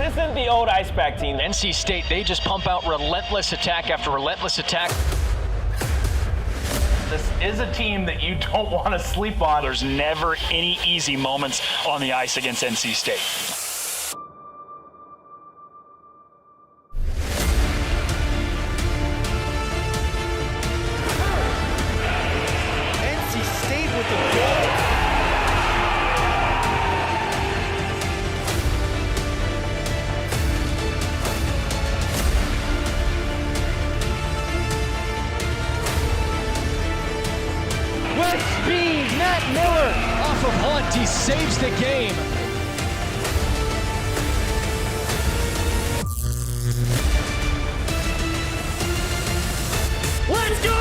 isn't the old Icepack team. NC State, they just pump out relentless attack after relentless attack. This is a team that you don't want to sleep on. There's never any easy moments on the ice against NC State. NC State with the goal. With speed, Matt Miller off of Hunt. He saves the game. Let's go!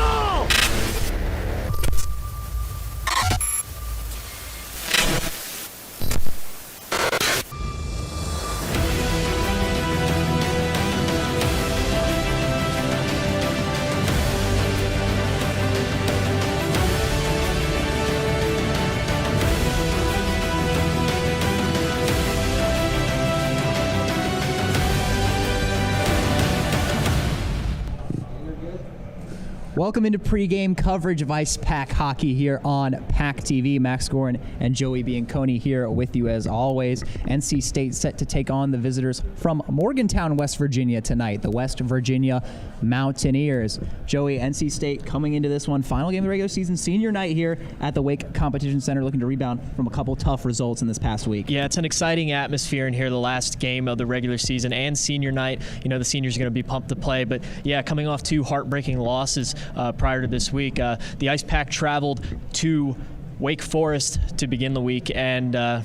Welcome into pregame coverage of Icepack hockey here on PackTV. Max Gorin and Joey Bianconi here with you as always. NC State set to take on the visitors from Morgantown, West Virginia tonight, the West Virginia Mountaineers. Joey, NC State coming into this one, final game of the regular season, senior night here at the Wake Competition Center, looking to rebound from a couple tough results in this past week. Yeah, it's an exciting atmosphere in here, the last game of the regular season and senior night. You know, the seniors are going to be pumped to play, but yeah, coming off two heartbreaking losses prior to this week. The Icepack traveled to Wake Forest to begin the week and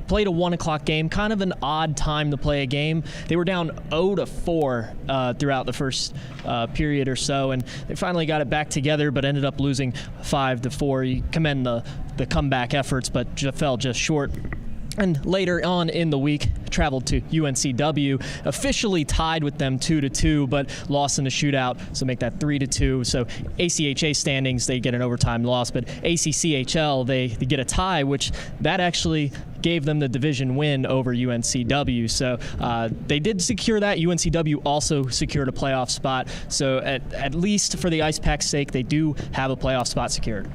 played a 1 o'clock game, kind of an odd time to play a game. They were down 0-4 throughout the first period or so, and they finally got it back together, but ended up losing 5-4. You commend the comeback efforts, but fell just short. And later on in the week, traveled to UNCW, officially tied with them 2-2, but lost in the shootout, so make that 3-2. So ACHA standings, they get an overtime loss, but ACCHL, they get a tie, which that actually gave them the division win over UNCW. So they did secure that. UNCW also secured a playoff spot. So at least for the Icepack's sake, they do have a playoff spot secured.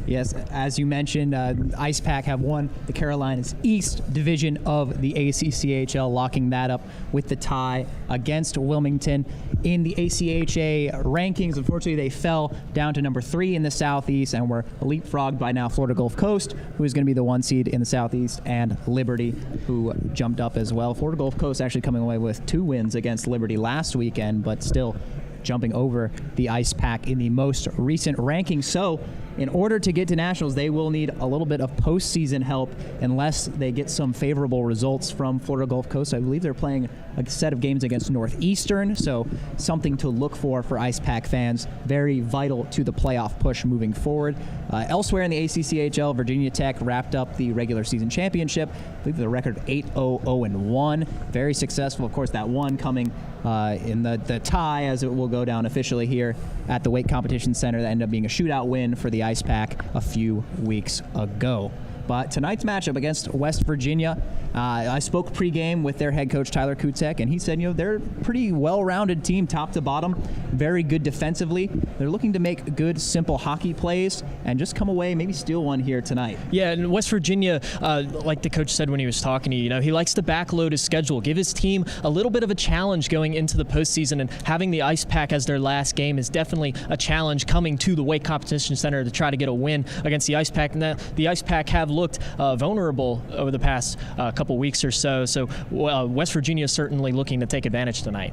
Yes, as you mentioned, Icepack have won the Carolinas East division of the ACCHL, locking that up with the tie against Wilmington. In the ACHA rankings, unfortunately, they fell down to number 3 in the Southeast and were leapfrogged by now Florida Gulf Coast, who is going to be the 1 seed in the Southeast, and Liberty, who jumped up as well. Florida Gulf Coast actually coming away with 2 wins against Liberty last weekend, but still jumping over the Icepack in the most recent rankings. So in order to get to nationals, they will need a little bit of postseason help unless they get some favorable results from Florida Gulf Coast. I believe they're playing a set of games against Northeastern, so something to look for Icepack fans. Very vital to the playoff push moving forward. Elsewhere in the ACCHL, Virginia Tech wrapped up the regular season championship. I believe the record 8-0-0-1. Very successful. Of course, that one coming in the tie, as it will go down officially here at the Wake Competition Center. That ended up being a shootout win for the Icepack a few weeks ago. But tonight's matchup against West Virginia, I spoke pregame with their head coach, Tyler Kutek, and he said, they're a pretty well-rounded team top to bottom, very good defensively. They're looking to make good, simple hockey plays and just come away, maybe steal one here tonight. Yeah, and West Virginia, like the coach said when he was talking to you, he likes to backload his schedule, give his team a little bit of a challenge going into the postseason, and having the Icepack as their last game is definitely a challenge coming to the Wake Competition Center to try to get a win against the Icepack. And the Icepack have looked vulnerable over the past couple weeks or so. So West Virginia is certainly looking to take advantage tonight.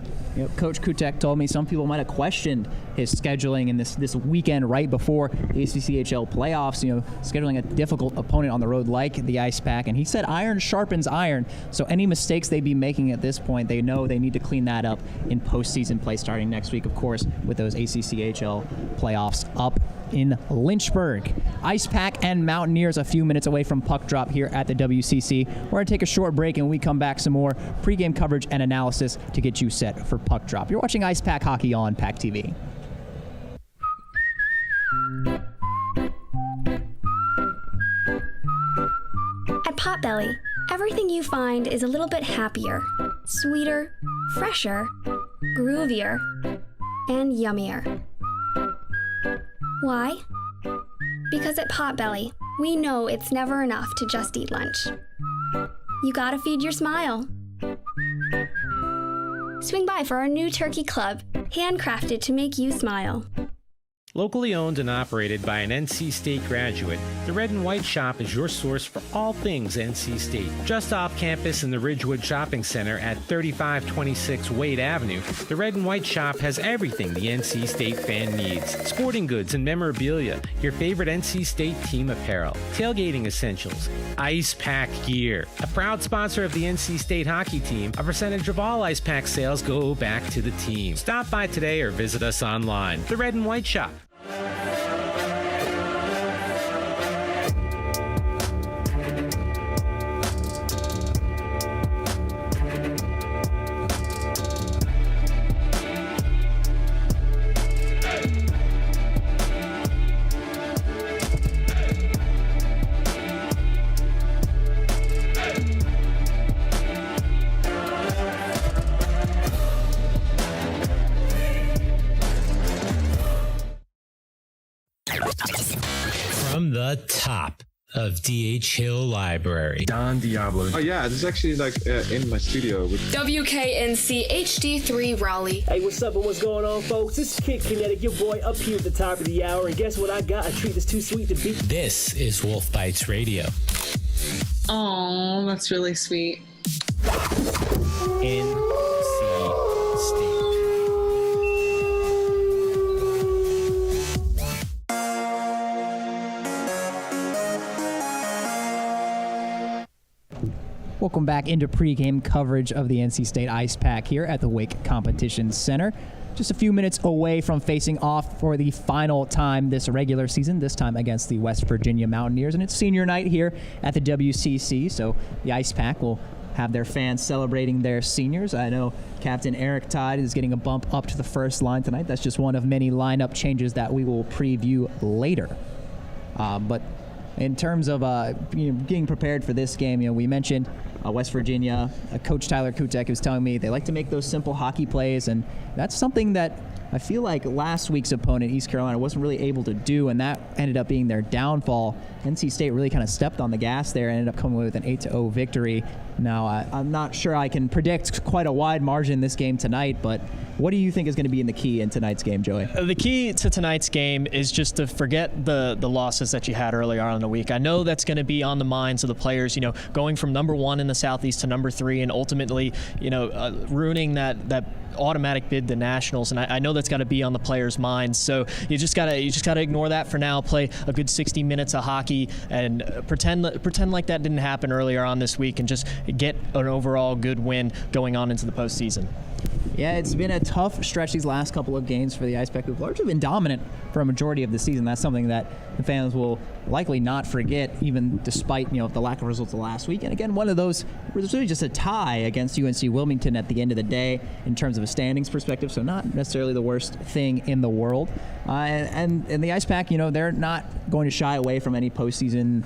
Coach Kutek told me some people might have questioned his scheduling in this weekend right before the ACCHL playoffs, scheduling a difficult opponent on the road like the Icepack. And he said iron sharpens iron. So any mistakes they'd be making at this point, they know they need to clean that up in postseason play starting next week, of course, with those ACCHL playoffs up in Lynchburg. Icepack and Mountaineers a few minutes away from puck drop here at the WCC. We're going to take a short break, and when we come back, some more pregame coverage and analysis to get you set for puck drop. You're watching Icepack hockey on PackTV. At Potbelly, everything you find is a little bit happier. sweeter, fresher, groovier, and yummier. Why? Because at Potbelly, we know it's never enough to just eat lunch. You gotta feed your smile. Swing by for our new turkey club, handcrafted to make you smile. Locally owned and operated by an NC State graduate, the Red and White Shop is your source for all things NC State. Just off campus in the Ridgewood Shopping Center at 3526 Wade Avenue, the Red and White Shop has everything the NC State fan needs. Sporting goods and memorabilia, your favorite NC State team apparel, tailgating essentials, Icepack gear. A proud sponsor of the NC State hockey team, a percentage of all Icepack sales go back to the team. Stop by today or visit us online. The Red and White Shop. From the top of D.H. Hill Library. Don Diablo. Oh yeah, this is actually like in my studio. WKNC HD3 Raleigh. Hey, what's up and what's going on, folks? This is Kid Kinetic, your boy up here at the top of the hour. And guess what I got? A treat that's too sweet to beat. This is Wolf Bites Radio. Aw, that's really sweet. NC State. Welcome back into pregame coverage of the NC State Icepack here at the Wake Competition Center. Just a few minutes away from facing off for the final time this regular season, this time against the West Virginia Mountaineers. And it's senior night here at the WCC, so the Icepack will have their fans celebrating their seniors. I know Captain Eric Todd is getting a bump up to the first line tonight. That's just one of many lineup changes that we will preview later. But in terms of getting prepared for this game, we mentioned West Virginia. Coach Tyler Kutek was telling me they like to make those simple hockey plays, and that's something that I feel like last week's opponent, East Carolina, wasn't really able to do, and that ended up being their downfall. NC State really kind of stepped on the gas there and ended up coming away with an 8-0 victory. Now, I'm not sure I can predict quite a wide margin in this game tonight, but what do you think is going to be in the key in tonight's game, Joey? The key to tonight's game is just to forget the losses that you had earlier on in the week. I know that's going to be on the minds of the players, going from number 1 in the Southeast to number 3 and ultimately, ruining that automatic bid to nationals, and I know that's got to be on the players' minds. So you just gotta ignore that for now. Play a good 60 minutes of hockey and pretend like that didn't happen earlier on this week, and just get an overall good win going on into the postseason. Yeah, it's been a tough stretch these last couple of games for the Icepack, who've largely been dominant for a majority of the season. That's something that the fans will likely not forget, even despite the lack of results of last week. And again, one of those was really just a tie against UNC Wilmington at the end of the day in terms of a standings perspective, so not necessarily the worst thing in the world. And the Icepack, they're not going to shy away from any postseason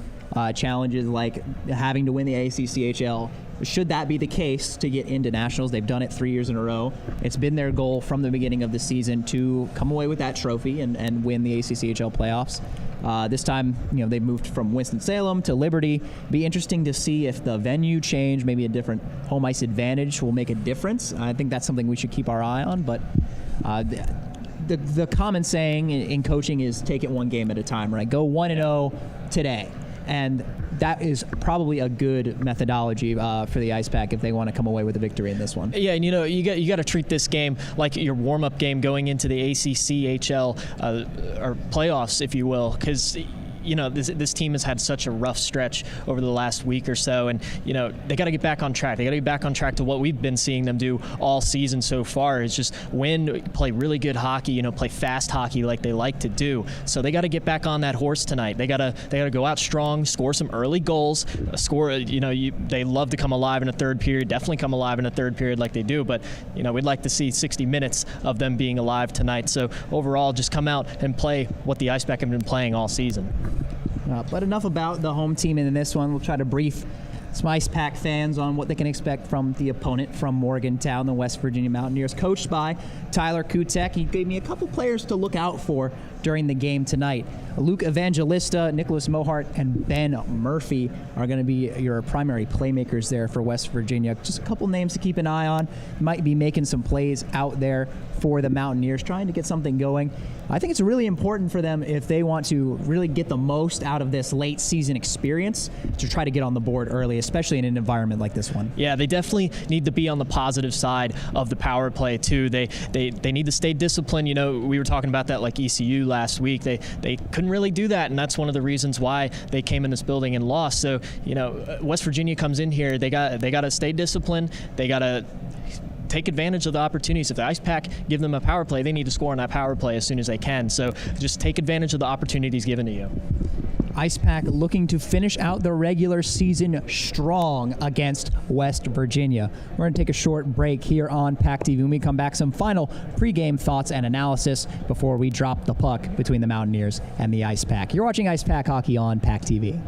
challenges like having to win the ACCHL. Should that be the case to get into nationals, they've done it 3 years in a row. It's been their goal from the beginning of the season to come away with that trophy and win the ACCHL playoffs. This time, they've moved from Winston-Salem to Liberty. Be interesting to see if the venue change, maybe a different home ice advantage, will make a difference. I think that's something we should keep our eye on. But the common saying in coaching is take it one game at a time, right? Go 1-0 today. And that is probably a good methodology for the Icepack if they want to come away with a victory in this one. Yeah, and you got to treat this game like your warm-up game going into the ACCHL or playoffs, if you will, because this team has had such a rough stretch over the last week or so, and they got to get back on track. They got to get back on track to what we've been seeing them do all season so far. Is just play really good hockey, play fast hockey like they like to do. So they got to get back on that horse tonight. They got to go out strong, score some early goals, they love to come alive in a third period. Definitely come alive in a third period like they do. But we'd like to see 60 minutes of them being alive tonight. So overall, just come out and play what the Icepack have been playing all season. But enough about the home team in this one. We'll try to brief some Icepack fans on what they can expect from the opponent from Morgantown, the West Virginia Mountaineers, coached by Tyler Kutek. He gave me a couple players to look out for during the game tonight. Luke Evangelista, Nicholas Mohart, and Ben Murphy are going to be your primary playmakers there for West Virginia. Just a couple names to keep an eye on. Might be making some plays out there for the Mountaineers, trying to get something going. I think it's really important for them if they want to really get the most out of this late season experience to try to get on the board early, especially in an environment like this one. Yeah, they definitely need to be on the positive side of the power play too. They need to stay disciplined. You know, we were talking about that like ECU last week. They couldn't really do that, and that's one of the reasons why they came in this building and lost. So, you know, West Virginia comes in here, they got to stay disciplined. They got to take advantage of the opportunities. If the Icepack give them a power play, they need to score on that power play as soon as they can. So just take advantage of the opportunities given to you. Icepack looking to finish out the regular season strong against West Virginia. We're going to take a short break here on PackTV. When we come back, some final pregame thoughts and analysis before we drop the puck between the Mountaineers and the Icepack. You're watching Icepack Hockey on PackTV.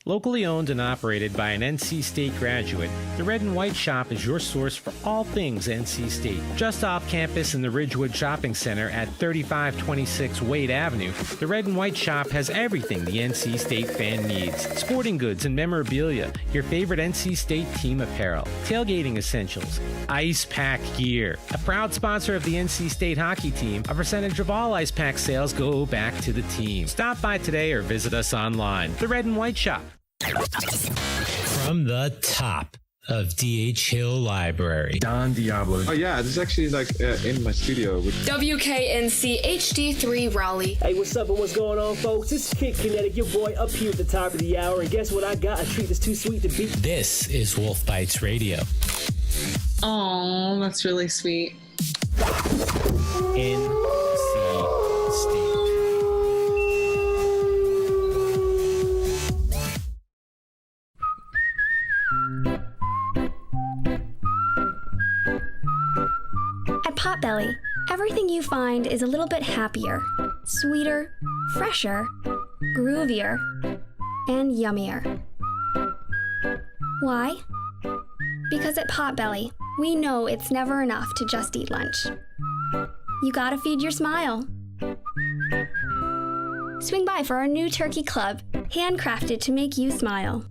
Locally owned and operated by an NC State graduate, the Red and White Shop is your source for all things NC State. Just off campus in the Ridgewood Shopping Center at 3526 Wade Avenue, the Red and White Shop has everything the NC State fan needs. Sporting goods and memorabilia, your favorite NC State team apparel, tailgating essentials, Icepack gear. A proud sponsor of the NC State hockey team, a percentage of all Icepack sales go back to the team. Stop by today or visit us online. The Red and White Shop. From the top of D.H. Hill Library, Don Diablo. Oh yeah, this is actually like in my studio. WKNC HD3 Raleigh. Hey, what's up and what's going on, folks? This is Kid Kinetic, your boy up here at the top of the hour. And guess what I got? A treat that's too sweet to beat. This is Wolf Bites Radio. Oh, that's really sweet. NC State. At Potbelly, everything you find is a little bit happier, sweeter, fresher, groovier, and yummier. Why? Because at Potbelly, we know it's never enough to just eat lunch. You gotta feed your smile. Swing by for our new turkey club, handcrafted to make you smile.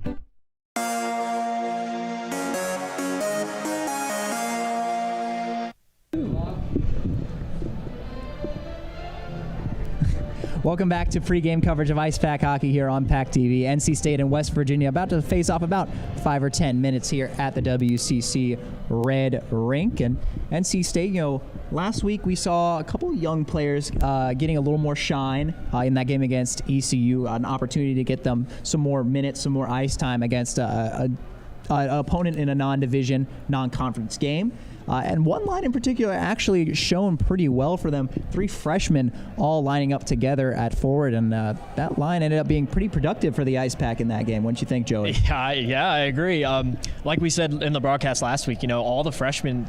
Welcome back to pregame coverage of Icepack Hockey here on PackTV. NC State and West Virginia about to face off about 5 or 10 minutes here at the WCC Red Rink. And NC State, you know, last week we saw a couple of young players getting a little more shine in that game against ECU, an opportunity to get them some more minutes, some more ice time against an opponent in a non-division, non-conference game. And one line in particular actually shown pretty well for them. 3 freshmen all lining up together at forward, and that line ended up being pretty productive for the Icepack in that game. What do you think, Joey? Yeah, I agree. Like we said in the broadcast last week, you know, all the freshman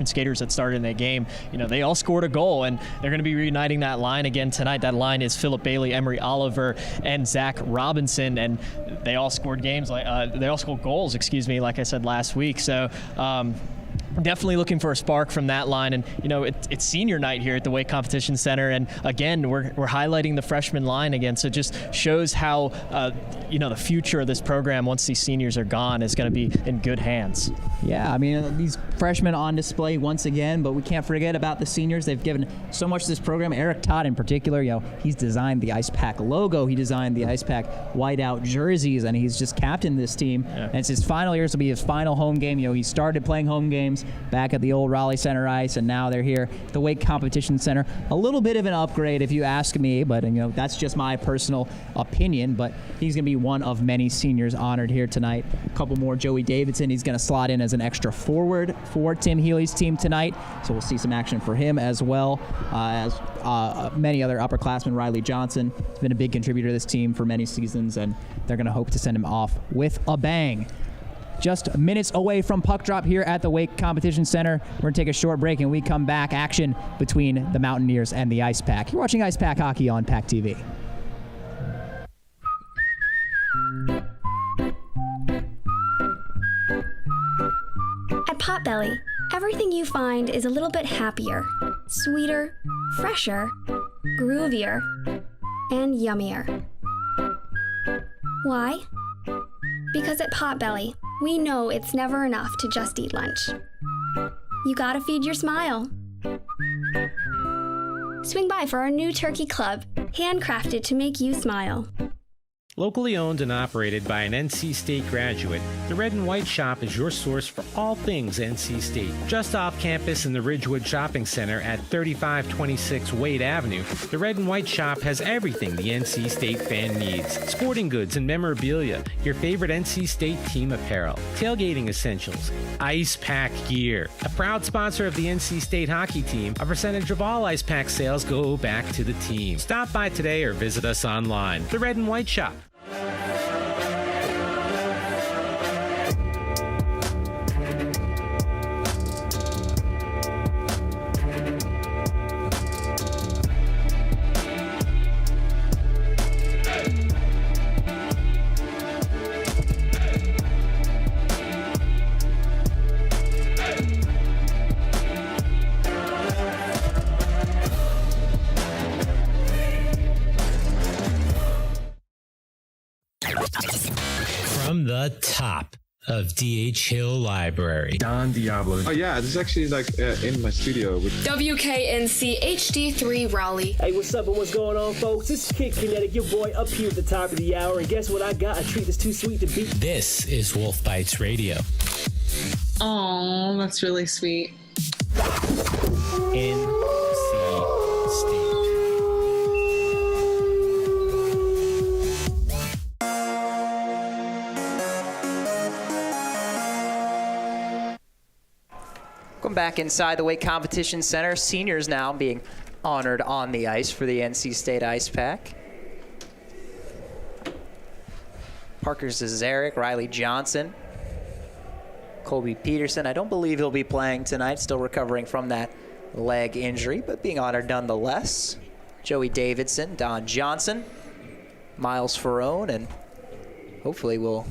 skaters that started in that game, you know, they all scored a goal, and they're going to be reuniting that line again tonight. That line is Philip Bailey, Emery Oliver, and Zach Robinson, and they all scored goals, like I said last week. So. Definitely looking for a spark from that line, and you know it's senior night here at the Wake Competition Center, and again we're highlighting the freshman line again, so it just shows how the future of this program once these seniors are gone is going to be in good hands. Yeah, I mean these freshmen on display once again, but we can't forget about the seniors. They've given so much to this program. Eric Todd in particular, you know, he's designed the Icepack logo, he designed the Icepack whiteout jerseys, and he's just captained this team. Yeah. And it's his final year. This will be his final home game. You know, he started playing home games games back at the old Raleigh Center Ice, and now they're here at the Wake Competition Center. A little bit of an upgrade, if you ask me, but that's just my personal opinion. But he's going to be one of many seniors honored here tonight. A couple more. Joey Davidson, he's going to slot in as an extra forward for Tim Healy's team tonight, so we'll see some action for him as well as many other upperclassmen. Riley Johnson has been a big contributor to this team for many seasons, and they're going to hope to send him off with a bang. Just minutes away from puck drop here at the Wake Competition Center. We're going to take a short break, and we come back. Action between the Mountaineers and the Icepack. You're watching Icepack Hockey on PackTV. At Potbelly, everything you find is a little bit happier, sweeter, fresher, groovier, and yummier. Why? Because at Potbelly, we know it's never enough to just eat lunch. You gotta feed your smile. Swing by for our new turkey club, handcrafted to make you smile. Locally owned and operated by an NC State graduate, the Red and White Shop is your source for all things NC State. Just off campus in the Ridgewood Shopping Center at 3526 Wade Avenue, the Red and White Shop has everything the NC State fan needs. Sporting goods and memorabilia, your favorite NC State team apparel, tailgating essentials, Icepack gear. A proud sponsor of the NC State hockey team, a percentage of all Icepack sales go back to the team. Stop by today or visit us online. The Red and White Shop. From the top of D.H. Hill Library. Don Diablo. Oh yeah, this is actually in my studio. WKNC HD3 Raleigh. Hey, what's up and what's going on, folks? It's Kid Kinetic, your boy up here at the top of the hour. And guess what I got? A treat that's too sweet to beat. This is Wolf Bites Radio. Oh, that's really sweet. NC State. Welcome back inside the Wake Competition Center. Seniors now being honored on the ice for the NC State Icepack. Parker Zazarek, Riley Johnson, Colby Peterson. I don't believe he'll be playing tonight, still recovering from that leg injury, but being honored nonetheless. Joey Davidson, Don Johnson, Miles Ferrone, and hopefully we'll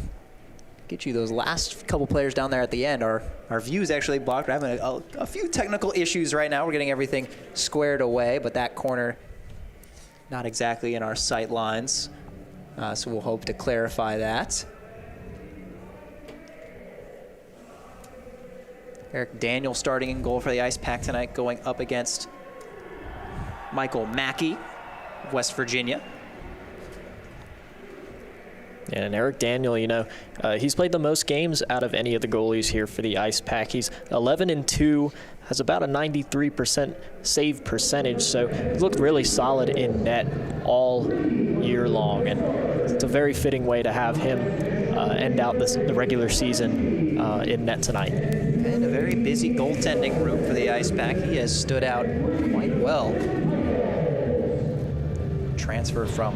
get you those last couple players down there at the end. Our view is actually blocked. We're having a few technical issues right now. We're getting everything squared away, but that corner not exactly in our sight lines. So we'll hope to clarify that. Eric Daniel starting in goal for the Icepack tonight, going up against Michael Mackey of West Virginia. And Eric Daniel, he's played the most games out of any of the goalies here for the Icepack. He's 11-2, has about a 93% save percentage, so he looked really solid in net all year long. And it's a very fitting way to have him end out the regular season in net tonight. And a very busy goaltending room for the Icepack. He has stood out quite well. Transferred from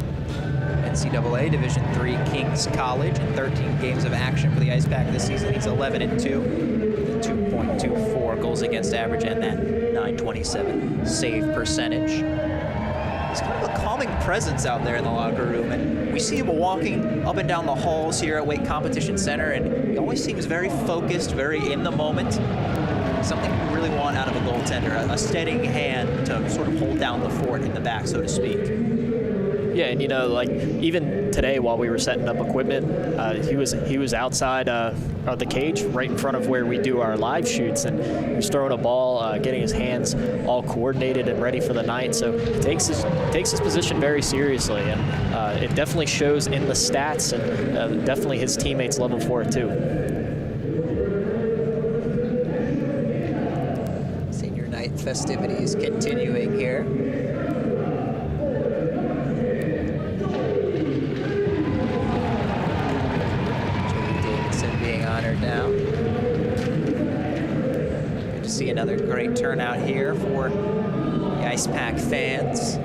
NCAA Division III Kings College in 13 games of action for the Icepack this season. He's 11-2, 2.24 goals against average and that .927 save percentage. He's kind of a calming presence out there in the locker room, and we see him walking up and down the halls here at Wake Competition Center, and he always seems very focused, very in the moment. Something we really want out of a goaltender, a steadying hand to sort of hold down the fort in the back, so to speak. Yeah, and even today while we were setting up equipment, he was outside of the cage right in front of where we do our live shoots, and he was throwing a ball, getting his hands all coordinated and ready for the night. So he takes his position very seriously, and it definitely shows in the stats, and definitely his teammates love him for it too. festivities continuing here. Joey Davidson being honored now. Good to see another great turnout here for the Icepack fans.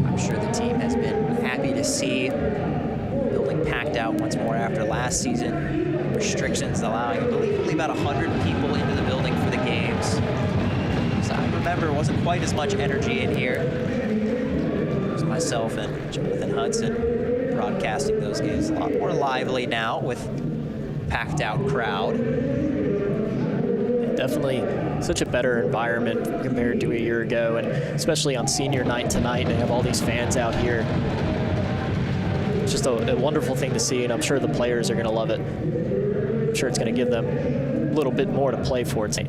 I'm sure the team has been happy to see the building packed out once more after last season. Restrictions allowing, I believe, only about 100 people into the building for the games. So I remember it wasn't quite as much energy in here. It was myself and Jonathan Hudson broadcasting those games. A lot more lively now with packed out crowd. Definitely such a better environment compared to a year ago, and especially on senior night tonight, they have all these fans out here. It's just a wonderful thing to see, and I'm sure the players are going to love it. I'm sure it's going to give them a little bit more to play for. Alex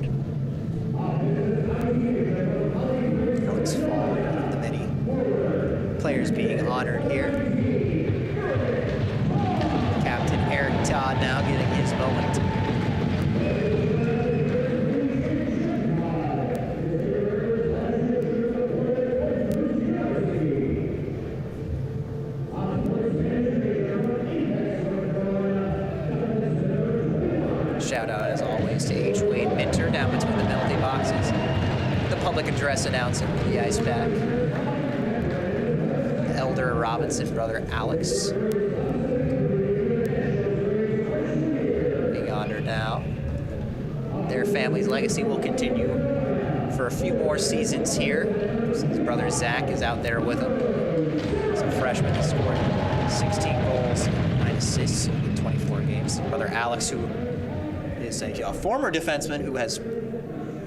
Fall, one of the many players being honored here. Captain Eric Todd now getting his moment. Shout out, as always, to H. Wade Minter down between the penalty boxes. The public address announcer for the Icepack. The elder Robinson brother Alex being honored now. Their family's legacy will continue for a few more seasons here. His brother Zach is out there with him. He's a freshman who scored 16 goals, 9 assists in 24 games. Brother Alex, who is a former defenseman who has,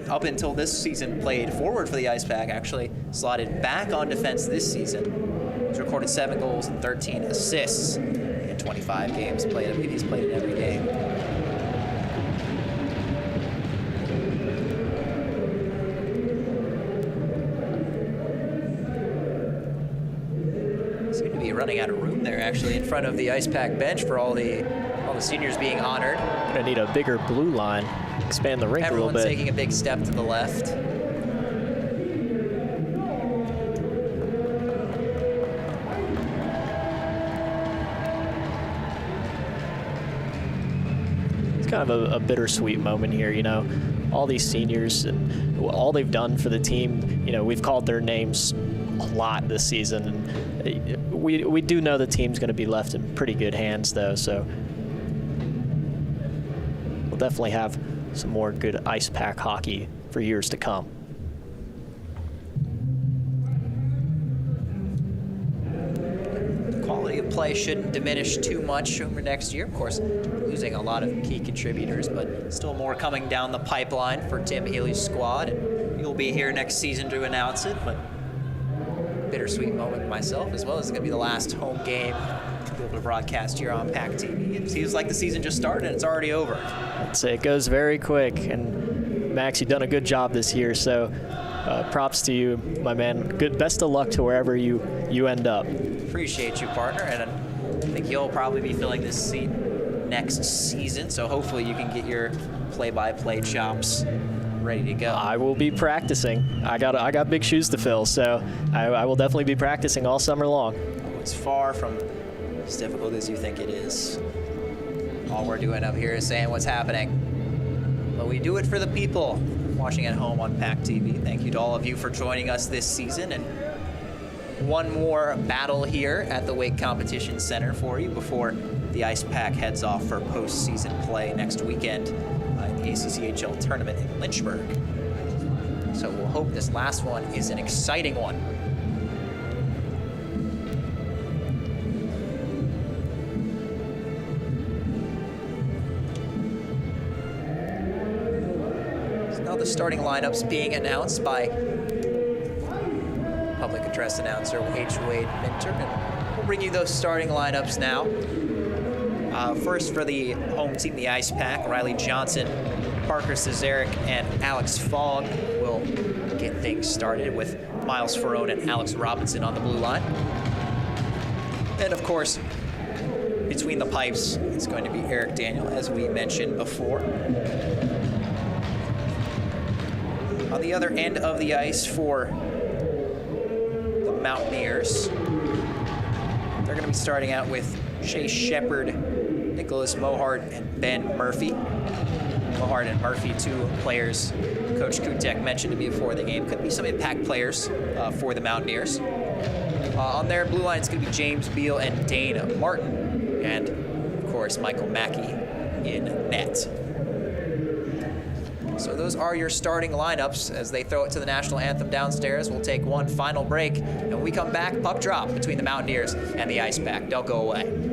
up until this season, played forward for the Icepack, actually slotted back on defense this season. He's recorded 7 goals and 13 assists in 25 games played. He's played in every game. Seem to be running out of room there, actually, in front of the Icepack bench for all the seniors being honored. Gonna need a bigger blue line, expand the rink a little bit. Everyone's taking a big step to the left. It's kind of a bittersweet moment here, you know. All these seniors and all they've done for the team, you know, we've called their names a lot this season. And we do know the team's going to be left in pretty good hands, though, so we'll definitely have some more good Icepack hockey for years to come. Quality of play shouldn't diminish too much over next year. Of course, losing a lot of key contributors, but still more coming down the pipeline for Tim Healy's squad. And you'll be here next season to announce it, but bittersweet moment myself, as well as it's going to be the last home game to be able to broadcast here on PackTV. It seems like the season just started and it's already over. I'd say it goes very quick, and Max, you've done a good job this year, so props to you, my man. Best of luck to wherever you end up. Appreciate you, partner, and I think you'll probably be filling this seat next season, so hopefully you can get your play-by-play chops ready to go. I will be practicing. I got big shoes to fill, so I will definitely be practicing all summer long. It's far from as difficult as you think it is. All we're doing up here is saying what's happening. But we do it for the people watching at home on PackTV. Thank you to all of you for joining us this season, and one more battle here at the Wake Competition Center for you before the Icepack heads off for postseason play next weekend in the ACCHL tournament in Lynchburg. So we'll hope this last one is an exciting one. So now the starting lineups being announced by public address announcer H. Wade Minter. And we'll bring you those starting lineups now. First for the home team, the Icepack, Riley Johnson, Parker Cesaric, and Alex Fogg will get things started with Miles Ferrone and Alex Robinson on the blue line. And of course, between the pipes is going to be Eric Daniel, as we mentioned before. On the other end of the ice for the Mountaineers, they're going to be starting out with Chase Shepard, Nicholas Mohart, and Ben Murphy. Mohart and Murphy, two players Coach Kutek mentioned to me before the game. Could be some impact players for the Mountaineers. On their blue line, it's going to be James Beal and Dana Martin. And, of course, Michael Mackey in net. So those are your starting lineups as they throw it to the national anthem downstairs. We'll take one final break. And when we come back, puck drop between the Mountaineers and the Icepack. Don't go away.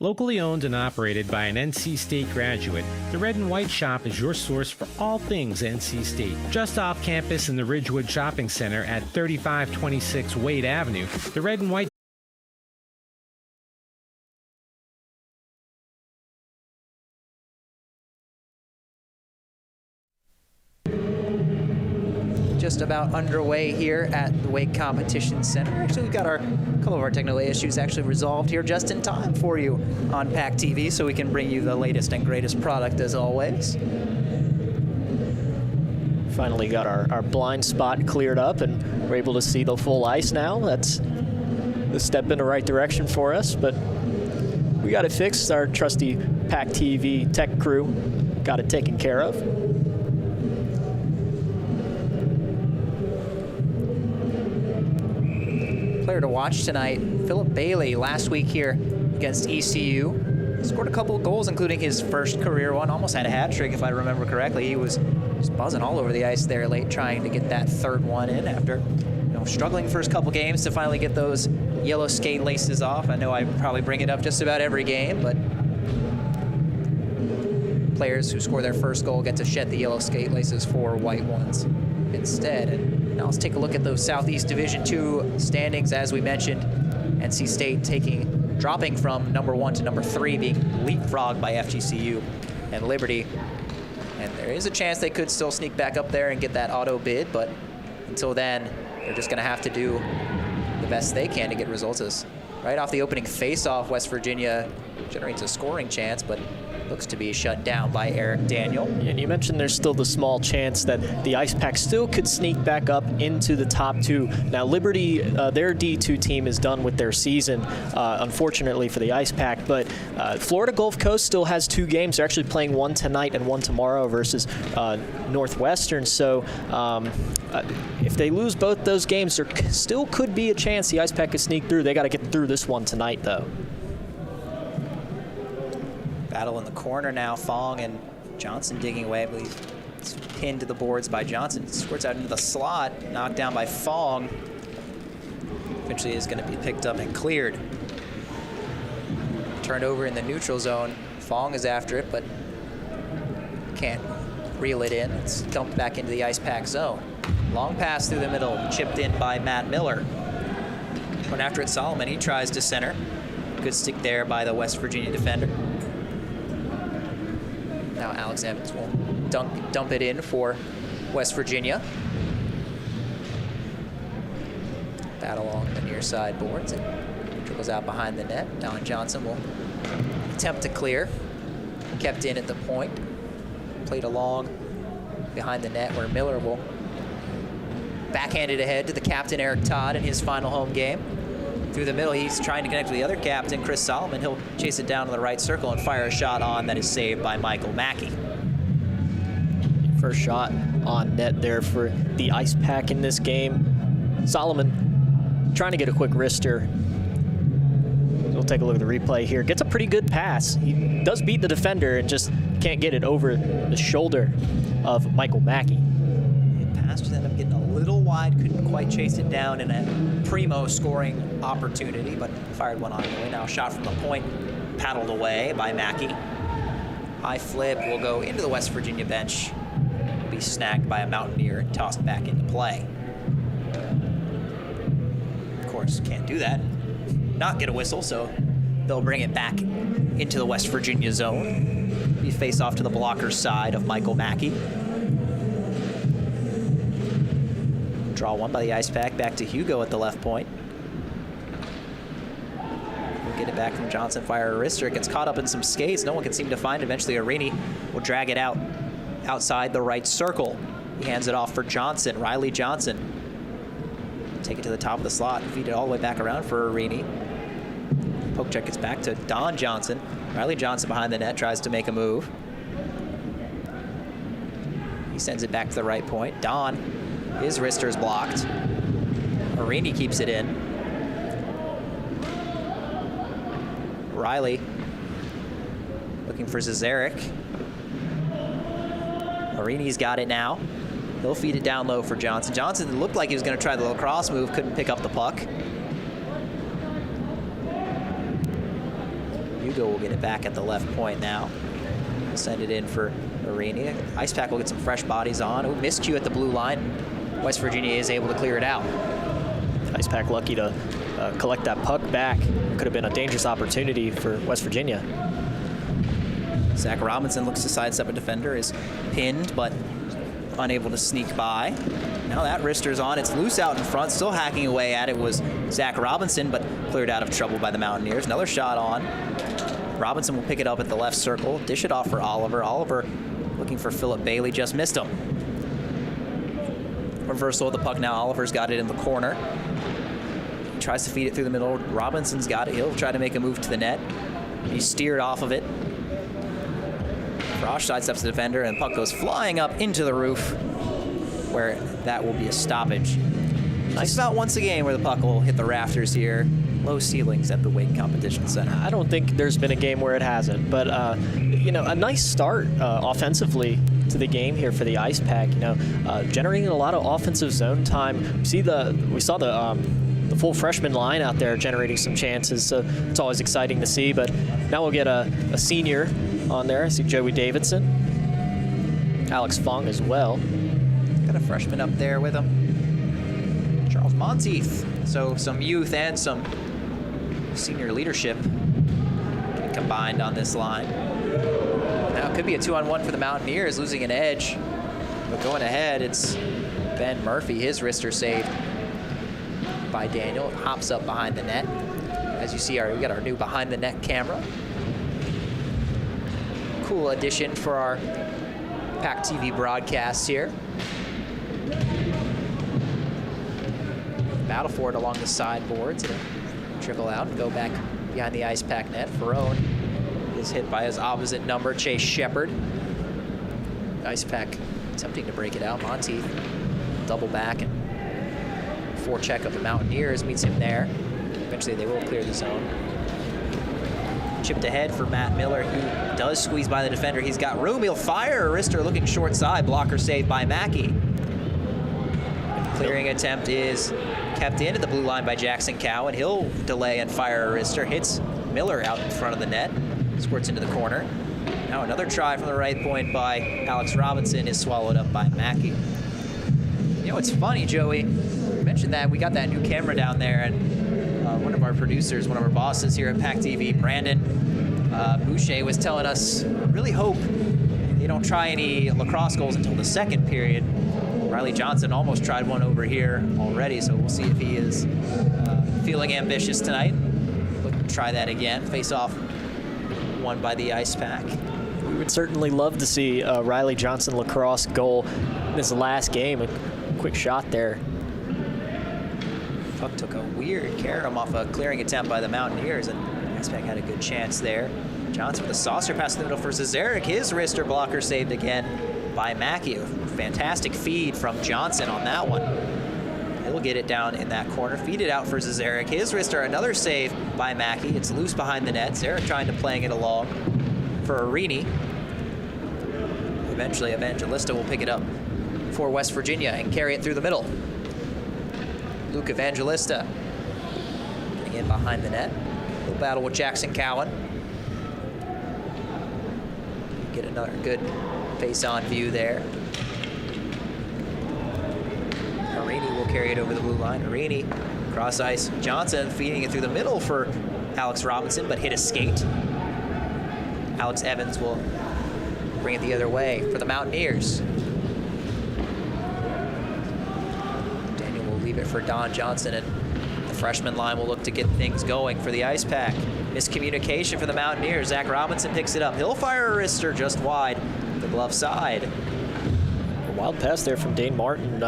Locally owned and operated by an NC State graduate, the Red and White Shop is your source for all things NC State. Just off campus in the Ridgewood Shopping Center at 3526 Wade Avenue, the Red and White just about underway here at the Wake Competition Center. Actually, we've got a couple of our technical issues actually resolved here just in time for you on PackTV, so we can bring you the latest and greatest product as always. Finally got our blind spot cleared up, and we're able to see the full ice now. That's a step in the right direction for us, but we got it fixed. Our trusty PackTV tech crew got it taken care of. Player to watch tonight, Philip Bailey, last week here against ECU. Scored a couple of goals, including his first career one. Almost had a hat trick, if I remember correctly. He was just buzzing all over the ice there late, trying to get that third one in after struggling first couple games to finally get those yellow skate laces off. I know I probably bring it up just about every game, but players who score their first goal get to shed the yellow skate laces for white ones instead. And now let's take a look at those Southeast Division II standings. As we mentioned, NC State dropping from number 1 to number 3, being leapfrogged by FGCU and Liberty. And there is a chance they could still sneak back up there and get that auto bid, but until then, they're just going to have to do the best they can to get results. As right off the opening face-off, West Virginia generates a scoring chance, but looks to be shut down by Eric Daniel. And you mentioned there's still the small chance that the Icepack still could sneak back up into the top 2. Now, Liberty, their D2 team is done with their season, unfortunately for the Icepack, but Florida Gulf Coast still has 2 games. They're actually playing one tonight and one tomorrow versus Northwestern. So if they lose both those games, there still could be a chance the Icepack could sneak through. They got to get through this one tonight, though. Battle in the corner now. Fong and Johnson digging away. I believe it's pinned to the boards by Johnson. Squirts out into the slot. Knocked down by Fong. Eventually is going to be picked up and cleared. Turned over in the neutral zone. Fong is after it, but can't reel it in. It's dumped back into the Icepack zone. Long pass through the middle. Chipped in by Matt Miller. Went after it, Solomon. He tries to center. Good stick there by the West Virginia defender. Now Alex Evans will dump it in for West Virginia. Battle along the near side boards and dribbles out behind the net. Don Johnson will attempt to clear. Kept in at the point. Played along behind the net where Miller will backhand it ahead to the captain, Eric Todd, in his final home game. Through the middle, he's trying to connect with the other captain, Chris Solomon. He'll chase it down to the right circle and fire a shot on that is saved by Michael Mackey. First shot on net there for the Icepack in this game. Solomon trying to get a quick wrister. We'll take a look at the replay here. Gets a pretty good pass. He does beat the defender and just can't get it over the shoulder of Michael Mackey. Masters ended up getting a little wide, couldn't quite chase it down in a primo scoring opportunity, but fired one on anyway. Now shot from the point, paddled away by Mackey. High flip will go into the West Virginia bench, be snagged by a Mountaineer and tossed back into play. Of course, can't do that. Not get a whistle, so they'll bring it back into the West Virginia zone. Be face off to the blocker's side of Michael Mackey. Draw one by the Icepack, back to Hugo at the left point. We'll get it back from Johnson, fire a wrister. It gets caught up in some skates. No one can seem to find it. Eventually, Arini will drag it out outside the right circle. He hands it off for Johnson, Riley Johnson. Take it to the top of the slot, feed it all the way back around for Arini. Poke check gets back to Don Johnson. Riley Johnson behind the net tries to make a move. He sends it back to the right point. Don, his wrister's blocked. Arini keeps it in. Riley looking for Zazarek. Arini's got it now. He'll feed it down low for Johnson. Johnson looked like he was going to try the lacrosse move, couldn't pick up the puck. Hugo will get it back at the left point now. He'll send it in for Arini. Icepack will get some fresh bodies on. Oh, miscue at the blue line. West Virginia is able to clear it out. Icepack lucky to collect that puck back. It could have been a dangerous opportunity for West Virginia. Zach Robinson looks to sidestep a defender, is pinned, but unable to sneak by. Now that wrister's on. It's loose out in front. Still hacking away at it was Zach Robinson, but cleared out of trouble by the Mountaineers. Another shot on. Robinson will pick it up at the left circle. Dish it off for Oliver. Oliver looking for Philip Bailey. Just missed him. Reversal of the puck now. Oliver's got it in the corner. He tries to feed it through the middle. Robinson's got it. He'll try to make a move to the net. He's steered off of it. Frosch sidesteps the defender, and the puck goes flying up into the roof, where that will be a stoppage. Nice. About once a game where the puck will hit the rafters here. Low ceilings at the Wake Competition Center. I don't think there's been a game where it hasn't, but you know, a nice start offensively to the game here for the Icepack. You know, generating a lot of offensive zone time. We saw the full freshman line out there generating some chances, so it's always exciting to see. But now we'll get a senior on there. I see Joey Davidson, Alex Fong as well. Got a freshman up there with him, Charles Monteith. So some youth and some senior leadership combined on this line. Now it could be a 2-on-1 for the Mountaineers, losing an edge. But going ahead, it's Ben Murphy. His wrister saved by Daniel. It hops up behind the net. As you see, we got our new behind the net camera. Cool addition for our PackTV broadcasts here. Battle for it along the sideboards. It'll trickle out and go back behind the Icepack net. Ferrone is hit by his opposite number, Chase Shepard. Icepack attempting to break it out. Monteith double back and forecheck of the Mountaineers meets him there. Eventually they will clear the zone. Chipped ahead for Matt Miller, who does squeeze by the defender. He's got room. He'll fire a wrister looking short side. Blocker saved by Mackey. Clearing attempt is kept in at the blue line by Jackson Cowan. He'll delay and fire a wrister. Hits Miller out in front of the net. Squirts into the corner. Now another try from the right point by Alex Robinson is swallowed up by Mackey. You know, it's funny, Joey. You mentioned that we got that new camera down there, and one of our producers, one of our bosses here at PackTV, Brandon Boucher, was telling us, really hope they don't try any lacrosse goals until the second period. Riley Johnson almost tried one over here already, so we'll see if he is feeling ambitious tonight. Looking to try that again. Face off won by the Icepack. We would certainly love to see Riley Johnson lacrosse goal in this last game. A quick shot there. Puck took a weird carom off a clearing attempt by the Mountaineers, and Icepack had a good chance there. Johnson with a saucer pass in the middle for Zazarek. His wrister blocker saved again by Mackey. A fantastic feed from Johnson on that one. He'll get it down in that corner. Feed it out for Zazarek. His wrister, another save by Mackey. It's loose behind the net. Zarek trying to playing it along for Arini. Eventually, Evangelista will pick it up for West Virginia and carry it through the middle. Luke Evangelista getting in behind the net. Little battle with Jackson Cowan. Get another good face-on view there. Arini will carry it over the blue line. Arini, cross ice. Johnson feeding it through the middle for Alex Robinson, but hit a skate. Alex Evans will bring it the other way for the Mountaineers. Daniel will leave it for Don Johnson, and the freshman line will look to get things going for the Icepack. Miscommunication for the Mountaineers. Zach Robinson picks it up. He'll fire a wrister just wide the glove side. A wild pass there from Dane Martin.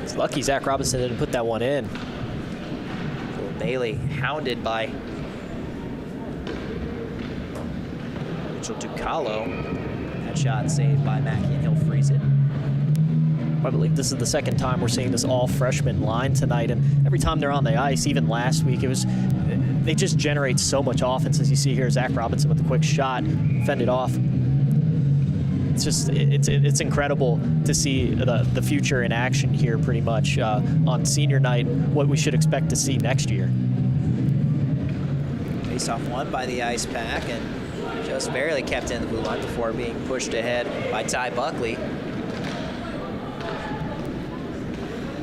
It's lucky Zach Robinson didn't put that one in. Bailey hounded by Mitchell Ducalo. That shot saved by Mackey, and he'll freeze it. I believe this is the second time we're seeing this all-freshman line tonight, and every time they're on the ice, even last week, they just generate so much offense. As you see here, Zach Robinson with a quick shot, fended off. It's just, it's incredible to see the future in action here pretty much on senior night, what we should expect to see next year. Face-off won by the Icepack and just barely kept in the blue line before being pushed ahead by Ty Buckley.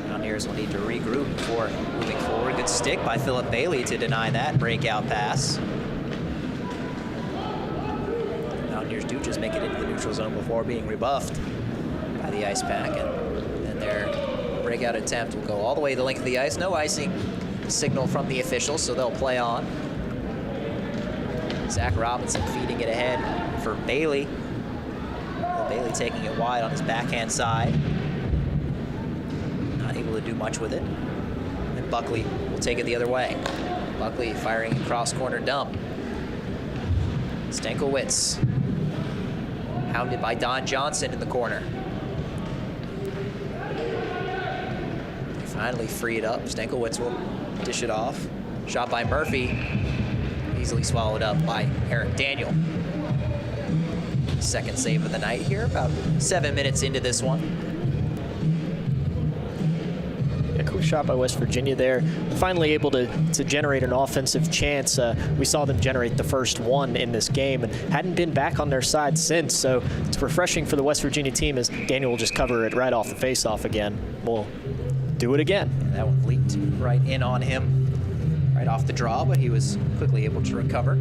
Mountaineers will need to regroup before moving forward. Good stick by Philip Bailey to deny that breakout pass. Mountaineers do just make it into the neutral zone before being rebuffed by the Icepack, and their breakout attempt will go all the way the length of the ice. No icing signal from the officials, so they'll play on. Zach Robinson feeding it ahead for Bailey. Bailey taking it wide on his backhand side. Not able to do much with it. And Buckley will take it the other way. Buckley firing a cross-corner dump. Stankiewicz hounded by Don Johnson in the corner. They finally free it up. Stankiewicz will dish it off. Shot by Murphy. Easily swallowed up by Eric Daniel. Second save of the night here, about 7 minutes into this one. A quick shot by West Virginia there. Finally able to generate an offensive chance. We saw them generate the first one in this game and hadn't been back on their side since, so it's refreshing for the West Virginia team as Daniel will just cover it right off the face-off again. We'll do it again. Yeah, that one leaked right in on him. Right off the draw, but he was quickly able to recover.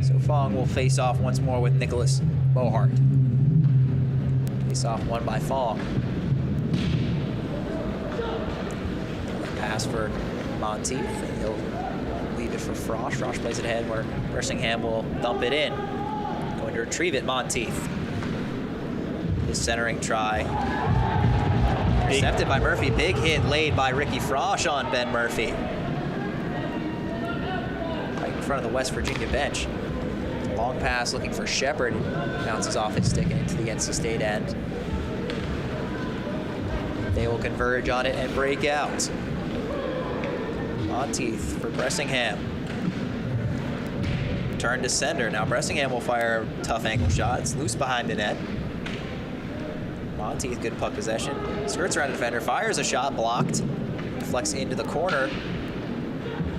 So Fong will face off once more with Nicholas Bohart. Face off won by Fong. Pass for Monteith, and he'll leave it for Frosch. Frosch plays it ahead where Bressingham will dump it in. Going to retrieve it, Monteith. His centering try. Intercepted by Murphy. Big hit laid by Ricky Frosch on Ben Murphy. Right in front of the West Virginia bench. Long pass looking for Shepard. Bounces off his stick and into the NC State end. They will converge on it and break out. Monteith for Bressingham. Turn to sender. Now Bressingham will fire a tough ankle shot. It's loose behind the net. Monteith, good puck possession. Skirts around the defender, fires a shot, blocked. Deflects into the corner.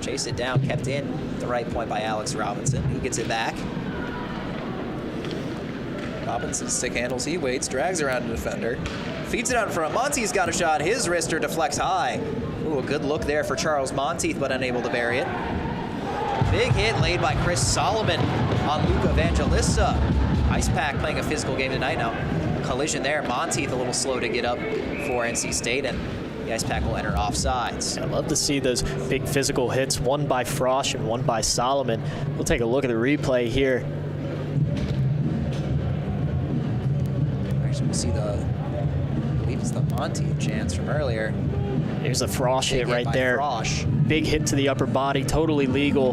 Chase it down, kept in at the right point by Alex Robinson. He gets it back. Robinson stick handles, he waits, drags around the defender. Feeds it out in front. Monteith's got a shot. His wrister deflects high. Ooh, a good look there for Charles Monteith, but unable to bury it. Big hit laid by Chris Solomon on Luke Evangelista. Icepack playing a physical game tonight now. Collision there. Monteith a little slow to get up for NC State, and the Icepack will enter offsides. I love to see those big physical hits, one by Frosch and one by Solomon. We'll take a look at the replay here. Actually, we'll see I believe it's the Monteith chance from earlier. There's a Frosch hit right there. Frosch. Big hit to the upper body, totally legal.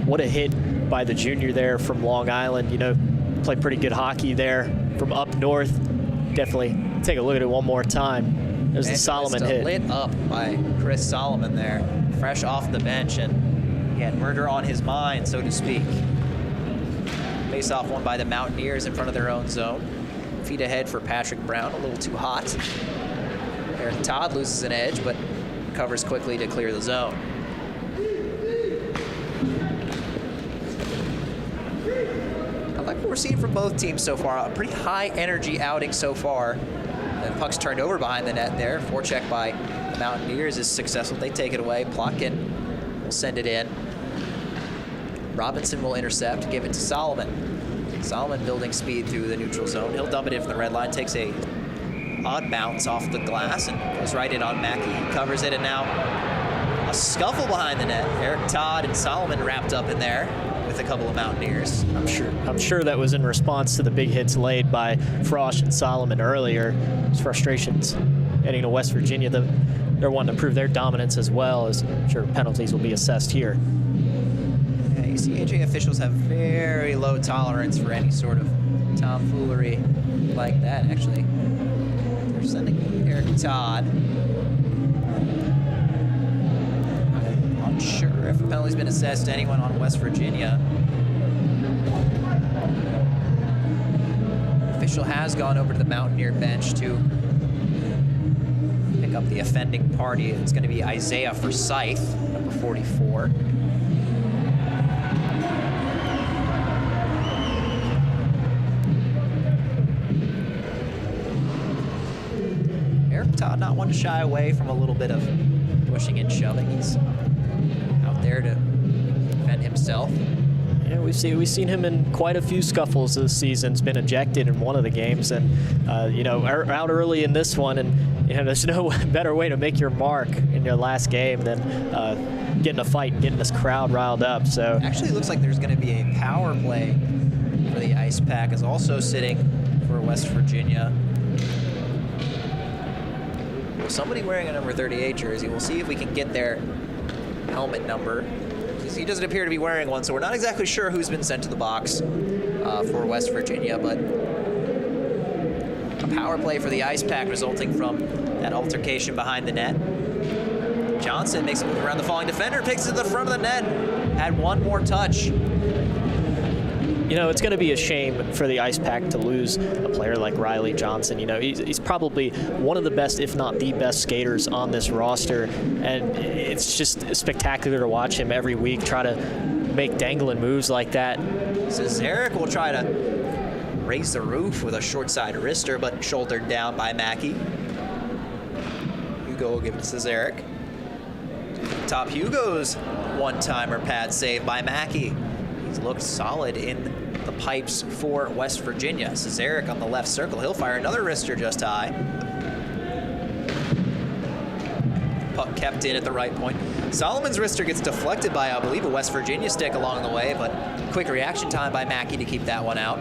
What a hit by the junior there from Long Island. You know, played pretty good hockey there from up north. Definitely take a look at it one more time. There's the Solomon hit. Lit up by Chris Solomon there, fresh off the bench, and he had murder on his mind, so to speak. Face-off won by the Mountaineers in front of their own zone. Feet ahead for Patrick Brown, a little too hot. Eric Todd loses an edge, but recovers quickly to clear the zone. I like what we're seeing from both teams so far. A pretty high energy outing so far. The puck's turned over behind the net there. Forecheck by the Mountaineers is successful. They take it away. Plotkin will send it in. Robinson will intercept, give it to Solomon. Solomon building speed through the neutral zone. He'll dump it in from the red line, takes a odd bounce off the glass and goes right in on Mackey. He covers it, and now a scuffle behind the net. Eric Todd and Solomon wrapped up in there with a couple of Mountaineers. I'm sure that was in response to the big hits laid by Frosch and Solomon earlier. His frustrations heading to West Virginia. They're wanting to prove their dominance as well, as I'm sure penalties will be assessed here. ACHA officials have very low tolerance for any sort of tomfoolery like that. Actually, they're sending Eric Todd. I'm unsure if a penalty's been assessed to anyone on West Virginia. The official has gone over to the Mountaineer bench to pick up the offending party. It's going to be Isaiah Forsyth, number 44. Todd not one to shy away from a little bit of pushing and shoving. He's out there to defend himself. Yeah, we've seen him in quite a few scuffles this season. He's been ejected in one of the games, and out early in this one. And there's no better way to make your mark in your last game than getting a fight and getting this crowd riled up. So actually, it looks like there's going to be a power play for the Icepack. Is also sitting for West Virginia. Somebody wearing a number 38 jersey. We'll see if we can get their helmet number. He doesn't appear to be wearing one, so we're not exactly sure who's been sent to the box for West Virginia, but a power play for the Icepack resulting from that altercation behind the net. Johnson makes a move around the falling defender, picks it to the front of the net, had one more touch. It's going to be a shame for the Icepack to lose a player like Riley Johnson. He's probably one of the best, if not the best, skaters on this roster, and it's just spectacular to watch him every week try to make dangling moves like that. Cesaric will try to raise the roof with a short side wrister, but shouldered down by Mackey. Hugo will give it to Cesaric. Top Hugo's one-timer pad save by Mackey. He's looked solid in the pipes for West Virginia. Cesaric on the left circle. He'll fire another wrister just high. Puck kept in at the right point. Solomon's wrister gets deflected by, I believe, a West Virginia stick along the way, but quick reaction time by Mackey to keep that one out.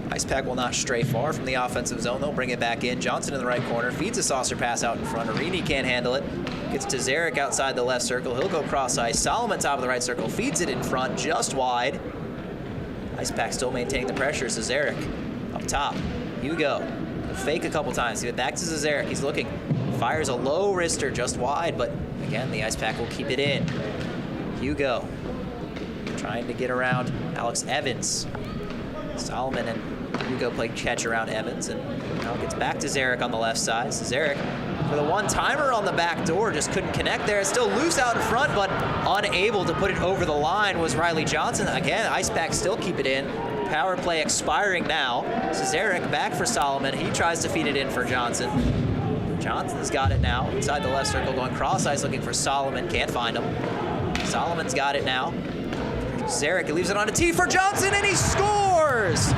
Icepack will not stray far from the offensive zone. They'll bring it back in. Johnson in the right corner. Feeds a saucer pass out in front. Arini can't handle it. Gets to Zarek outside the left circle. He'll go cross ice. Solomon top of the right circle. Feeds it in front, just wide. Icepack still maintaining the pressure. Cesaric up top. Hugo will fake a couple times. Give it back to Cesaric. He's looking. Fires a low wrister just wide, but again, the Icepack will keep it in. Hugo trying to get around Alex Evans. Solomon and Hugo play catch around Evans, and now gets back to Zarek on the left side. Cesaric for the one-timer on the back door, just couldn't connect there. It's still loose out in front, but unable to put it over the line was Riley Johnson. Again, Icepack still keep it in. Power play expiring now. Cesaric back for Solomon. He tries to feed it in for Johnson. Johnson's got it now. Inside the left circle, going cross ice, looking for Solomon. Can't find him. Solomon's got it now. Zarek leaves it on a tee for Johnson, and he scores!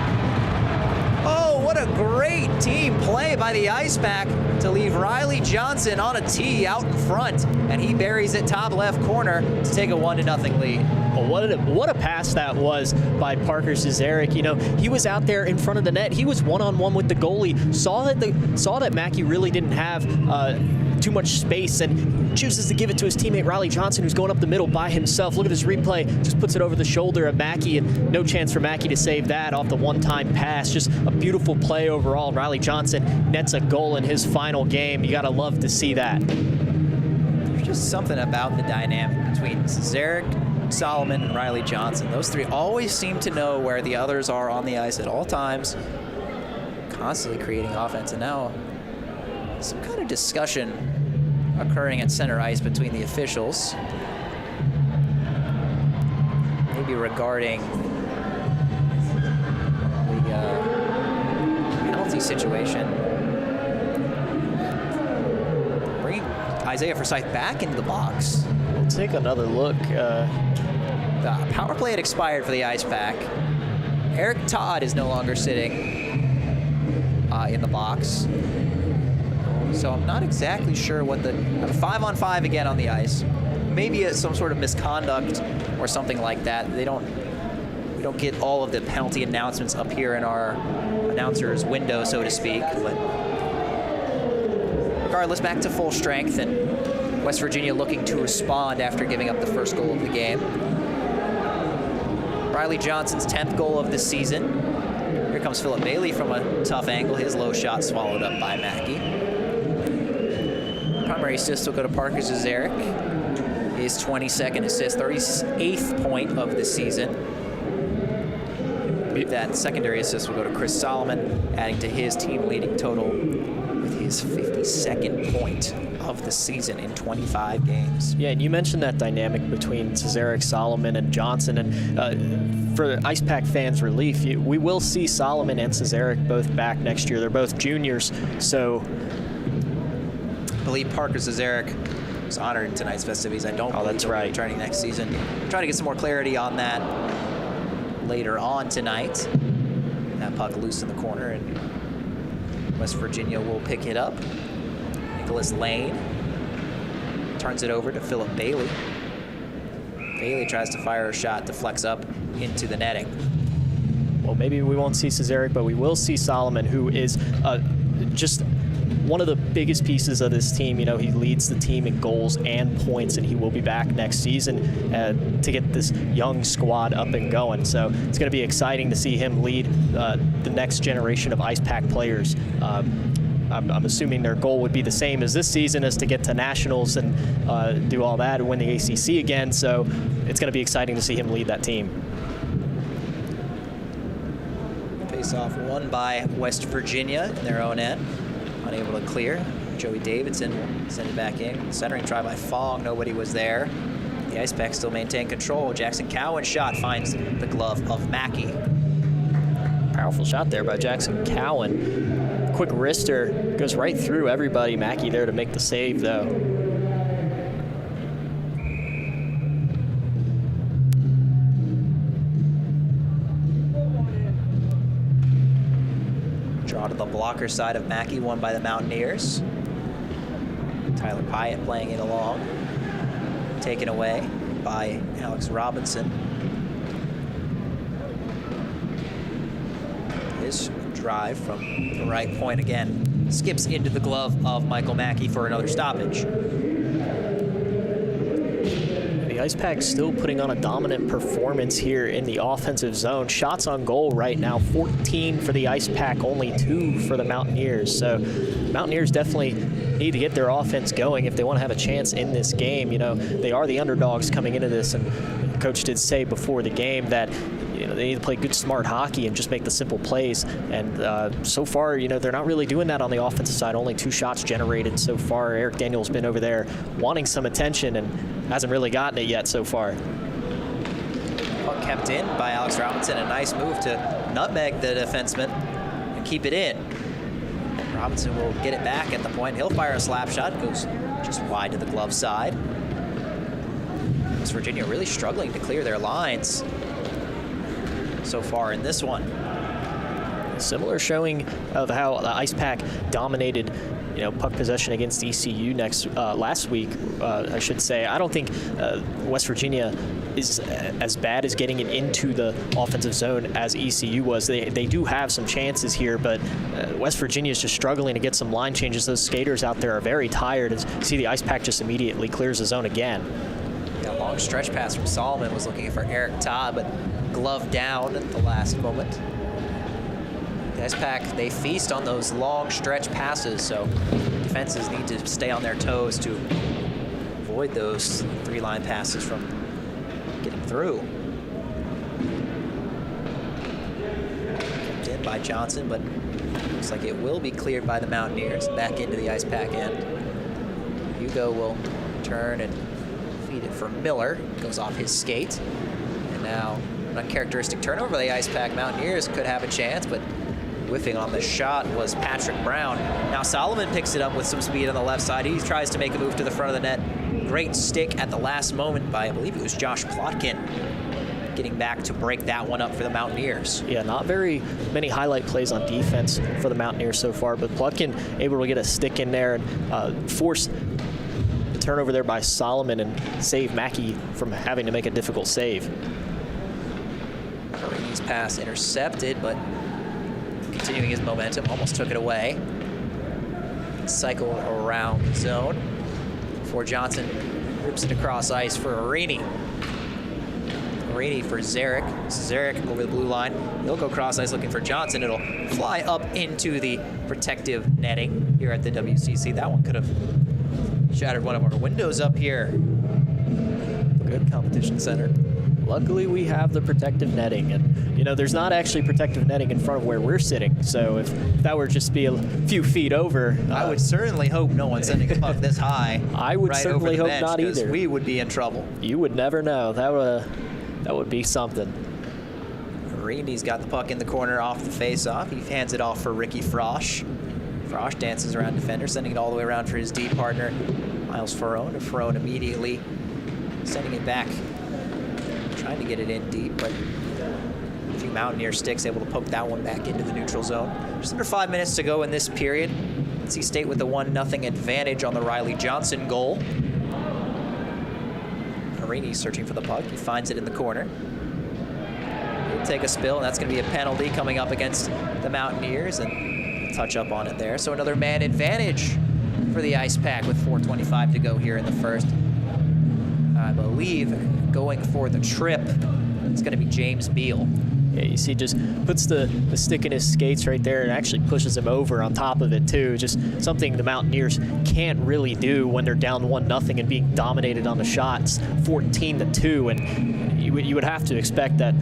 Oh, what a great team play by the Icepack to leave Riley Johnson on a tee out in front, and he buries it top left corner to take a 1-0 lead. Well, what a pass that was by Parker Cesaric. You know, he was out there in front of the net. He was one-on-one with the goalie. Saw that Mackey really didn't have too much space, and chooses to give it to his teammate Riley Johnson, who's going up the middle by himself. Look at this replay. Just puts it over the shoulder of Mackey, and no chance for Mackey to save that off the one-time pass. Just a beautiful play overall. Riley Johnson nets a goal in his final game. You got to love to see that. There's just something about the dynamic between Cesaric Solomon and Riley Johnson. Those three always seem to know where the others are on the ice at all times, constantly creating offense. And now some kind of discussion occurring at center ice between the officials, maybe regarding the penalty situation. Bringing Isaiah Forsyth back into the box. We'll take another look. The power play had expired for the Icepack. Eric Todd is no longer sitting in the box. So I'm not exactly sure what the 5-on-5 again on the ice. Maybe it's some sort of misconduct or something like that. We don't get all of the penalty announcements up here in our announcer's window, so to speak. But regardless, back to full strength, and West Virginia looking to respond after giving up the first goal of the game. Riley Johnson's 10th goal of the season. Here comes Philip Bailey from a tough angle. His low shot swallowed up by Mackey. Primary assist will go to Parker Zazarek. His 22nd assist, 38th point of the season. That secondary assist will go to Chris Solomon, adding to his team-leading total with his 52nd point of the season in 25 games. Yeah, and you mentioned that dynamic between Zazarek, Solomon, and Johnson. And for Icepack fans' relief, we will see Solomon and Zazarek both back next year. They're both juniors, so... I believe Parker Zazarek was honored in tonight's festivities. I don't believe that's right. Returning next season. I'm trying to get some more clarity on that later on tonight. That puck loose in the corner, and West Virginia will pick it up. Nicholas Lane turns it over to Philip Bailey. Bailey tries to fire a shot to flex up into the netting. Well, maybe we won't see Zazarek, but we will see Solomon, who is just one of the biggest pieces of this team. You know, he leads the team in goals and points, and he will be back next season to get this young squad up and going. So it's going to be exciting to see him lead the next generation of Icepack players. I'm assuming their goal would be the same as this season, as to get to nationals and do all that and win the ACC again. So it's going to be exciting to see him lead that team. Face-off won by West Virginia in their own end. Unable to clear. Joey Davidson will send it back in. Centering try by Fong. Nobody was there. The Icepack still maintain control. Jackson Cowan's shot finds the glove of Mackey. Powerful shot there by Jackson Cowan. Quick wrister, goes right through everybody. Mackey there to make the save, though. Draw to the blocker side of Mackey, won by the Mountaineers. Tyler Pyatt playing it along. Taken away by Alex Robinson. His drive from the right point again skips into the glove of Michael Mackey for another stoppage. The Icepack still putting on a dominant performance here in the offensive zone. Shots on goal right now, 14 for the Icepack, only 2 for the Mountaineers. So Mountaineers definitely need to get their offense going if they want to have a chance in this game. You know, they are the underdogs coming into this, and Coach did say before the game that they need to play good, smart hockey and just make the simple plays. And so far, they're not really doing that on the offensive side. Only 2 shots generated so far. Eric Daniels been over there wanting some attention and hasn't really gotten it yet so far. Puck kept in by Alex Robinson. A nice move to nutmeg the defenseman and keep it in. Robinson will get it back at the point. He'll fire a slap shot. Goes just wide to the glove side. West Virginia really struggling to clear their lines so far in this one. Similar showing of how the Icepack dominated, puck possession against ECU last week, I should say. I don't think West Virginia is as bad as getting it into the offensive zone as ECU was. They do have some chances here, but West Virginia is just struggling to get some line changes. Those skaters out there are very tired. And see the Icepack just immediately clears the zone again. Yeah, long stretch pass from Solomon, was looking for Eric Todd, but glove down at the last moment. The Icepack, they feast on those long stretch passes, so defenses need to stay on their toes to avoid those 3-line passes from getting through. Kept in by Johnson, but looks like it will be cleared by the Mountaineers. Back into the Icepack end. Hugo will turn and feed it for Miller. Goes off his skate. And now an uncharacteristic turnover. The Icepack Mountaineers could have a chance, but whiffing on the shot was Patrick Brown. Now Solomon picks it up with some speed on the left side. He tries to make a move to the front of the net. Great stick at the last moment by, I believe it was Josh Plotkin, getting back to break that one up for the Mountaineers. Yeah, not very many highlight plays on defense for the Mountaineers so far, but Plotkin able to get a stick in there and force the turnover there by Solomon and save Mackey from having to make a difficult save. His pass intercepted, but continuing his momentum, almost took it away. Cycle around the zone before Johnson rips it across ice for Arini. Arini for Zarek. Zarek over the blue line. He'll go cross ice looking for Johnson. It'll fly up into the protective netting here at the WCC. That one could have shattered one of our windows up here. Good competition center. Luckily, we have the protective netting, and you know, there's not actually protective netting in front of where we're sitting. So if that were just be a few feet over, I would certainly hope no one's sending a puck this high. I would right certainly over the hope bench, not either. We would be in trouble. You would never know. That would be something. Arini's got the puck in the corner off the face-off. He hands it off for Ricky Frosch. Frosch dances around defender, sending it all the way around for his D partner, Miles Ferrone. And Ferrone immediately sending it back, trying to get it in deep, but a few Mountaineer sticks able to poke that one back into the neutral zone. Just under 5 minutes to go in this period. NC State with the 1-0 advantage on the Riley Johnson goal. Arini searching for the puck. He finds it in the corner. He'll take a spill, and that's going to be a penalty coming up against the Mountaineers, and touch up on it there. So another man advantage for the Icepack with 4:25 to go here in the first. I believe going for the trip, it's going to be James Beal. Yeah, you see, just puts the stick in his skates right there and actually pushes him over on top of it too. Just something the Mountaineers can't really do when they're down 1-0 and being dominated on the shots, 14-2, and you would have to expect that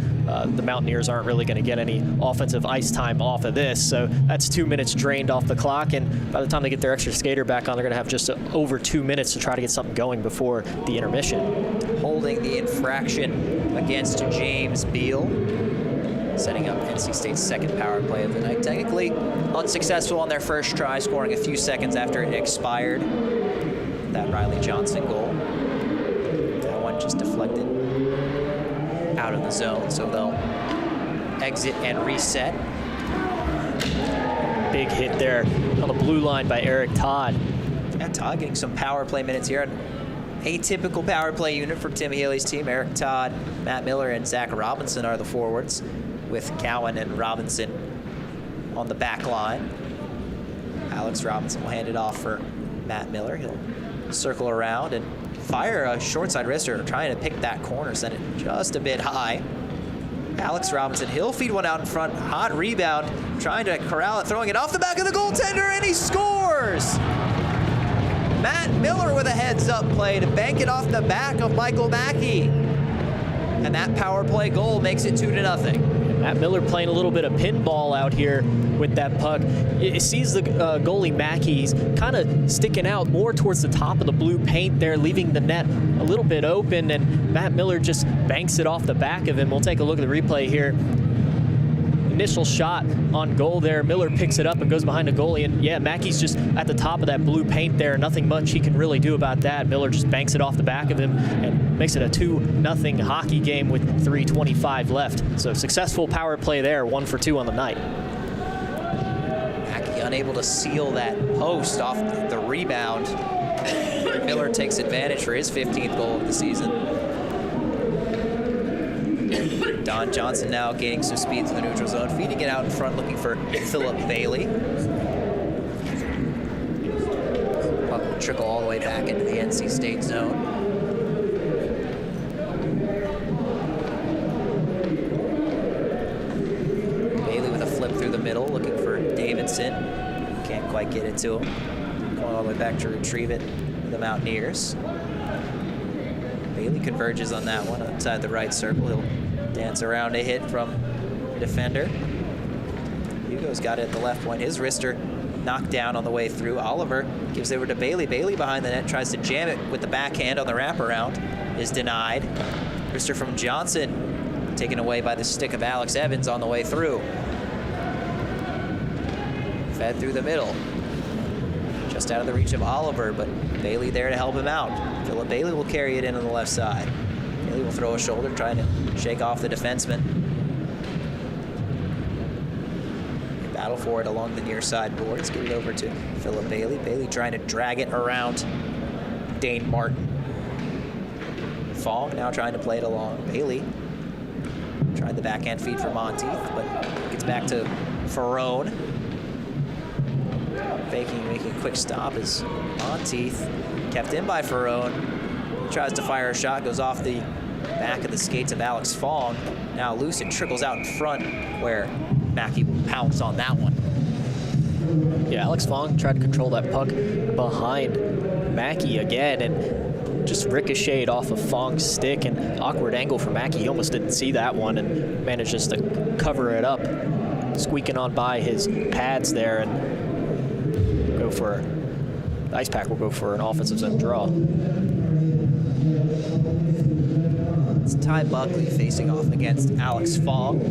the Mountaineers aren't really going to get any offensive ice time off of this. So that's 2 minutes drained off the clock, and by the time they get their extra skater back on, they're going to have just over 2 minutes to try to get something going before the intermission. Holding the infraction against James Beal, setting up NC State's second power play of the night. Technically unsuccessful on their first try, scoring a few seconds after it expired. That Riley Johnson goal. That one just deflected out of the zone, so they'll exit and reset. Big hit there on the blue line by Eric Todd. Yeah, Todd getting some power play minutes here. Atypical power play unit for Tim Healy's team. Eric Todd, Matt Miller, and Zach Robinson are the forwards, with Cowan and Robinson on the back line. Alex Robinson will hand it off for Matt Miller. He'll circle around and fire a short side wrister, trying to pick that corner, send it just a bit high. Alex Robinson, he'll feed one out in front. Hot rebound, trying to corral it, throwing it off the back of the goaltender, and he scores! Matt Miller with a heads-up play to bank it off the back of Michael Mackey. And that power play goal makes it 2-0. Matt Miller playing a little bit of pinball out here with that puck. It sees the goalie Mackey. He's kind of sticking out more towards the top of the blue paint there, leaving the net a little bit open, and Matt Miller just banks it off the back of him. We'll take a look at the replay here. Initial shot on goal there. Miller picks it up and goes behind the goalie, and yeah, Mackey's just at the top of that blue paint there. Nothing much he can really do about that. Miller just banks it off the back of him and makes it a 2-0 hockey game with 3:25 left. So successful power play there, 1 for 2 on the night. Mackey unable to seal that post off the rebound. Miller takes advantage for his 15th goal of the season. Don Johnson now gaining some speed to the neutral zone, feeding it out in front, looking for Philip Bailey. Puck will trickle all the way back into the NC State zone. Bailey with a flip through the middle, looking for Davidson. Can't quite get it to him. Going all the way back to retrieve it, the Mountaineers. Bailey converges on that one outside the right circle. He'll dance around a hit from the defender. Hugo's got it at the left point. His wrister knocked down on the way through. Oliver gives it over to Bailey. Bailey behind the net tries to jam it with the backhand on the wraparound. Is denied. Wrister from Johnson taken away by the stick of Alex Evans on the way through. Fed through the middle. Just out of the reach of Oliver, but Bailey there to help him out. Philip Bailey will carry it in on the left side. Bailey will throw a shoulder, trying to shake off the defenseman. Battle for it along the near side boards. Give it over to Philip Bailey. Bailey trying to drag it around Dane Martin. Fong now trying to play it along. Bailey tried the backhand feed for Monteith, but gets back to Ferrone. Faking, making a quick stop is Monteith. Kept in by Ferrone. Tries to fire a shot, goes off the back of the skates of Alex Fong. Now loose, it trickles out in front where Mackey will pounce on that one. Yeah, Alex Fong tried to control that puck behind Mackey again and just ricocheted off of Fong's stick, and awkward angle for Mackey. He almost didn't see that one and managed just to cover it up, squeaking on by his pads there, and go for the Icepack will go for an offensive zone draw. It's Ty Buckley facing off against Alex Fong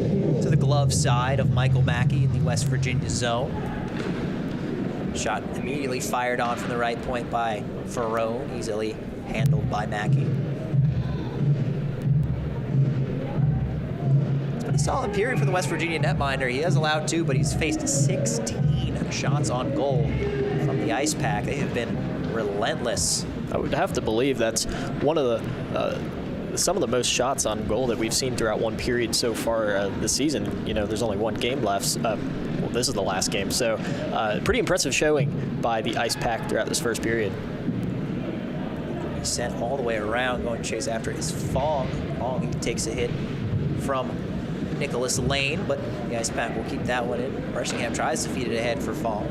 to the glove side of Michael Mackey in the West Virginia zone. Shot immediately fired on from the right point by Ferrone, easily handled by Mackey. It's been a solid period for the West Virginia netminder. He has allowed 2, but he's faced 16 shots on goal from the Icepack. They have been relentless. I would have to believe that's one of the some of the most shots on goal that we've seen throughout one period so far this season. You know, there's only one game left. Well, this is the last game, so pretty impressive showing by the Icepack throughout this first period. He's sent all the way around, going to chase after it is Fong. Fong takes a hit from Nicholas Lane, but the Icepack will keep that one in. Bressingham tries to feed it ahead for Fong.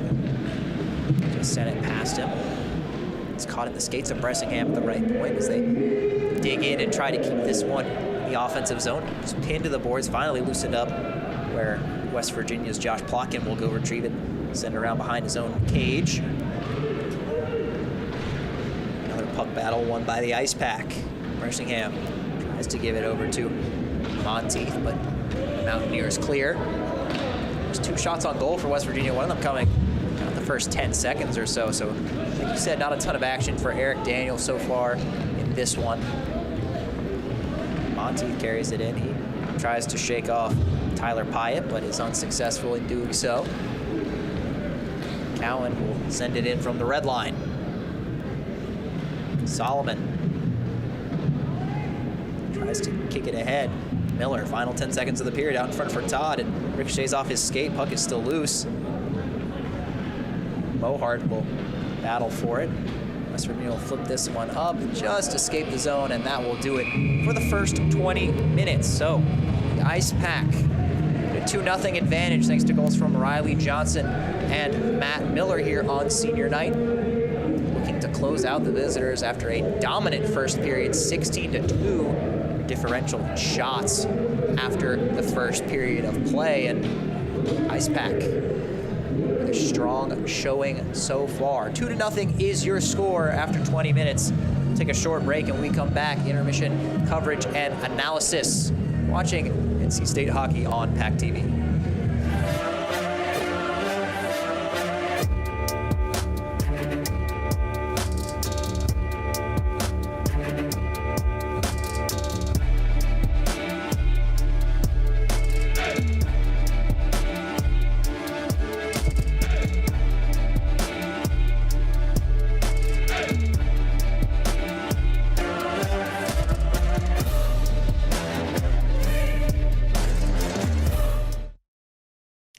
Just sent it past him. It's caught in the skates of Bressingham at the right point as they dig in and try to keep this one in the offensive zone. Just pinned to the boards, finally loosened up where West Virginia's Josh Plotkin will go retrieve it, send it around behind his own cage. Another puck battle won by the Icepack. Bressingham tries to give it over to Monteith, but Mountaineers clear. There's 2 shots on goal for West Virginia, one of them coming in the first 10 seconds or so. So, like you said, not a ton of action for Eric Daniel so far in this one. Monteith carries it in. He tries to shake off Tyler Pyatt, but is unsuccessful in doing so. Cowan will send it in from the red line. Solomon tries to kick it ahead. Miller, final 10 seconds of the period, out in front for Todd, and ricochets off his skate. Puck is still loose. Mohart will battle for it. West Virginia will flip this one up, just escape the zone, and that will do it for the first 20 minutes. So the Icepack, a 2-0 advantage thanks to goals from Riley Johnson and Matt Miller here on senior night. Looking to close out the visitors after a dominant first period, 16-2 differential shots after the first period of play, and Icepack with a strong showing so far. 2-0 is your score after 20 minutes. We'll take a short break, and we come back. Intermission coverage and analysis. Watching NC State hockey on PackTV.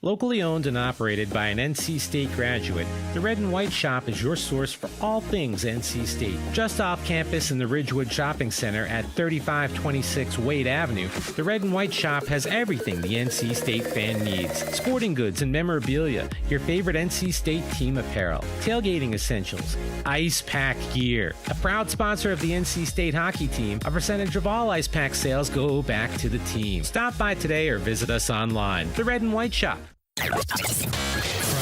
Locally owned and operated by an NC State graduate, the Red and White Shop is your source for all things NC State. Just off campus in the Ridgewood Shopping Center at 3526 Wade Avenue, the Red and White Shop has everything the NC State fan needs. Sporting goods and memorabilia, your favorite NC State team apparel, tailgating essentials, Icepack gear. A proud sponsor of the NC State hockey team, a percentage of all Icepack sales go back to the team. Stop by today or visit us online. The Red and White Shop.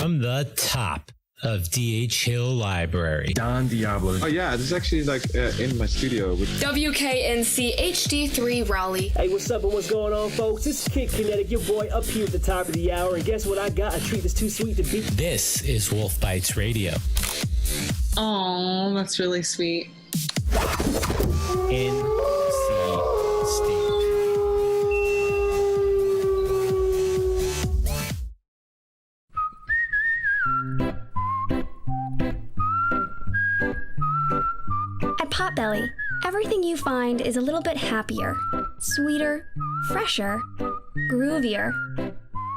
From the top of D.H. Hill Library, Don Diablo. Oh yeah, this is actually like in my studio. WKNC HD3 Raleigh. Hey, what's up and what's going on, folks? This is Kid Kinetic, your boy up here at the top of the hour. And guess what I got? A treat that's too sweet to beat. This is Wolf Bites Radio. Oh, that's really sweet. NC State. At Potbelly, everything you find is a little bit happier, sweeter, fresher, groovier,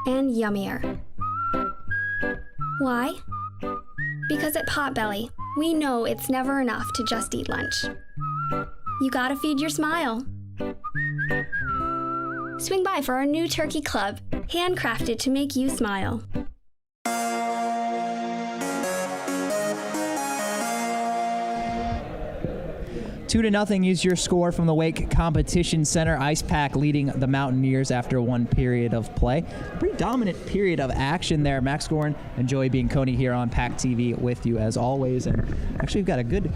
and yummier. Why? Because at Potbelly, we know it's never enough to just eat lunch. You gotta feed your smile. Swing by for our new turkey club, handcrafted to make you smile. 2-0 is your score from the Wake Competition Center. Icepack leading the Mountaineers after one period of play. Pretty dominant period of action there. Max Gorin and Joey Bianconi here on PackTV with you as always. And actually, we've got a good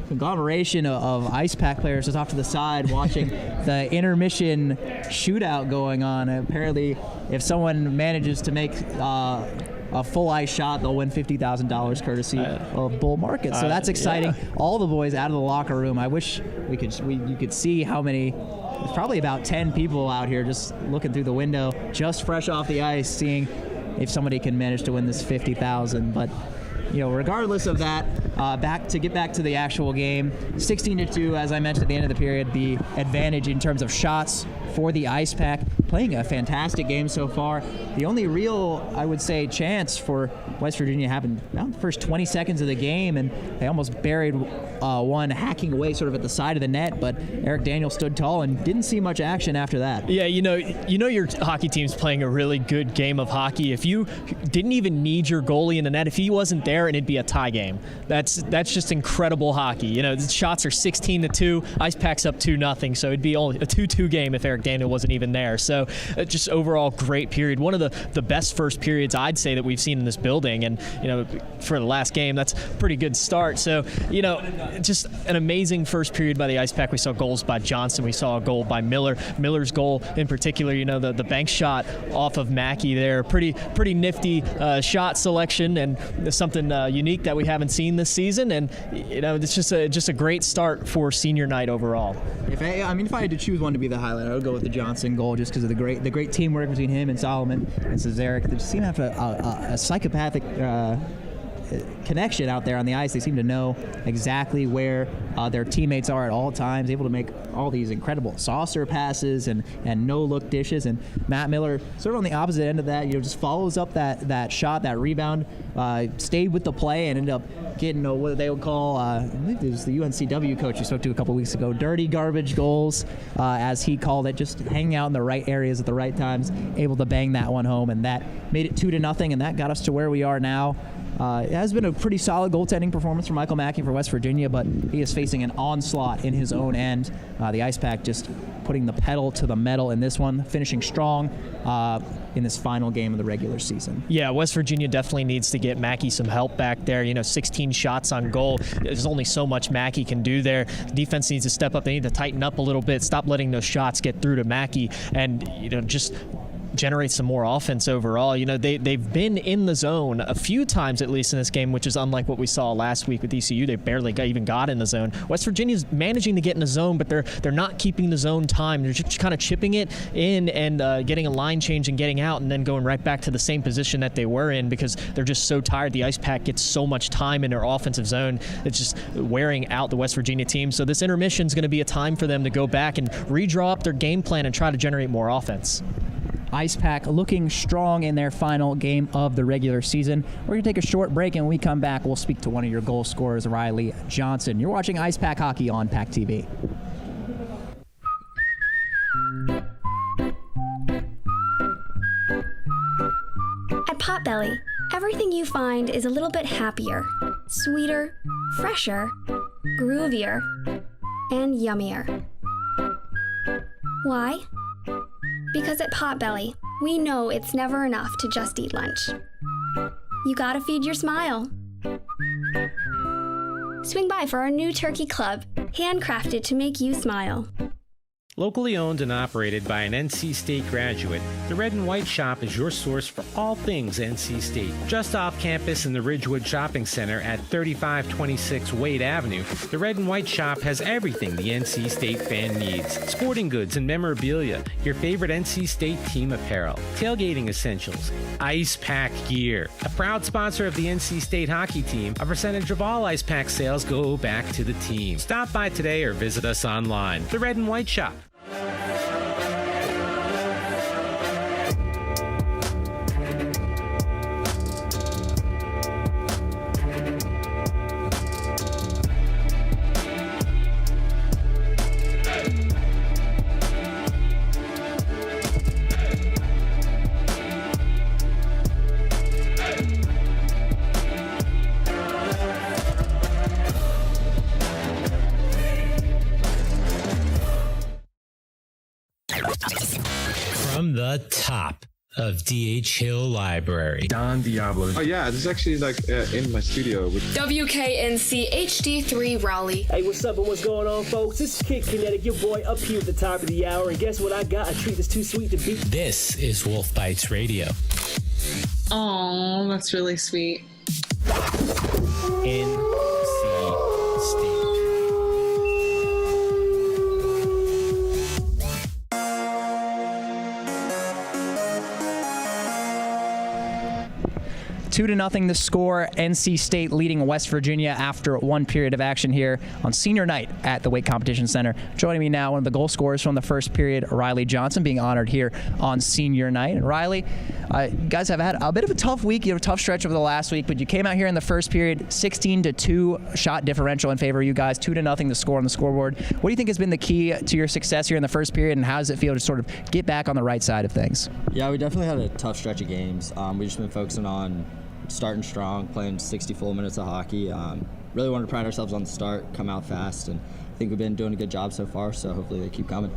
conglomeration of Icepack players just off to the side watching the intermission shootout going on. Apparently, if someone manages to make a full ice shot, they'll win $50,000 courtesy of Bull Market. So that's exciting. Yeah. All the boys out of the locker room. I wish you could see how many. There's probably about 10 people out here just looking through the window, just fresh off the ice, seeing if somebody can manage to win this $50,000. But regardless of that, get back to the actual game. 16-2, as I mentioned at the end of the period, the advantage in terms of shots for the Icepack. Playing a fantastic game so far. The only real, I would say, chance for West Virginia happened around the first 20 seconds of the game, and they almost buried one hacking away sort of at the side of the net, but Eric Daniel stood tall and didn't see much action after that. Yeah, you know your hockey team's playing a really good game of hockey. If you didn't even need your goalie in the net, if he wasn't there, and it'd be a tie game. That's just incredible hockey. The shots are 16-2. Icepack's up 2-0, so it'd be only a 2-2 game if Eric Daniel wasn't even there. So just overall great period. One of the best first periods I'd say that we've seen in this building, and for the last game, that's a pretty good start. So just an amazing first period by the Icepack. We saw goals by Johnson. We saw a goal by Miller. Miller's goal in particular, the bank shot off of Mackey there. Pretty nifty shot selection and something unique that we haven't seen this season. And it's just a great start for senior night overall. If I had to choose one to be the highlight, I would go with the Johnson goal just because of the great teamwork between him and Solomon and Cesaric. They just seem to have a psychopathic connection out there on the ice. They seem to know exactly where their teammates are at all times, able to make all these incredible saucer passes and no-look dishes. And Matt Miller, sort of on the opposite end of that, just follows up that shot, that rebound, stayed with the play and ended up getting what they would call, I believe it was the UNCW coach you spoke to a couple weeks ago, dirty garbage goals, as he called it, just hanging out in the right areas at the right times, able to bang that one home, and that made it 2-0, and that got us to where we are now. It has been a pretty solid goaltending performance for Michael Mackey for West Virginia, but he is facing an onslaught in his own end. The Icepack just putting the pedal to the metal in this one, finishing strong in this final game of the regular season. Yeah, West Virginia definitely needs to get Mackey some help back there. 16 shots on goal. There's only so much Mackey can do there. The defense needs to step up. They need to tighten up a little bit, stop letting those shots get through to Mackey, and just generate some more offense overall. They've been in the zone a few times at least in this game, which is unlike what we saw last week with ECU. They barely even got in the zone. West Virginia's managing to get in the zone, but they're not keeping the zone time. They're just kind of chipping it in and getting a line change and getting out and then going right back to the same position that they were in because they're just so tired. The Icepack gets so much time in their offensive zone. It's just wearing out the West Virginia team. So this intermission is going to be a time for them to go back and redraw up their game plan and try to generate more offense. Icepack looking strong in their final game of the regular season. We're going to take a short break, and when we come back, we'll speak to one of your goal scorers, Riley Johnson. You're watching Icepack Hockey on PackTV. At Potbelly, everything you find is a little bit happier, sweeter, fresher, groovier, and yummier. Why? Because at Potbelly, we know it's never enough to just eat lunch. You gotta feed your smile. Swing by for our new turkey club, handcrafted to make you smile. Locally owned and operated by an NC State graduate, the Red and White Shop is your source for all things NC State. Just off campus in the Ridgewood Shopping Center at 3526 Wade Avenue, the Red and White Shop has everything the NC State fan needs. Sporting goods and memorabilia, your favorite NC State team apparel, tailgating essentials, Icepack gear. A proud sponsor of the NC State hockey team, a percentage of all Icepack sales go back to the team. Stop by today or visit us online. The Red and White Shop. From the top of D.H. Hill Library. Don Diablo. Oh yeah, this is actually in my studio. WKNC HD3 Raleigh. Hey, what's up and what's going on, folks? It's Kid Kinetic, your boy up here at the top of the hour. And guess what I got? A treat that's too sweet to beat. This is Wolf Bites Radio. Oh, that's really sweet. NC State. 2-0 the score. NC State leading West Virginia after one period of action here on senior night at the Wake Competition Center. Joining me now, one of the goal scorers from the first period, Riley Johnson, being honored here on senior night. And Riley, you guys have had a bit of a tough week. You had a tough stretch over the last week, but you came out here in the first period, 16-2 shot differential in favor of you guys, 2-0 the score on the scoreboard. What do you think has been the key to your success here in the first period, and how does it feel to sort of get back on the right side of things? Yeah, we definitely had a tough stretch of games. We've just been focusing on starting strong, playing 60 full minutes of hockey. Really wanted to pride ourselves on the start, come out fast, and I think we've been doing a good job so far, so hopefully they keep coming.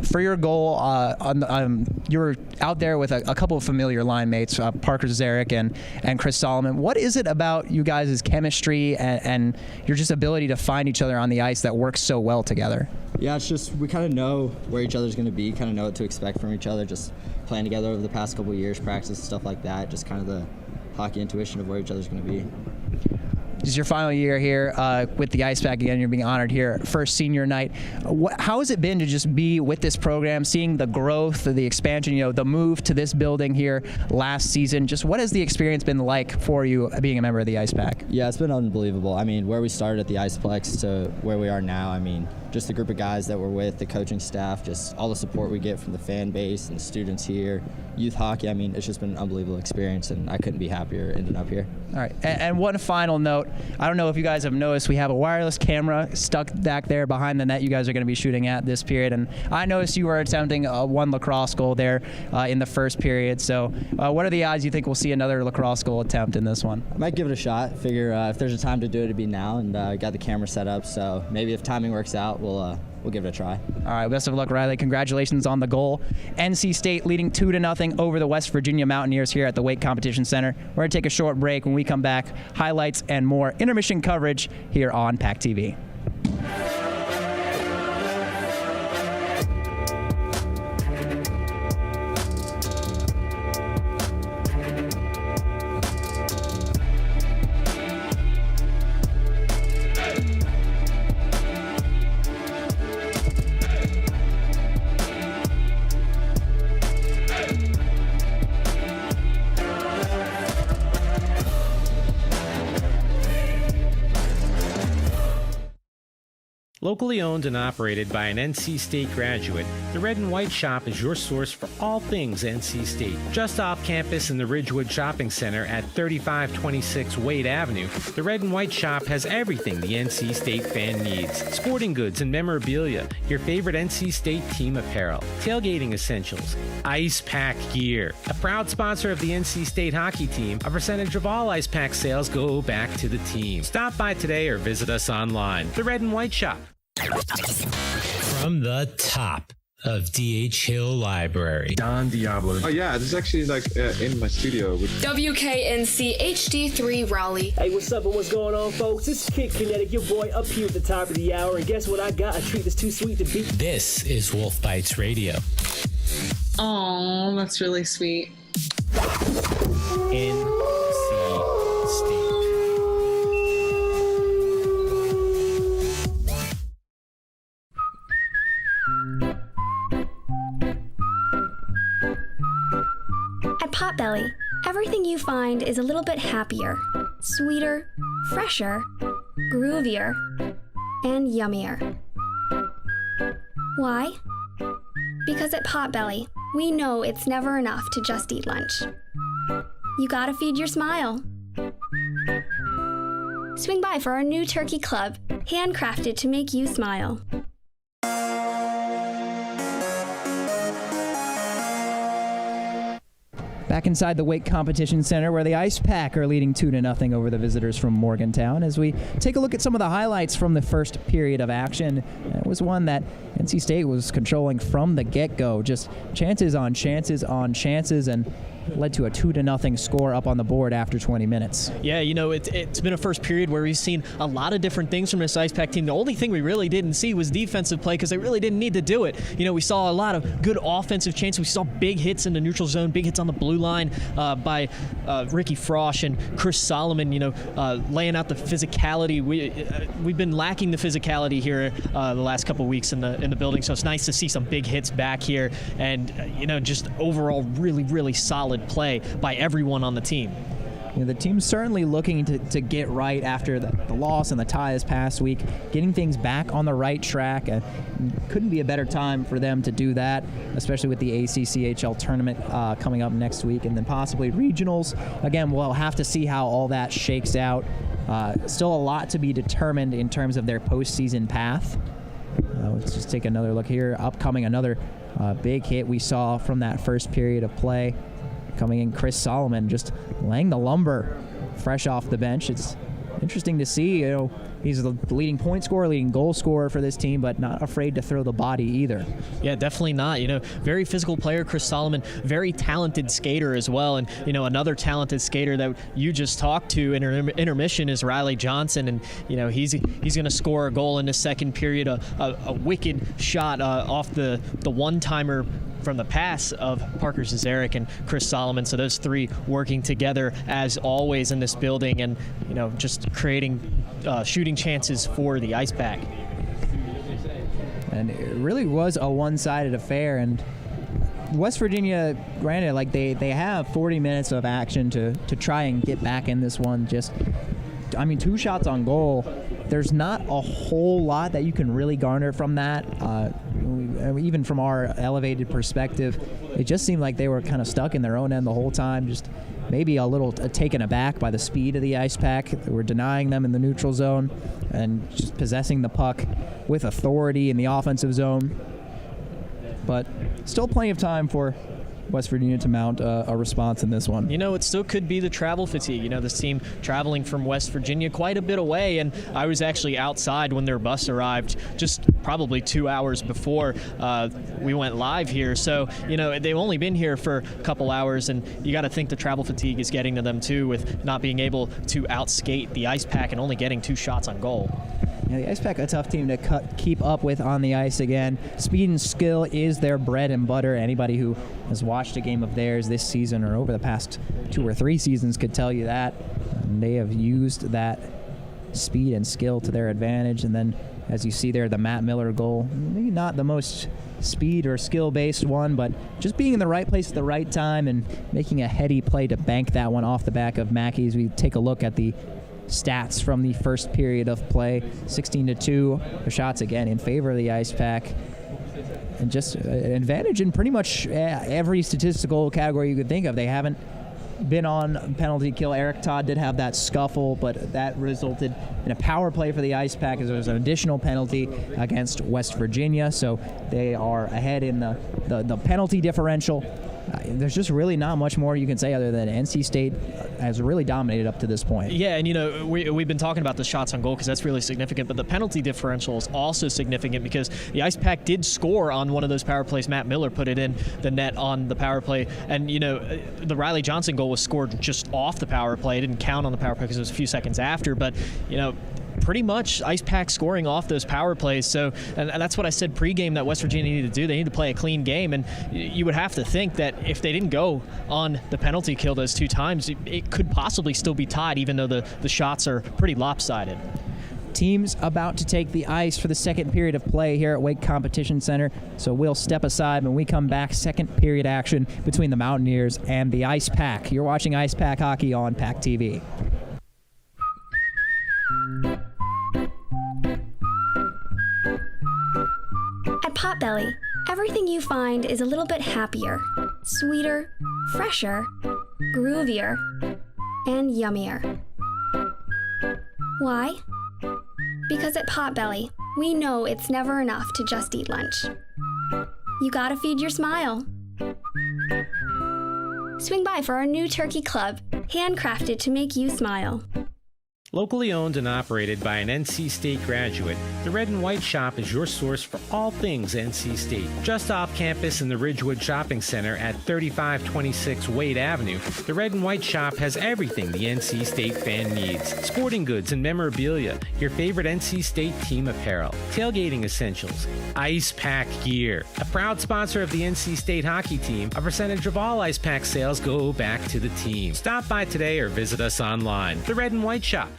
For your goal, you were out there with a couple of familiar line mates, Parker Zarek and Chris Solomon. What is it about you guys' chemistry and your just ability to find each other on the ice that works so well together? Yeah, it's just we kind of know where each other's going to be, kind of know what to expect from each other, just playing together over the past couple of years, practice, stuff like that, just kind of the hockey intuition of where each other's going to be. This is your final year here with the Icepack again. You're being honored here, first senior night. How has it been to just be with this program, seeing the growth, the expansion, the move to this building here last season? Just what has the experience been like for you being a member of the Icepack? Yeah, it's been unbelievable. I mean, where we started at the Iceplex to where we are now, I mean, just the group of guys that we're with, the coaching staff, just all the support we get from the fan base and the students here, youth hockey. I mean, it's just been an unbelievable experience, and I couldn't be happier ending up here. All right, and one final note. I don't know if you guys have noticed, we have a wireless camera stuck back there behind the net you guys are going to be shooting at this period, and I noticed you were attempting one lacrosse goal there in the first period. So what are the odds you think we'll see another lacrosse goal attempt in this one? I might give it a shot. Figure if there's a time to do it, it'd be now, and got the camera set up, so maybe if timing works out, we'll give it a try. All right, best of luck, Riley. Congratulations on the goal. NC State leading 2-0 over the West Virginia Mountaineers here at the Wake Competition Center. We're going to take a short break. When we come back, highlights and more intermission coverage here on PackTV. Locally owned and operated by an NC State graduate, the Red and White Shop is your source for all things NC State. Just off campus in the Ridgewood Shopping Center at 3526 Wade Avenue, the Red and White Shop has everything the NC State fan needs. Sporting goods and memorabilia, your favorite NC State team apparel, tailgating essentials, Icepack gear. A proud sponsor of the NC State hockey team, a percentage of all Icepack sales go back to the team. Stop by today or visit us online. The Red and White Shop. From the top of D.H. Hill Library, Don Diablo. Oh yeah, this is actually in my studio. WKNC HD3 Raleigh. Hey, what's up and what's going on, folks? This is Kid Kinetic, your boy up here at the top of the hour. And guess what I got? A treat that's too sweet to beat. This is Wolf Bites Radio. Oh, that's really sweet. NC State. At Potbelly, everything you find is a little bit happier, sweeter, fresher, groovier, and yummier. Why? Because at Potbelly, we know it's never enough to just eat lunch. You gotta feed your smile. Swing by for our new turkey club, handcrafted to make you smile. Back inside the Wake Competition Center, where the Icepack are leading 2-0 over the visitors from Morgantown, as we take a look at some of the highlights from the first period of action. It was one that NC State was controlling from the get-go, just chances on chances on chances, and led to a 2-0 score up on the board after 20 minutes. Yeah, you know, it's been a first period where we've seen a lot of different things from this Icepack team. The only thing we really didn't see was defensive play, because they really didn't need to do it. You know, we saw a lot of good offensive chances. We saw big hits in the neutral zone, big hits on the blue line by Ricky Frosch and Chris Solomon, you know, laying out the physicality. We've been lacking the physicality here the last couple of weeks in the building, so it's nice to see some big hits back here, and you know, just overall really, really solid play by everyone on the team. You know, the team's certainly looking to get right after the loss and the tie this past week, getting things back on the right track. Couldn't be a better time for them to do that, especially with the ACCHL tournament coming up next week, and then possibly regionals. Again, we'll have to see how all that shakes out. Still a lot to be determined in terms of their postseason path. Let's just take another look here. Upcoming, another big hit we saw from that first period of play. Coming in, Chris Solomon just laying the lumber fresh off the bench. It's interesting to see. You know, he's the leading point scorer, leading goal scorer for this team, but not afraid to throw the body either. Yeah, definitely not. You know, very physical player, Chris Solomon, very talented skater as well. And, you know, another talented skater that you just talked to in intermission is Riley Johnson. And, you know, he's going to score a goal in the second period, a wicked shot off the one-timer from the pass of Parker Zizarek and Chris Solomon. So those three working together as always in this building, and, you know, just creating shooting chances for the Icepack. And it really was a one-sided affair, and West Virginia, granted, like they have 40 minutes of action to try and get back in this one. Just, I mean, 2 shots on goal. There's not a whole lot that you can really garner from that. Even from our elevated perspective, it just seemed like they were kind of stuck in their own end the whole time. Just maybe a little taken aback by the speed of the Icepack. They were denying them in the neutral zone and just possessing the puck with authority in the offensive zone. But still plenty of time for West Virginia to mount a response in this one. You know, it still could be the travel fatigue. You know, this team traveling from West Virginia quite a bit away, and I was actually outside when their bus arrived just probably 2 hours before we went live here. So, you know, they've only been here for a couple hours, and you got to think the travel fatigue is getting to them too, with not being able to outskate the Icepack and only getting 2 shots on goal. Yeah, the Icepack, a tough team to keep up with on the ice again. Speed and skill is their bread and butter. Anybody who has watched a game of theirs this season or over the past 2 or 3 seasons could tell you that. They have used that speed and skill to their advantage. And then, as you see there, the Matt Miller goal, maybe not the most speed or skill-based one, but just being in the right place at the right time and making a heady play to bank that one off the back of Mackey. As we take a look at the stats from the first period of play. 16-2, the shots again in favor of the Icepack. And just an advantage in pretty much every statistical category you could think of. They haven't been on penalty kill. Eric Todd did have that scuffle, but that resulted in a power play for the Icepack as there was an additional penalty against West Virginia. So they are ahead in the penalty differential. There's just really not much more you can say other than NC State has really dominated up to this point. Yeah, and we've been talking about the shots on goal because that's really significant, but the penalty differential is also significant because the Icepack did score on one of those power plays. Matt Miller put it in the net on the power play, and the Riley Johnson goal was scored just off the power play. It didn't count on the power play because it was a few seconds after, but pretty much Icepack scoring off those power plays. So, and that's what I said pregame that West Virginia needed to do. They need to play a clean game, and you would have to think that if they didn't go on the penalty kill those 2 times, it could possibly still be tied, even though the shots are pretty lopsided. Teams about to take the ice for the second period of play here at Wake Competition Center. So we'll step aside when we come back. Second period action between the Mountaineers and the Icepack. You're watching Icepack hockey on PackTV. At Potbelly, everything you find is a little bit happier, sweeter, fresher, groovier, and yummier. Why? Because at Potbelly, we know it's never enough to just eat lunch. You gotta feed your smile. Swing by for our new turkey club, handcrafted to make you smile. Locally owned and operated by an NC State graduate, the Red and White Shop is your source for all things NC State. Just off campus in the Ridgewood Shopping Center at 3526 Wade Avenue, the Red and White Shop has everything the NC State fan needs. Sporting goods and memorabilia, your favorite NC State team apparel, tailgating essentials, Icepack gear. A proud sponsor of the NC State hockey team, a percentage of all Icepack sales go back to the team. Stop by today or visit us online. The Red and White Shop.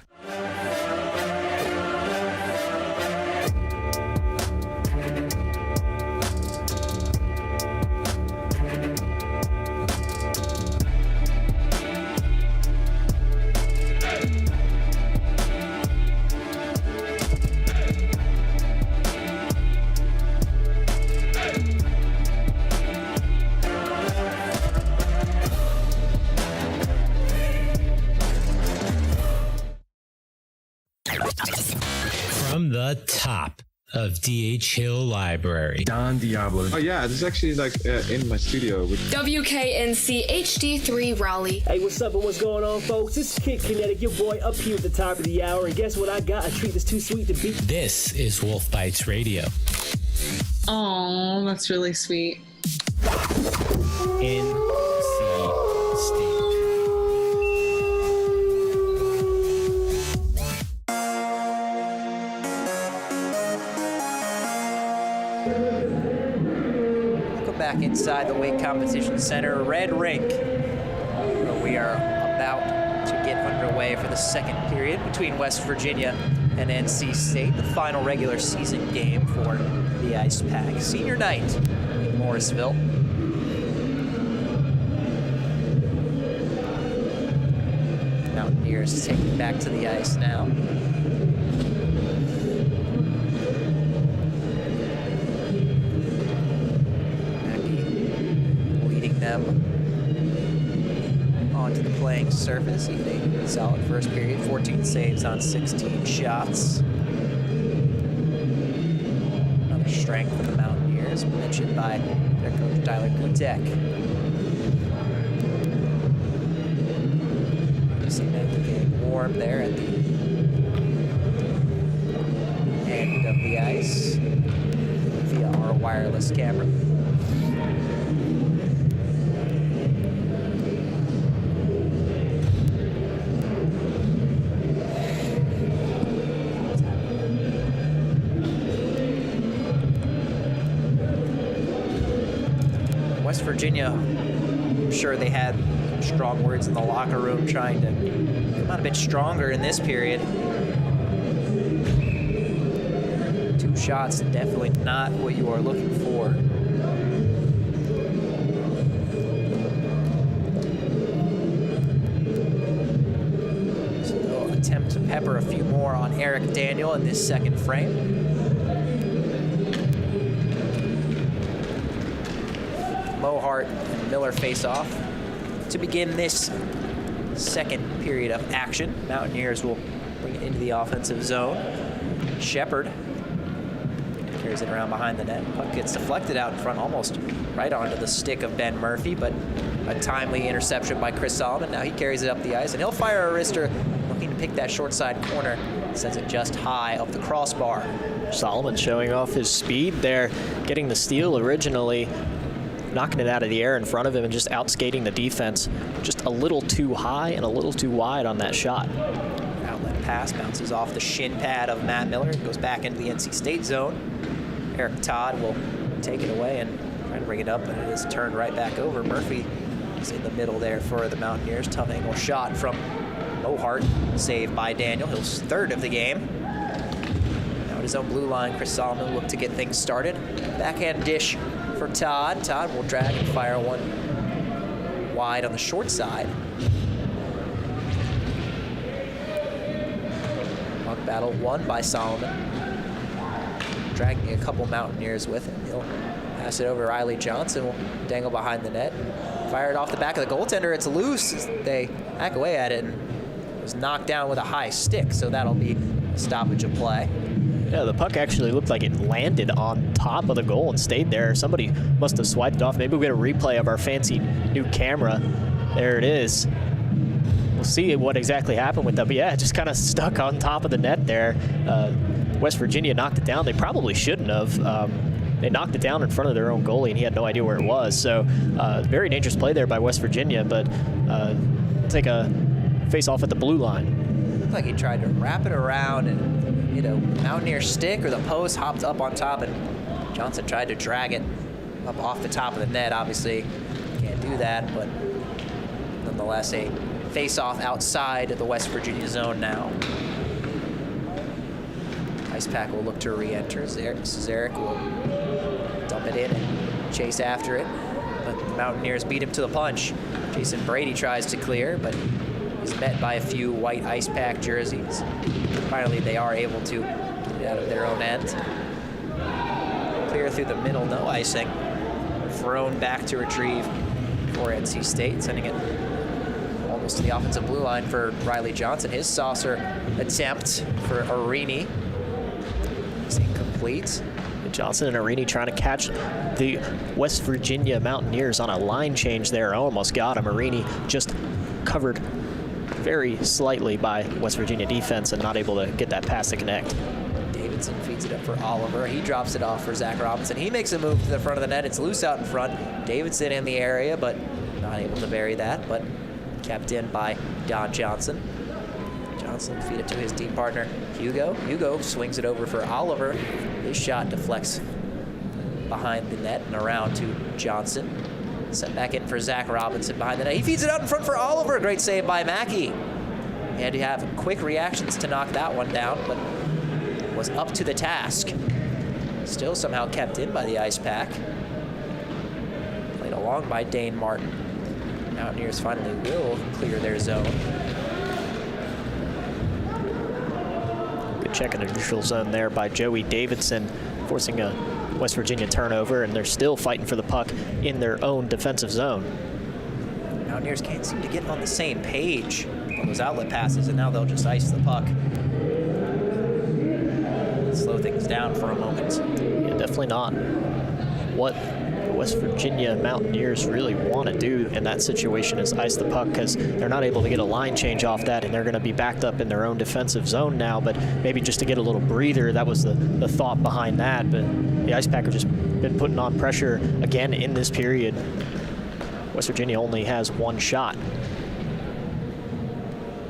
From the top of D.H. Hill Library. Don Diablo. Oh yeah, this is actually in my studio. WKNC HD3 Raleigh. Hey, what's up and what's going on, folks? This is Kid Kinetic, your boy up here at the top of the hour. And guess what I got? A treat that's too sweet to beat. This is Wolf Bites Radio. Oh, that's really sweet. NC State. Back inside the Wake Competition Center Red Rink, where we are about to get underway for the second period between West Virginia and NC State, the final regular season game for the Icepack. Senior night in Morrisville. Mountaineers taking it back to the ice now. Them onto the playing surface. He made a solid first period, 14 saves on 16 shots. Another strength for the Mountaineers, mentioned by their coach Tyler Kutek. You see them getting warm there at the end of the ice via our wireless camera. West Virginia, I'm sure they had strong words in the locker room trying to come out a bit stronger in this period. 2 shots, definitely not what you are looking for. So they'll attempt to pepper a few more on Eric Daniel in this second frame. Mohart and Miller face off to begin this second period of action. Mountaineers will bring it into the offensive zone. Shepard carries it around behind the net. Puck gets deflected out in front, almost right onto the stick of Ben Murphy, but a timely interception by Chris Solomon. Now he carries it up the ice, and he'll fire a wrister, looking to pick that short side corner. Sends it just high of the crossbar. Solomon showing off his speed there, getting the steal originally, knocking it out of the air in front of him and just outskating the defense. Just a little too high and a little too wide on that shot. Outlet pass bounces off the shin pad of Matt Miller. It goes back into the NC State zone. Eric Todd will take it away and try to bring it up, but it is turned right back over. Murphy is in the middle there for the Mountaineers. Tough angle shot from Mohart, saved by Daniel. He's third of the game. Now at his own blue line, Chris Solomon will look to get things started. Backhand dish for Todd. Todd will drag and fire one wide on the short side. Puck battle won by Solomon. Dragging a couple Mountaineers with him. He'll pass it over to Riley Johnson. Will dangle behind the net. Fire it off the back of the goaltender. It's loose as they hack away at it and was knocked down with a high stick. So that'll be a stoppage of play. Yeah, the puck actually looked like it landed on top of the goal and stayed there. Somebody must have swiped it off. Maybe we get a replay of our fancy new camera. There it is. We'll see what exactly happened with that. But yeah, it just kind of stuck on top of the net there. West Virginia knocked it down. They probably shouldn't have. They knocked it down in front of their own goalie, and he had no idea where it was. So very dangerous play there by West Virginia, but take a face-off at the blue line. It looked like he tried to wrap it around and, you know, Mountaineer stick or the post hopped up on top, and Johnson tried to drag it up off the top of the net. Obviously, can't do that, but nonetheless, a face-off outside of the West Virginia zone now. Icepack will look to re-enter. Zarek will dump it in and chase after it, but the Mountaineers beat him to the punch. Jason Brady tries to clear, but is met by a few white Icepack jerseys. Finally, they are able to get it out of their own end. Clear through the middle, no icing. Thrown back to retrieve for NC State, sending it almost to the offensive blue line for Riley Johnson. His saucer attempt for Arini is incomplete. Johnson and Arini trying to catch the West Virginia Mountaineers on a line change there. Almost got him. Arini just covered very slightly by West Virginia defense and not able to get that pass to connect. Davidson feeds it up for Oliver. He drops it off for Zach Robinson. He makes a move to the front of the net. It's loose out in front. Davidson in the area, but not able to bury that, but kept in by Don Johnson. Johnson feed it to his team partner, Hugo. Hugo swings it over for Oliver. His shot deflects behind the net and around to Johnson. Set back in for Zach Robinson behind the net. He feeds it out in front for Oliver. Great save by Mackey. He had to have quick reactions to knock that one down, but was up to the task. Still somehow kept in by the Icepack. Played along by Dane Martin. Mountaineers finally will clear their zone. Good check in the neutral zone there by Joey Davidson, forcing a West Virginia turnover, and they're still fighting for the puck in their own defensive zone. Mountaineers can't seem to get on the same page on those outlet passes, and now they'll just ice the puck. Slow things down for a moment. Yeah, definitely not what the West Virginia Mountaineers really want to do in that situation is ice the puck, because they're not able to get a line change off that, and they're going to be backed up in their own defensive zone now. But maybe just to get a little breather, that was the thought behind that. But the Icepack have just been putting on pressure again in this period. West Virginia only has one shot.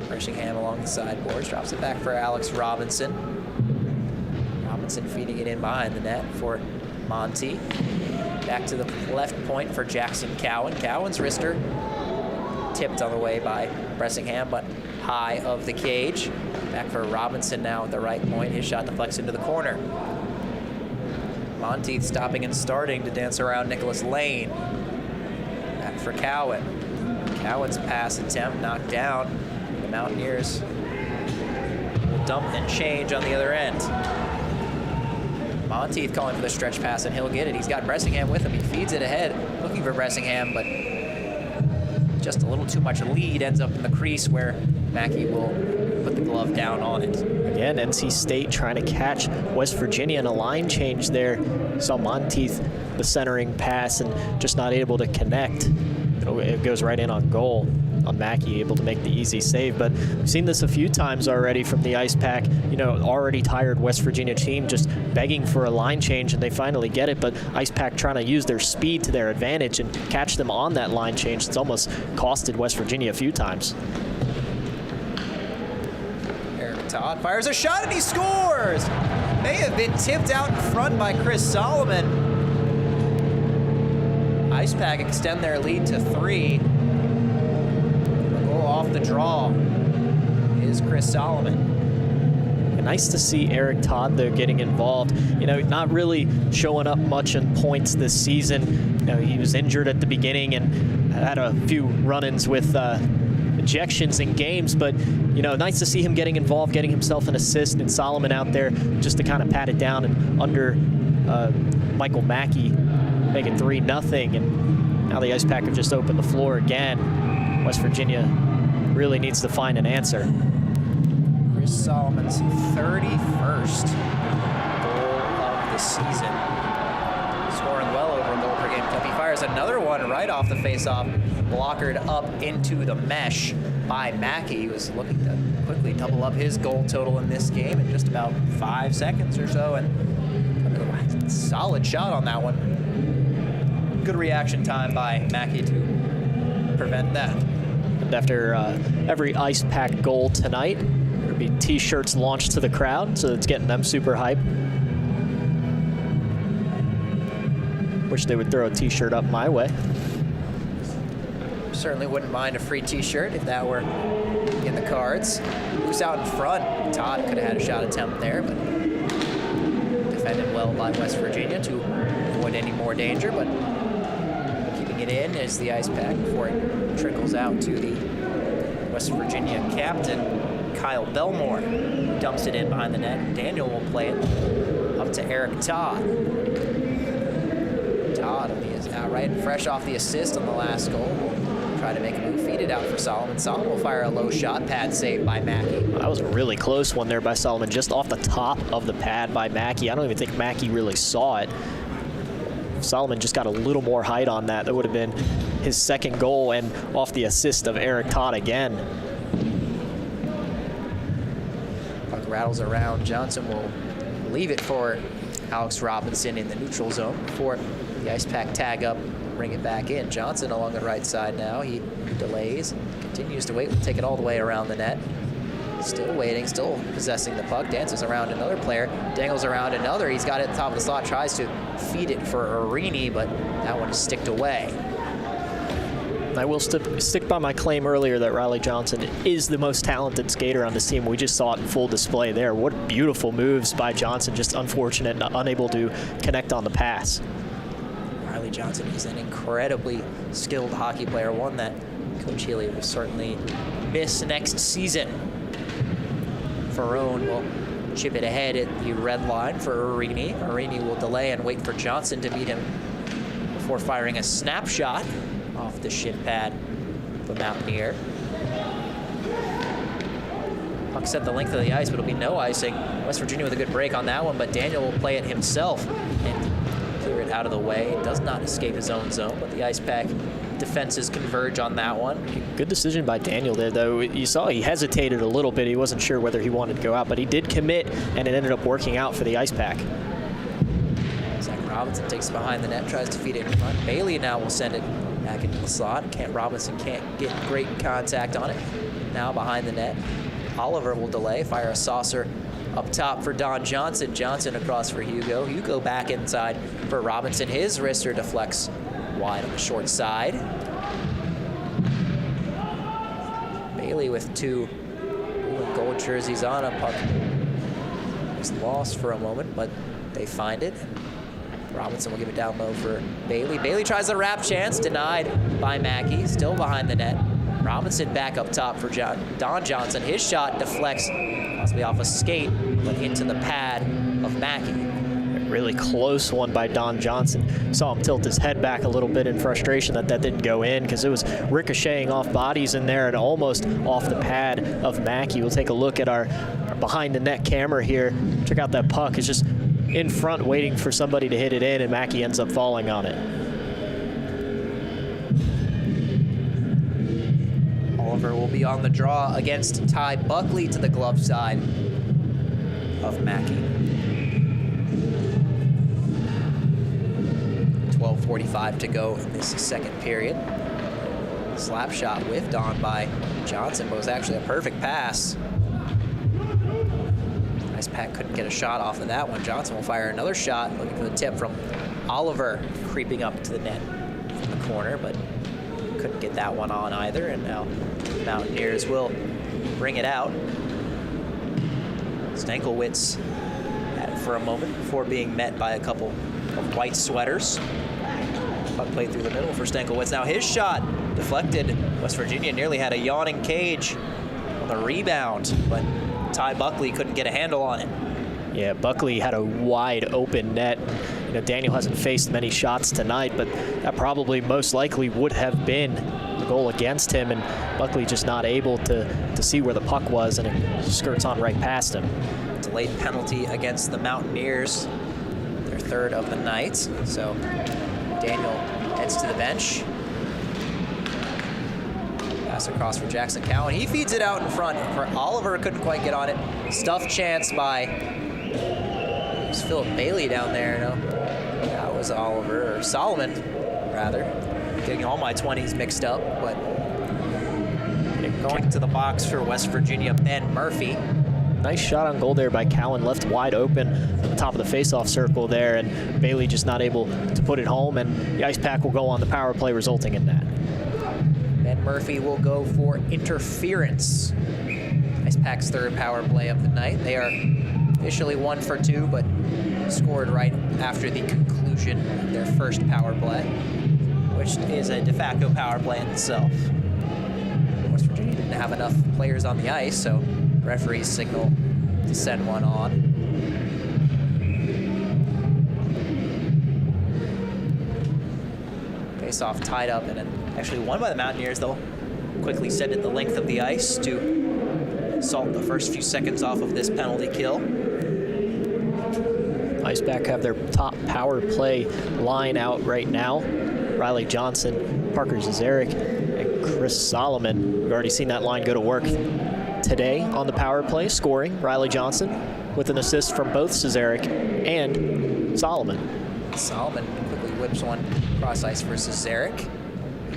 Bressingham along the sideboards, drops it back for Alex Robinson. Robinson feeding it in behind the net for Monty. Back to the left point for Jackson Cowan. Cowan's wrister tipped on the way by Bressingham, but high of the cage. Back for Robinson now at the right point. His shot deflects into the corner. Monteith stopping and starting to dance around Nicholas Lane. Back for Cowan. Cowan's pass attempt knocked down. The Mountaineers dump and change on the other end. Monteith calling for the stretch pass, and he'll get it. He's got Bressingham with him. He feeds it ahead, looking for Bressingham, but just a little too much lead. Ends up in the crease where Mackey will put the glove down on it. Again, NC State trying to catch West Virginia in a line change there. Saw Monteith, the centering pass, and just not able to connect. It goes right in on goal. On Mackey, able to make the easy save. But we've seen this a few times already from the Icepack. Already tired West Virginia team just begging for a line change, and they finally get it. But Icepack trying to use their speed to their advantage and catch them on that line change. It's almost costed West Virginia a few times. Eric Todd fires a shot and he scores! May have been tipped out in front by Chris Solomon. Icepack extend their lead to 3. Off the draw is Chris Solomon. And nice to see Eric Todd, though, getting involved. Not really showing up much in points this season. He was injured at the beginning and had a few run-ins with ejections in games, but nice to see him getting involved, getting himself an assist, and Solomon out there just to kind of pat it down and under Michael Mackey, make it 3-0. And now the Icepack have just opened the floor again. West Virginia really needs to find an answer. Chris Solomon's 31st goal of the season. Scoring well over a goal per game cup. He fires another one right off the face-off, blockered up into the mesh by Mackey. He was looking to quickly double up his goal total in this game in just about 5 seconds or so, and a solid shot on that one. Good reaction time by Mackey to prevent that. And after every Icepack goal tonight, there'll be T-shirts launched to the crowd, so it's getting them super hype. Wish they would throw a T-shirt up my way. Certainly wouldn't mind a free T-shirt if that were in the cards. Who's out in front? Todd could have had a shot attempt there, but defended well by West Virginia to avoid any more danger, but keeping it in is the Icepack before it trickles out to the West Virginia captain, Kyle Belmore. Dumps it in behind the net. Daniel will play it up to Eric Todd. Todd is outright fresh off the assist on the last goal. Try to make a move, feed it out for Solomon. Solomon will fire a low shot, pad save by Mackey. That was a really close one there by Solomon, just off the top of the pad by Mackey. I don't even think Mackey really saw it. If Solomon just got a little more height on that, that would have been his second goal, and off the assist of Eric Todd again. Puck rattles around. Johnson will leave it for Alex Robinson in the neutral zone before the Icepack tag up, bring it back in. Johnson along the right side now. He delays, continues to wait. Will take it all the way around the net. Still waiting, still possessing the puck. Dances around another player, dangles around another. He's got it at the top of the slot, tries to feed it for Arini, but that one is sticked away. I will stick by my claim earlier that Riley Johnson is the most talented skater on this team. We just saw it in full display there. What beautiful moves by Johnson, just unfortunate and unable to connect on the pass. Riley Johnson is an incredibly skilled hockey player, one that Coach Healy will certainly miss next season. Ferrone will chip it ahead at the red line for Arini. Arini will delay and wait for Johnson to beat him before firing a snapshot off the shin pad of the Mountaineer. Puck set the length of the ice, but it'll be no icing. West Virginia with a good break on that one, but Daniel will play it himself and clear it out of the way. It does not escape his own zone, but the Icepack defenses converge on that one. Good decision by Daniel there, though. You saw he hesitated a little bit. He wasn't sure whether he wanted to go out, but he did commit, and it ended up working out for the Icepack. Zach Robinson takes it behind the net, tries to feed it in front. Bailey now will send it back into the slot. Robinson can't get great contact on it. Now behind the net. Oliver will delay, fire a saucer up top for Don Johnson. Johnson across for Hugo. Hugo back inside for Robinson. His wrister deflects wide on the short side. Bailey with two blue and gold jerseys on. A puck was lost for a moment, but they find it. Robinson will give it down low for Bailey. Bailey tries a wrap chance, denied by Mackey, still behind the net. Robinson back up top for Don Johnson. His shot deflects possibly off a skate, but into the pad of Mackey. Really close one by Don Johnson. Saw him tilt his head back a little bit in frustration that didn't go in because it was ricocheting off bodies in there and almost off the pad of Mackey. We'll take a look at our behind the net camera here. Check out that puck. It's just in front waiting for somebody to hit it in, and Mackey ends up falling on it. Oliver will be on the draw against Ty Buckley to the glove side of Mackey. 12:45 to go in this second period. Slap shot whiffed on by Johnson, but was actually a perfect pass. Icepack couldn't get a shot off of that one. Johnson will fire another shot, looking for the tip from Oliver, creeping up to the net from the corner, but couldn't get that one on either. And now Mountaineers will bring it out. Stankiewicz had it for a moment before being met by a couple of white sweaters. Puck played through the middle for Stankiewicz. Now his shot deflected. West Virginia nearly had a yawning cage on the rebound, but Ty Buckley couldn't get a handle on it. Yeah, Buckley had a wide open net. You know, Daniel hasn't faced many shots tonight, but that probably most likely would have been the goal against him, and Buckley just not able to see where the puck was, and it skirts on right past him. Delayed penalty against the Mountaineers, their third of the night. So Daniel heads to the bench. Pass across for Jackson Cowan. He feeds it out in front for Oliver. Couldn't quite get on it. Stuffed chance by Philip Bailey down there. No, that was Oliver, or Solomon, rather. Getting all my 20s mixed up, but going to the box for West Virginia, Ben Murphy. Nice shot on goal there by Cowan, left wide open at the top of the faceoff circle there, and Bailey just not able to put it home, and the Icepack will go on the power play, resulting in that. Ben Murphy will go for interference. Icepack's third power play of the night. They are officially 1 for 2, but scored right after the conclusion of their first power play, which is a de facto power play in itself. West Virginia didn't have enough players on the ice, so referees signal to send one on. Face-off tied up and actually won by the Mountaineers. They'll quickly send it the length of the ice to salt the first few seconds off of this penalty kill. Icepack have their top power play line out right now. Riley Johnson, Parker Zazarek, and Chris Solomon. We've already seen that line go to work today on the power play, scoring Riley Johnson with an assist from both Zazarek and Solomon. Solomon quickly whips one cross ice for Zazarek.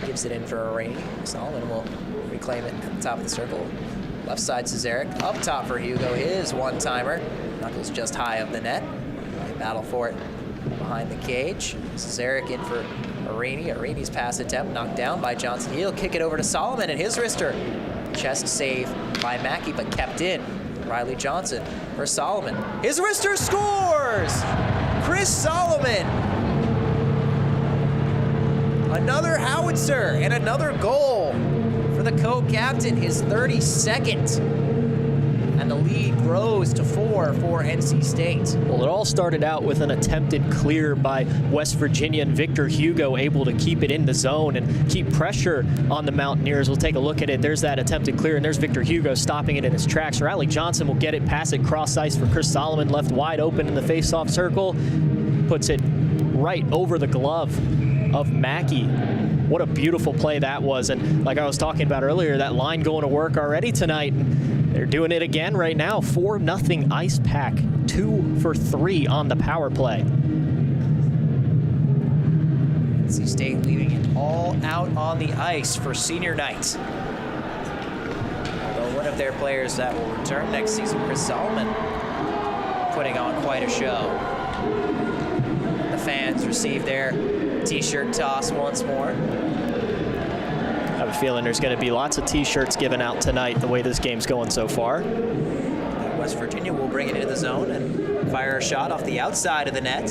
Gives it in for a rain. Solomon will reclaim it at the top of the circle. Left side Zazarek. Up top for Hugo, his one-timer. Knuckles just high of the net. They battle for it behind the cage. Zazarek in for Arini. Arini's pass attempt knocked down by Johnson. He'll kick it over to Solomon and his wrister. Chest save by Mackey, but kept in. Riley Johnson for Solomon. His wrister scores! Chris Solomon. Another howitzer and another goal for the co-captain, his 32nd. And the lead grows to 4 for NC State. Well, it all started out with an attempted clear by West Virginia, and Victor Hugo able to keep it in the zone and keep pressure on the Mountaineers. We'll take a look at it. There's that attempted clear, and there's Victor Hugo stopping it in his tracks. Riley Johnson will get it, pass it cross ice for Chris Solomon, left wide open in the face-off circle. Puts it right over the glove of Mackey. What a beautiful play that was. And like I was talking about earlier, that line going to work already tonight. They're doing it again right now. 4-0 Icepack, 2 for 3 on the power play. NC State leaving it all out on the ice for senior night. Although one of their players that will return next season, Chris Solomon, putting on quite a show. The fans receive their t-shirt toss once more. I have a feeling there's going to be lots of t-shirts given out tonight the way this game's going so far. West Virginia will bring it into the zone and fire a shot off the outside of the net,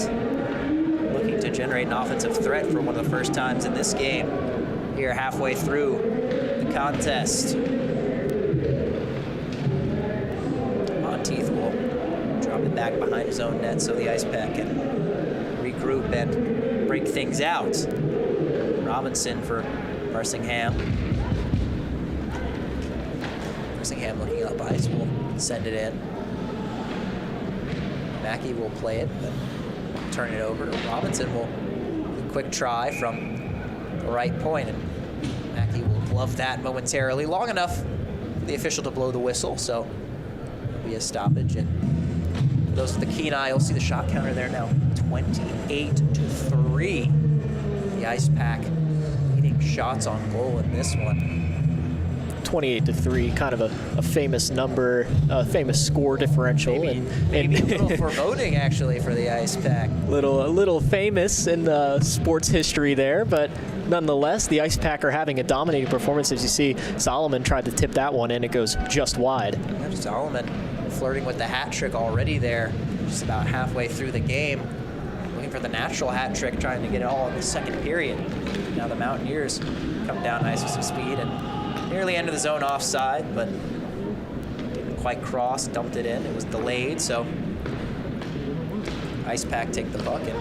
looking to generate an offensive threat for one of the first times in this game here halfway through the contest. On back behind his own net so the Icepack can regroup and break things out. Robinson for Barsingham. Barsingham looking up ice, will send it in. Mackey will play it, but turn it over. Robinson will quick try from the right point, and Mackey will glove that momentarily, long enough for the official to blow the whistle, so it'll be a stoppage. And for those with the keen eye, you'll see the shot counter there now, 28-3. The Icepack leading shots on goal in this one. 28-3, kind of a famous number, famous score differential. Maybe a little foreboding, actually, for the Icepack. A little famous in the sports history there, but nonetheless, the Icepack are having a dominating performance. As you see, Solomon tried to tip that one in. It goes just wide. Yeah, Solomon flirting with the hat trick already there, just about halfway through the game. Looking for the natural hat trick, trying to get it all in the second period. Now the Mountaineers come down nice with some speed and nearly into the zone offside, but didn't quite cross, dumped it in. It was delayed, so Icepack take the puck and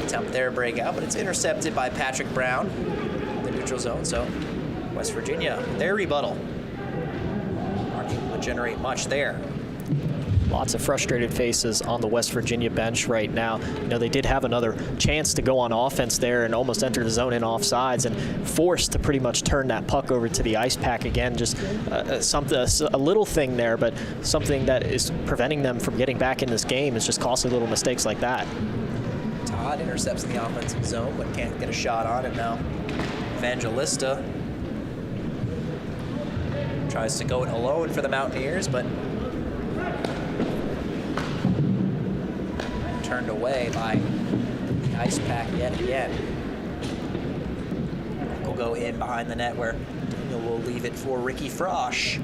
attempt their breakout, but it's intercepted by Patrick Brown in the neutral zone, so West Virginia, their rebuttal. Aren't able to generate much there. Lots of frustrated faces on the West Virginia bench right now. You know, they did have another chance to go on offense there and almost enter the zone in offsides, and forced to pretty much turn that puck over to the Icepack again. Just a little thing there, but something that is preventing them from getting back in this game is just costly little mistakes like that. Todd intercepts in the offensive zone, but can't get a shot on it now. Evangelista tries to go it alone for the Mountaineers, but turned away by the Icepack yet again. We'll go in behind the net where Daniel will leave it for Ricky Frosch.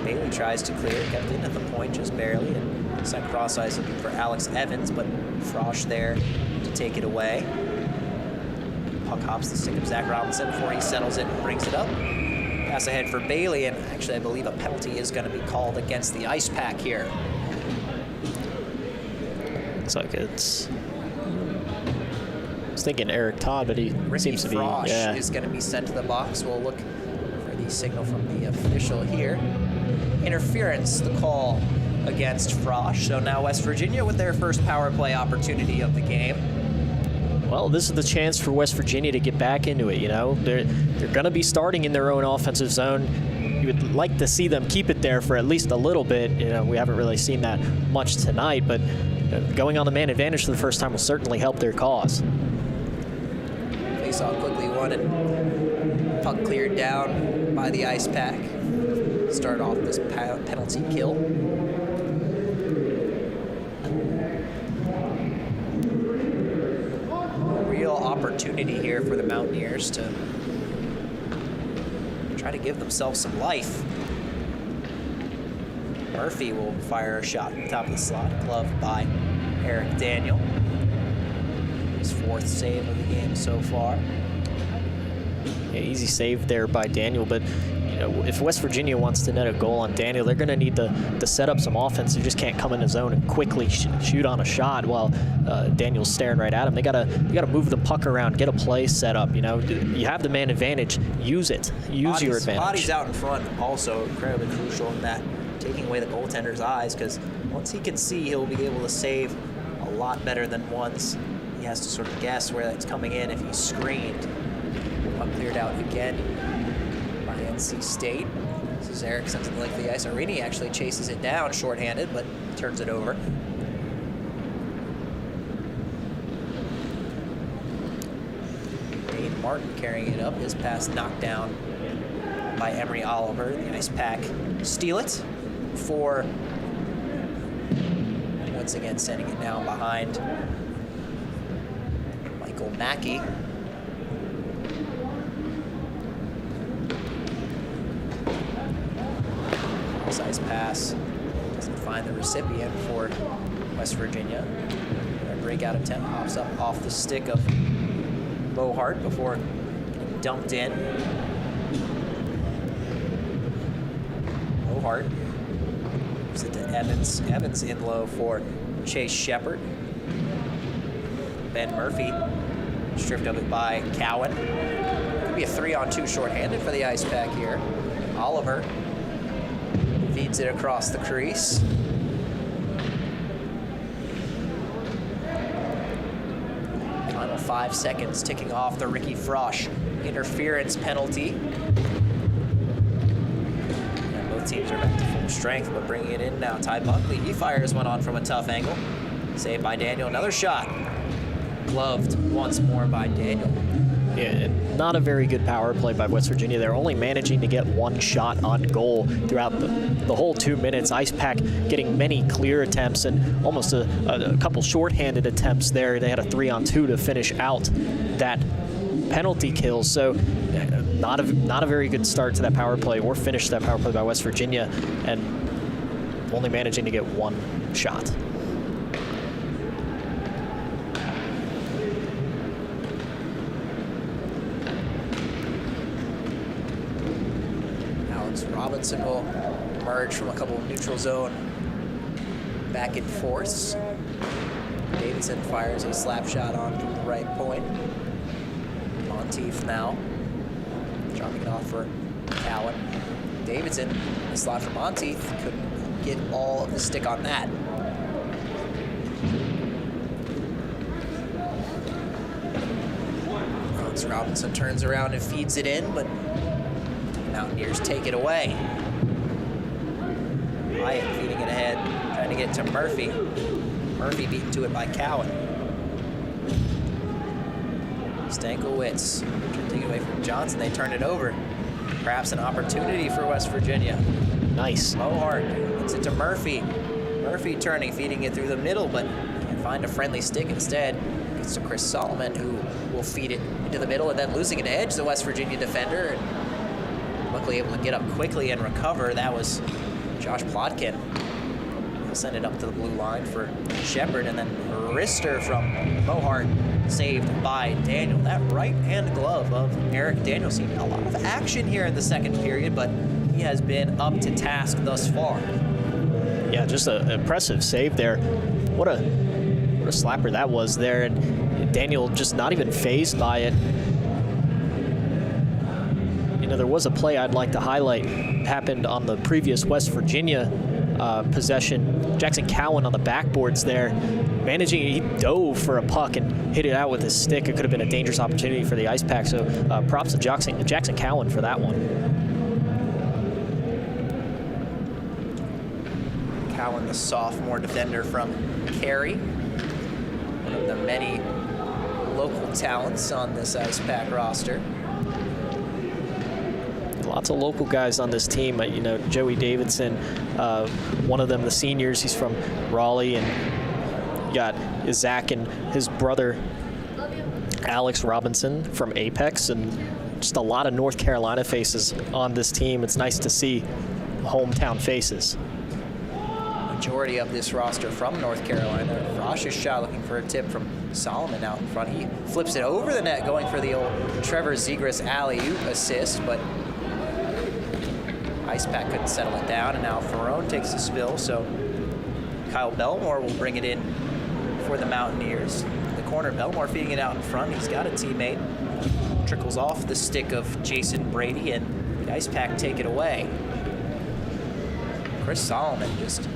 Bailey tries to clear, kept in at the point just barely, and sent cross ice looking for Alex Evans, but Frosch there to take it away. Puck hops the stick of Zach Robinson before he settles it and brings it up. Pass ahead for Bailey, and actually I believe a penalty is going to be called against the Icepack here. Looks like it's... I was thinking Eric Todd, but he seems to be... Frosch is going to be sent to the box. We'll look for the signal from the official here. Interference, the call against Frosch. So now West Virginia with their first power play opportunity of the game. Well, this is the chance for West Virginia to get back into it, you know. They're going to be starting in their own offensive zone. You would like to see them keep it there for at least a little bit. You know, we haven't really seen that much tonight, but going on the man advantage for the first time will certainly help their cause. Face-off quickly won, and puck cleared down by the Icepack. Start off this penalty kill. Real opportunity here for the Mountaineers to try to give themselves some life. Murphy will fire a shot from the top of the slot, gloved by Eric Daniel. His fourth save of the game so far. Yeah, easy save there by Daniel, but you know, if West Virginia wants to net a goal on Daniel, they're going to need to set up some offense. They just can't come in the zone and quickly shoot on a shot while Daniel's staring right at him. They gotta move the puck around, get a play set up. You know, you have the man advantage, use it, use your advantage. Bodies out in front also incredibly crucial in that, taking away the goaltender's eyes, because once he can see, he'll be able to save a lot better than once he has to sort of guess where that's coming in if he's screened. Puck cleared out again by NC State. This is Eric sends it like the ice. Arini actually chases it down shorthanded, but turns it over. Dane Martin carrying it up. His pass knocked down by Emery Oliver. The Icepack steal it for, once again, sending it down behind Michael Mackey. Size pass doesn't find the recipient for West Virginia. A breakout attempt pops up off the stick of Mohart before getting dumped in. Mohart Gives it to Evans. Evans in low for Chase Shepard. Ben Murphy stripped of it by Cowan. Could be a 3-on-2 shorthanded for the Icepack here. Oliver feeds it across the crease. Final 5 seconds ticking off the Ricky Frosch interference penalty. And both teams are back to full strength, but bringing it in now. Ty Buckley, he fires one on from a tough angle. Saved by Daniel, another shot. Gloved once more by Daniel. Yeah, not a very good power play by West Virginia. They're only managing to get one shot on goal throughout the whole 2 minutes. Icepack getting many clear attempts and almost a couple shorthanded attempts there. They had a 3-on-2 to finish out that penalty kill. So not a very good start to that power play or finish to that power play by West Virginia, and only managing to get one shot. Robinson will emerge from a couple of neutral zone back and forths. Davidson fires a slap shot on from the right point. Monteith now dropping it off for Cowan. Davidson, the slot for Monteith, couldn't get all of the stick on that. Robinson turns around and feeds it in, but Mountaineers take it away. Hyatt feeding it ahead, trying to get to Murphy. Murphy beaten to it by Cowan. Stankiewicz trying to take it away from Johnson. They turn it over. Perhaps an opportunity for West Virginia. Nice. Mohart gets it to Murphy. Murphy turning, feeding it through the middle, but can't find a friendly stick instead. Gets to Chris Solomon, who will feed it into the middle and then losing an edge, the West Virginia defender. And luckily able to get up quickly and recover. That was Josh Plotkin. He'll send it up to the blue line for Shepard, and then wrister from Mohart, saved by Daniel. That right hand glove of Eric Daniel. Seen a lot of action here in the second period, but he has been up to task thus far. Yeah, just an impressive save there. What a slapper that was there, and Daniel just not even fazed by it. You know, there was a play I'd like to highlight. It happened on the previous West Virginia possession. Jackson Cowan on the backboards there, he dove for a puck and hit it out with his stick. It could have been a dangerous opportunity for the Icepack, so props to Jackson Cowan for that one. Cowan, the sophomore defender from Cary, one of the many local talents on this Icepack roster. Lots of local guys on this team. You know, Joey Davidson, one of them, the seniors, he's from Raleigh, and you got Zach and his brother Alex Robinson from Apex, and just a lot of North Carolina faces on this team. It's nice to see hometown faces. Majority of this roster from North Carolina. Frosch's shot looking for a tip from Solomon out in front. He flips it over the net, going for the old Trevor Zegras alley-oop assist, but Icepack couldn't settle it down, and now Ferrone takes the spill, so Kyle Belmore will bring it in for the Mountaineers. The corner, Belmore feeding it out in front. He's got a teammate. Trickles off the stick of Jason Brady, and the Icepack take it away. Chris Solomon, just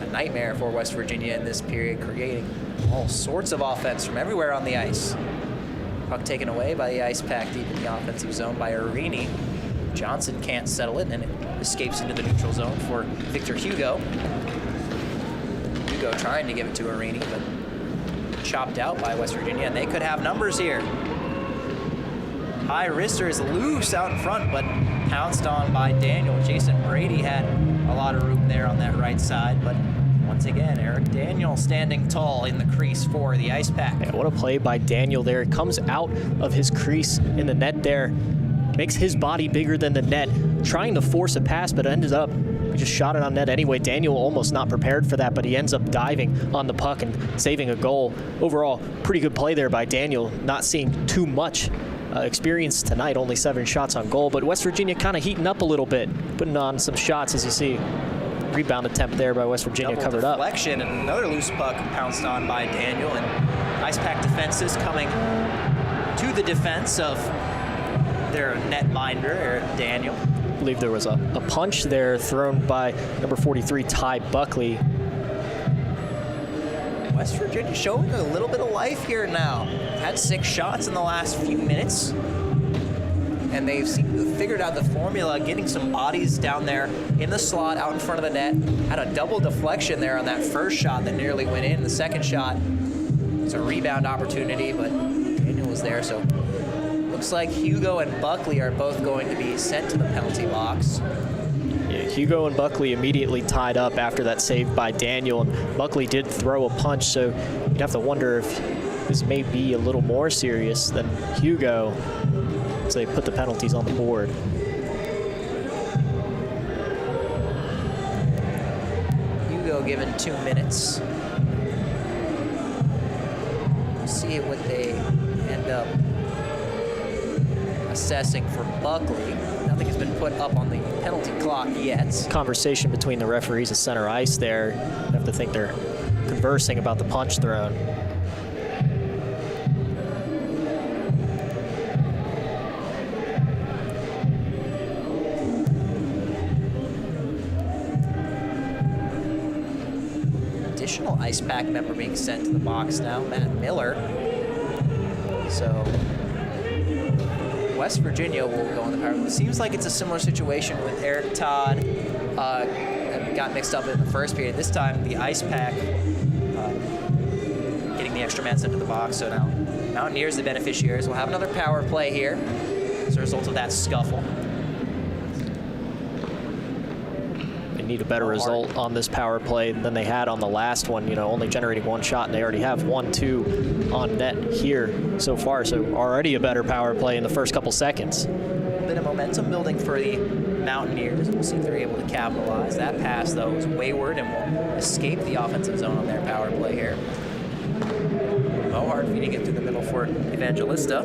a nightmare for West Virginia in this period, creating all sorts of offense from everywhere on the ice. Puck taken away by the Icepack deep in the offensive zone by Arini. Johnson can't settle it, and it escapes into the neutral zone for Victor Hugo. Hugo trying to give it to Arini, but chopped out by West Virginia, and they could have numbers here. High wrister is loose out in front, but pounced on by Daniel. Jason Brady had a lot of room there on that right side, but once again, Eric Daniel standing tall in the crease for the Icepack. Yeah, what a play by Daniel there. It comes out of his crease in the net there, makes his body bigger than the net, trying to force a pass, but ended up, he just shot it on net anyway. Daniel almost not prepared for that, but he ends up diving on the puck and saving a goal. Overall, pretty good play there by Daniel, not seeing too much experience tonight, only 7 shots on goal, but West Virginia kind of heating up a little bit, putting on some shots, as you see. rebound attempt there by West Virginia, covered up. Deflection, and another loose puck pounced on by Daniel, and Icepack defenses coming to the defense of their netminder, Daniel. I believe there was a punch there thrown by number 43, Ty Buckley. West Virginia showing a little bit of life here now. Had 6 shots in the last few minutes, and they've seemed to have figured out the formula, getting some bodies down there in the slot out in front of the net. Had a double deflection there on that first shot that nearly went in. The second shot was a rebound opportunity, but Daniel was there, so looks like Hugo and Buckley are both going to be sent to the penalty box. Yeah, Hugo and Buckley immediately tied up after that save by Daniel, and Buckley did throw a punch, so you'd have to wonder if this may be a little more serious than Hugo, so they put the penalties on the board. Hugo given 2 minutes. We'll see what they end up assessing for Buckley. Nothing has been put up on the penalty clock yet. Conversation between the referees at center ice there. You have to think they're conversing about the punch thrown. Additional Icepack member being sent to the box now, Matt Miller. So West Virginia will go on the power play. It seems like it's a similar situation with Eric Todd. Got mixed up in the first period. This time, the Icepack getting the extra man sent to the box. So now Mountaineers, the beneficiaries, will have another power play here as a result of that scuffle. They need a better result on this power play than they had on the last one, only generating 1 shot, and they already have 1-2 on net here so far, so already a better power play in the first couple seconds. A bit of momentum building for the Mountaineers. We'll see if they're able to capitalize. That pass, though, is wayward and will escape the offensive zone on their power play here. Mohart feeding it through the middle for Evangelista.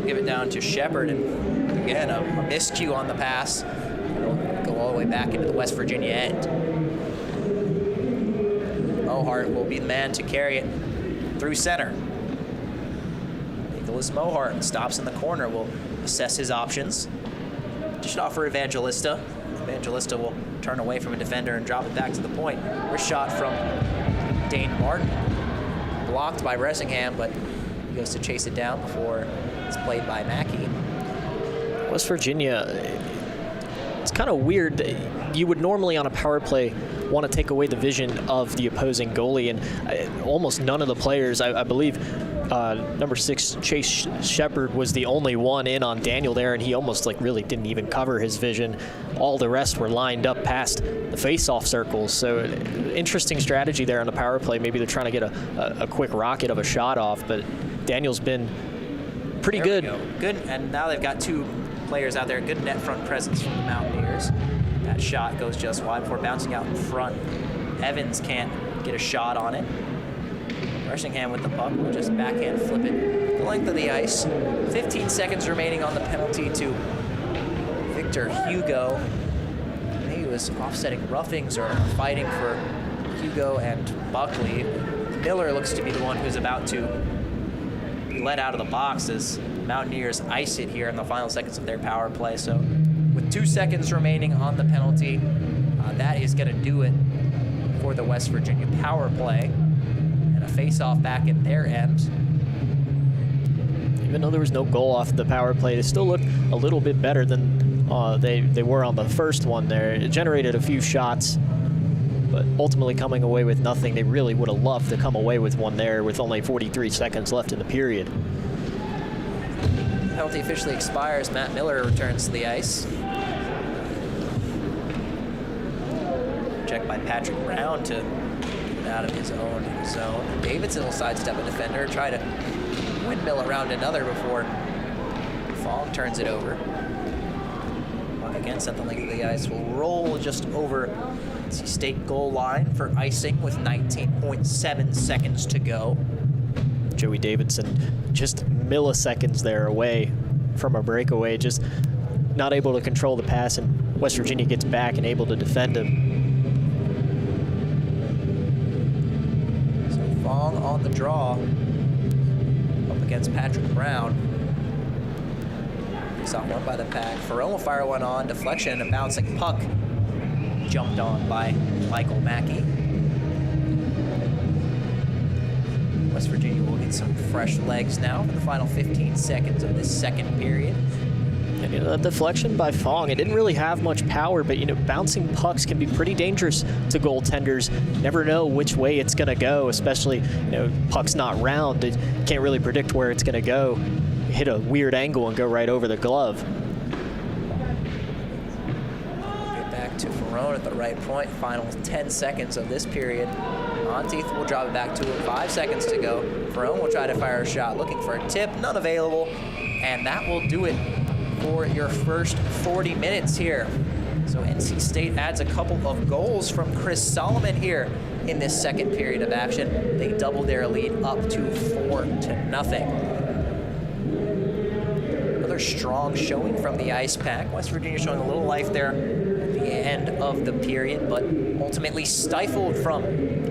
Give it down to Shepard, and again, a miscue on the pass. It'll go all the way back into the West Virginia end. Mohart will be the man to carry it through center. Nicholas Mohart stops in the corner, will assess his options. Just offer Evangelista. Evangelista will turn away from a defender and drop it back to the point. First shot from Dane Martin. Blocked by Bressingham, but he goes to chase it down before it's played by Mackey. West Virginia, it's kind of weird. You would normally on a power play want to take away the vision of the opposing goalie, and almost none of the players, I believe, number 6, Chase Shepard was the only one in on Daniel there, and he almost really didn't even cover his vision. All the rest were lined up past the face-off circles. So interesting strategy there on the power play. Maybe they're trying to get a quick rocket of a shot off, but Daniel's been pretty good. Good, and now they've got 2 players out there. Good net front presence from the Mountaineers. That shot goes just wide before bouncing out in front. Evans can't get a shot on it. Bressingham with the puck will just backhand flip it the length of the ice. 15 seconds remaining on the penalty to Victor Hugo. He was offsetting roughings or fighting for Hugo and Buckley. Miller looks to be the one who's about to be let out of the box as Mountaineers ice it here in the final seconds of their power play. So with 2 seconds remaining on the penalty, that is going to do it for the West Virginia power play. A face-off back at their end. Even though there was no goal off the power play, they still looked a little bit better than they were on the first one there. It generated a few shots, but ultimately coming away with nothing. They really would have loved to come away with one there with only 43 seconds left in the period. Penalty officially expires. Matt Miller returns to the ice. Checked by Patrick Brown to out of his own zone. Davidson will sidestep a defender, try to windmill around another before Fogg turns it over. Puck again sent the length of the ice. Will roll just over NC State goal line for icing with 19.7 seconds to go. Joey Davidson just milliseconds there away from a breakaway, just not able to control the pass and West Virginia gets back and able to defend him. So Fong on the draw up against Patrick Brown. He saw one by the Pack. Ferrone will fire one on. Deflection and a bouncing puck jumped on by Michael Mackey. West Virginia will get some fresh legs now for the final 15 seconds of this second period. And, that deflection by Fong, it didn't really have much power, but bouncing pucks can be pretty dangerous to goaltenders. Never know which way it's going to go, especially puck's not round. It can't really predict where it's going to go. Hit a weird angle and go right over the glove. Get back to Ferrone at the right point. Final 10 seconds of this period. Monteith will drop it back to him. 5 seconds to go. Ferrone will try to fire a shot, looking for a tip. None available. And that will do it for your first 40 minutes here. So NC State adds a couple of goals from Chris Solomon here in this second period of action. They double their lead up to 4-0. Another strong showing from the Icepack. West Virginia showing a little life there at the end of the period, but ultimately stifled from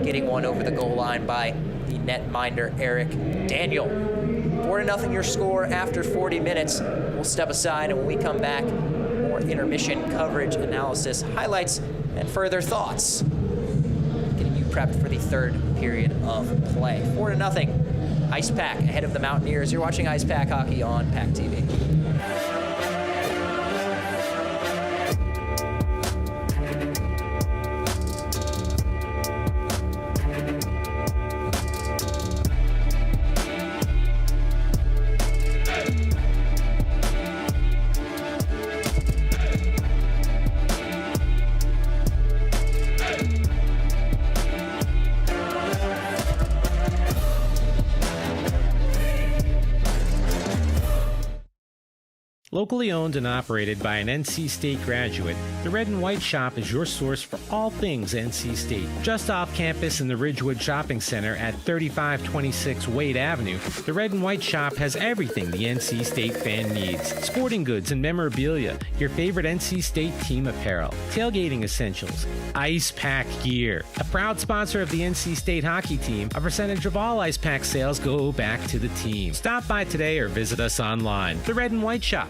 getting one over the goal line by the netminder Eric Daniel. 4-0 your score after 40 minutes. We'll step aside, and when we come back, more intermission coverage, analysis, highlights, and further thoughts. Getting you prepped for the third period of play. 4-0. Icepack ahead of the Mountaineers. You're watching Icepack Hockey on PackTV. Locally owned and operated by an NC State graduate, the Red and White Shop is your source for all things NC State. Just off campus in the Ridgewood Shopping Center at 3526 Wade Avenue, the Red and White Shop has everything the NC State fan needs. Sporting goods and memorabilia, your favorite NC State team apparel, tailgating essentials, Icepack gear. A proud sponsor of the NC State hockey team, a percentage of all Icepack sales go back to the team. Stop by today or visit us online. The Red and White Shop.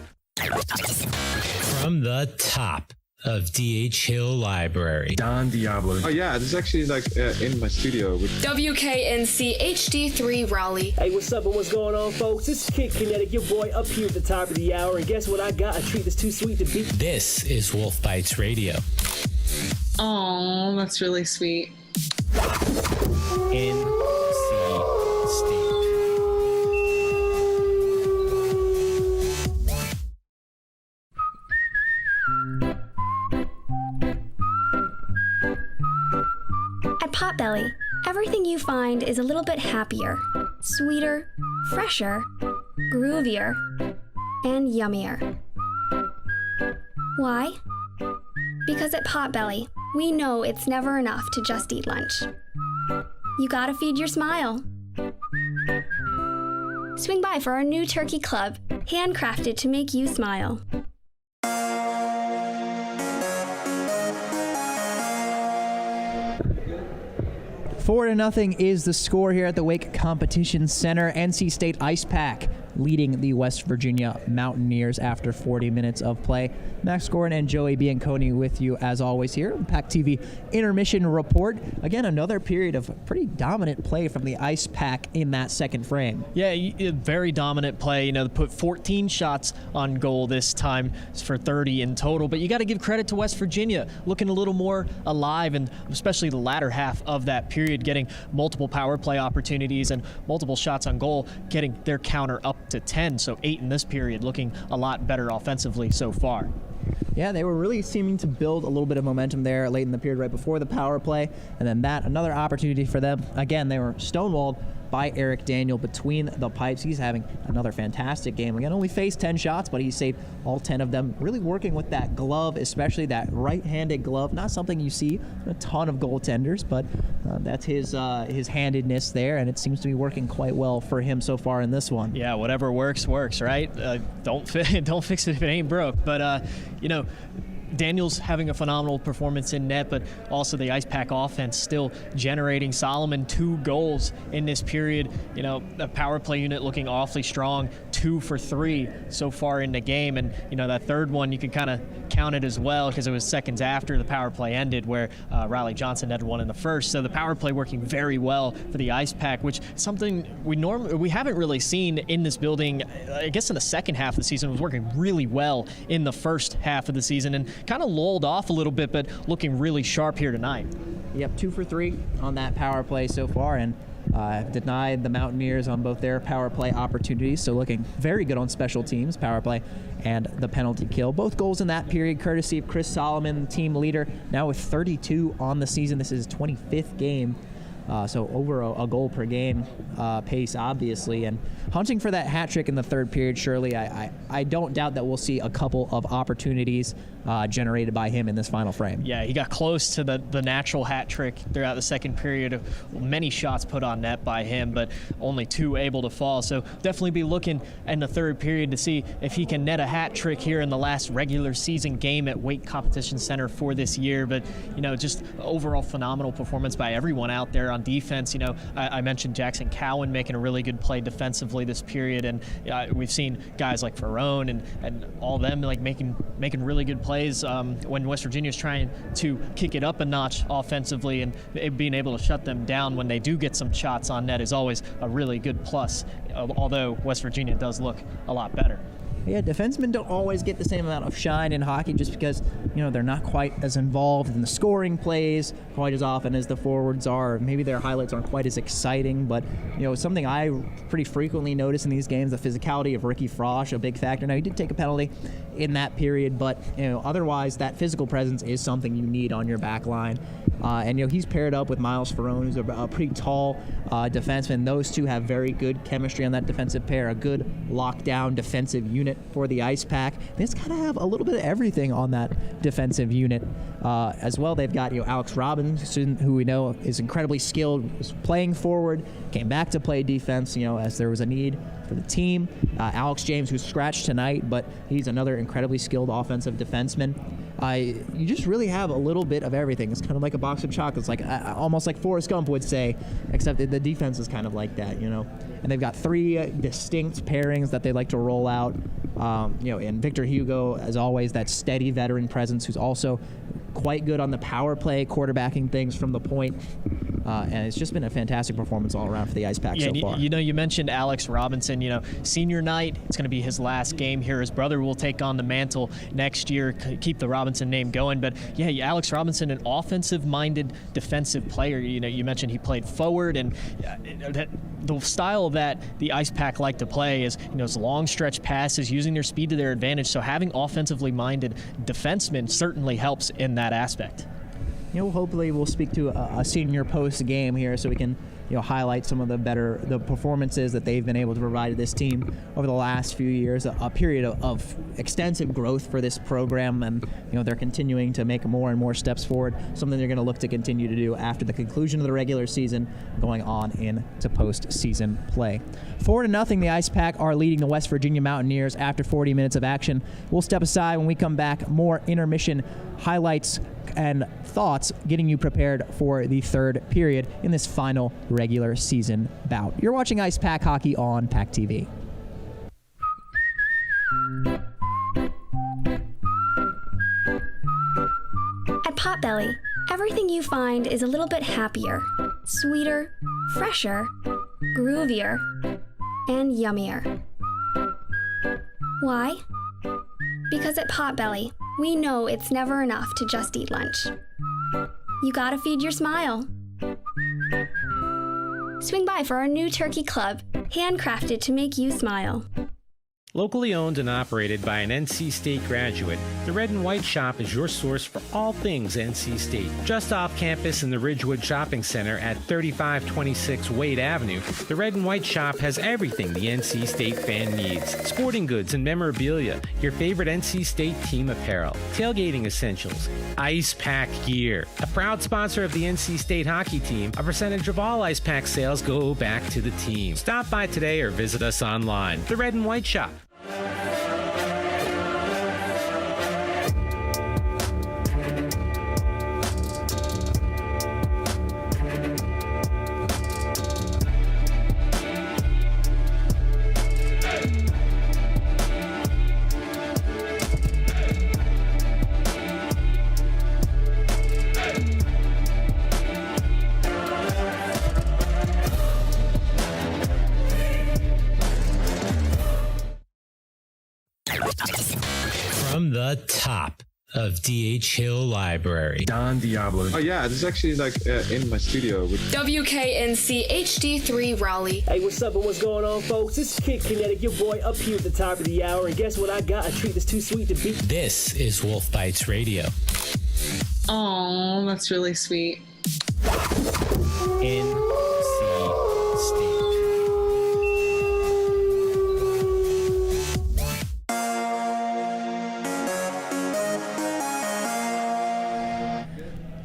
From the top of D.H. Hill Library. Don Diablo. Oh yeah, this is actually in my studio. WKNC HD3 Raleigh. Hey, what's up and what's going on, folks? This is Kid Kinetic, your boy up here at the top of the hour. And guess what I got? A treat that's too sweet to beat. This is Wolf Bites Radio. Oh, that's really sweet. NC State. At Potbelly, everything you find is a little bit happier, sweeter, fresher, groovier, and yummier. Why? Because at Potbelly, we know it's never enough to just eat lunch. You gotta feed your smile. Swing by for our new turkey club, handcrafted to make you smile. 4-0 is the score here at the Wake Competition Center. NC State Icepack leading the West Virginia Mountaineers after 40 minutes of play. Max Gordon and Joey Bianconi with you as always here. PackTV Intermission Report. Again, another period of pretty dominant play from the Icepack in that second frame. Yeah, very dominant play. They put 14 shots on goal this time for 30 in total. But you got to give credit to West Virginia, looking a little more alive, and especially the latter half of that period, getting multiple power play opportunities and multiple shots on goal, getting their counter up to 10. So 8 in this period, looking a lot better offensively so far. Yeah, they were really seeming to build a little bit of momentum there late in the period right before the power play. And then another opportunity for them. Again, they were stonewalled by Eric Daniel between the pipes. He's having another fantastic game. Again, only faced 10 shots, but he saved all 10 of them. Really working with that glove, especially that right-handed glove. Not something you see a ton of goaltenders, but that's his handedness there, and it seems to be working quite well for him so far in this one. Yeah, whatever works, right? Don't fix it if it ain't broke. But, Daniel's having a phenomenal performance in net, but also the Icepack offense still generating. Solomon 2 goals in this period. You know, the power play unit looking awfully strong, 2 for 3 so far in the game. And, you know, that third one you could kind of count it as well because it was seconds after the power play ended where Riley Johnson had one in the first. So the power play working very well for the Icepack, which is something we haven't really seen in this building. I guess in the second half of the season, it was working really well in the first half of the season and kind of lulled off a little bit, but looking really sharp here tonight. Yep, 2 for 3 on that power play so far, and denied the Mountaineers on both their power play opportunities, so looking very good on special teams, power play, and the penalty kill. Both goals in that period courtesy of Chris Solomon, team leader, now with 32 on the season. This is his 25th game. So over a goal per game pace, obviously, and hunting for that hat trick in the third period. Surely, I don't doubt that we'll see a couple of opportunities generated by him in this final frame. Yeah, he got close to the natural hat trick throughout the second period of many shots put on net by him, but only 2 able to fall. So definitely be looking in the third period to see if he can net a hat trick here in the last regular season game at Wake Competition Center for this year. But, you know, just overall phenomenal performance by everyone out there on defense. You know, I mentioned Jackson Cowan making a really good play defensively this period, and we've seen guys like Ferrone and all them like making really good plays when West Virginia's trying to kick it up a notch offensively, and being able to shut them down when they do get some shots on net is always a really good plus, although West Virginia does look a lot better. Yeah, defensemen don't always get the same amount of shine in hockey just because, you know, they're not quite as involved in the scoring plays quite as often as the forwards are. Maybe their highlights aren't quite as exciting, but, you know, something I pretty frequently notice in these games, the physicality of Ricky Frosch, a big factor. Now, he did take a penalty in that period, but, you know, otherwise that physical presence is something you need on your back line. And, you know, he's paired up with Miles Ferrone, who's a pretty tall defenseman. Those two have very good chemistry on that defensive pair, a good lockdown defensive unit for the Icepack. They just kind of have a little bit of everything on that defensive unit as well. They've got, you know, Alex Robinson, who we know is incredibly skilled, was playing forward, came back to play defense, you know, as there was a need for the team. Alex James, who's scratched tonight, but he's another incredibly skilled offensive defenseman. You just really have a little bit of everything. It's kind of like a box of chocolates, like almost like Forrest Gump would say, except the defense is kind of like that, you know. And they've got 3 distinct pairings that they like to roll out. You know, and Victor Hugo, as always, that steady veteran presence who's also quite good on the power play, quarterbacking things from the point. And it's just been a fantastic performance all around for the Icepack so far. You know, you mentioned Alex Robinson. You know, senior night, it's going to be his last game here. His brother will take on the mantle next year, keep the Robinson name going. But, yeah, Alex Robinson, an offensive-minded defensive player. You know, you mentioned he played forward, and the style that the Icepack like to play is, you know, it's long stretch passes, using their speed to their advantage. So having offensively-minded defensemen certainly helps in that aspect. You know, hopefully we'll speak to a senior post game here so we can, you know, highlight some of the performances that they've been able to provide to this team over the last few years, a period of extensive growth for this program, and, you know, they're continuing to make more and more steps forward, something they're going to look to continue to do after the conclusion of the regular season, going on into postseason play. 4-0, the Icepack are leading the West Virginia Mountaineers after 40 minutes of action. We'll step aside when we come back. More intermission highlights and thoughts getting you prepared for the third period in this final regular season bout. You're watching Icepack Hockey on PackTV. At Potbelly, everything you find is a little bit happier, sweeter, fresher, groovier, and yummier. Why? Because at Potbelly, we know it's never enough to just eat lunch. You gotta feed your smile. Swing by for our new turkey club, handcrafted to make you smile. Locally owned and operated by an NC State graduate, the Red and White Shop is your source for all things NC State. Just off campus in the Ridgewood Shopping Center at 3526 Wade Avenue, the Red and White Shop has everything the NC State fan needs. Sporting goods and memorabilia, your favorite NC State team apparel, tailgating essentials, Icepack gear. A proud sponsor of the NC State hockey team, a percentage of all Icepack sales go back to the team. Stop by today or visit us online. The Red and White Shop. From the top of D.H. Hill Library. Don Diablo. Oh yeah, this is actually in my studio. WKNC HD3 Raleigh. Hey, what's up and what's going on, folks? This is Kid Kinetic, your boy up here at the top of the hour. And guess what I got? A treat that's too sweet to beat. This is Wolf Bites Radio. Oh, that's really sweet. NC State.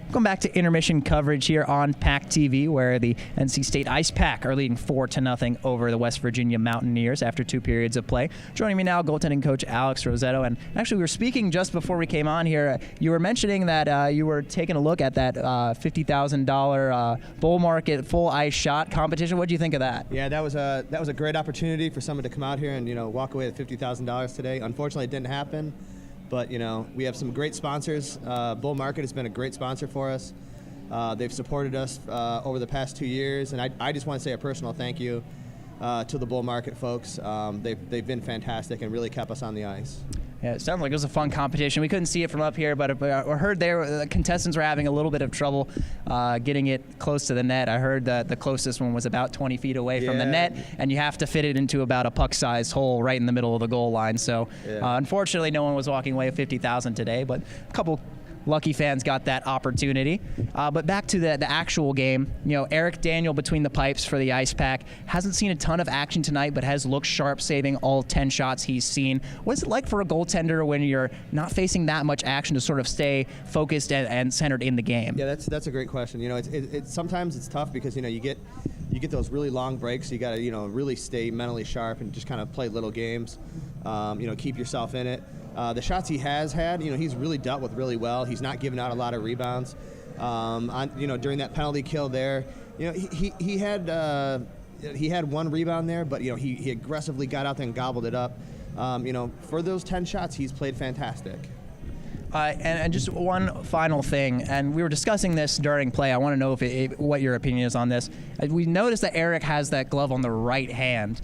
Welcome back to intermission coverage here on PackTV, where the NC State Icepack are leading 4-0 over the West Virginia Mountaineers after 2 periods of play. Joining me now, goaltending coach Alex Rosetto. And actually, we were speaking just before we came on here. You were mentioning that you were taking a look at that $50,000 bull market full ice shot competition. What do you think of that? Yeah, that was a great opportunity for someone to come out here and walk away with $50,000 today. Unfortunately, it didn't happen. But, we have some great sponsors. Bull Market has been a great sponsor for us. They've supported us over the past 2 years. And I just want to say a personal thank you to the Bull Market folks. They've been fantastic and really kept us on the ice. Yeah, it sounded like it was a fun competition. We couldn't see it from up here, but I heard the contestants were having a little bit of trouble getting it close to the net. I heard that the closest one was about 20 feet away from the net, and you have to fit it into about a puck-sized hole right in the middle of the goal line. So, unfortunately, no one was walking away with $50,000 today, but a couple lucky fans got that opportunity. But back to the actual game, Eric Daniel between the pipes for the Icepack hasn't seen a ton of action tonight, but has looked sharp, saving all 10 shots he's seen. What's it like for a goaltender when you're not facing that much action to sort of stay focused and centered in the game? Yeah, that's a great question. Sometimes it's tough because you get those really long breaks. So you got to really stay mentally sharp and just kind of play little games. Keep yourself in it. The shots he has had, he's really dealt with really well. He's not given out a lot of rebounds. During that penalty kill there, he had one rebound there, but he aggressively got out there and gobbled it up. For those 10 shots, he's played fantastic. And just one final thing, and we were discussing this during play. I want to know what your opinion is on this. We noticed that Eric has that glove on the right hand.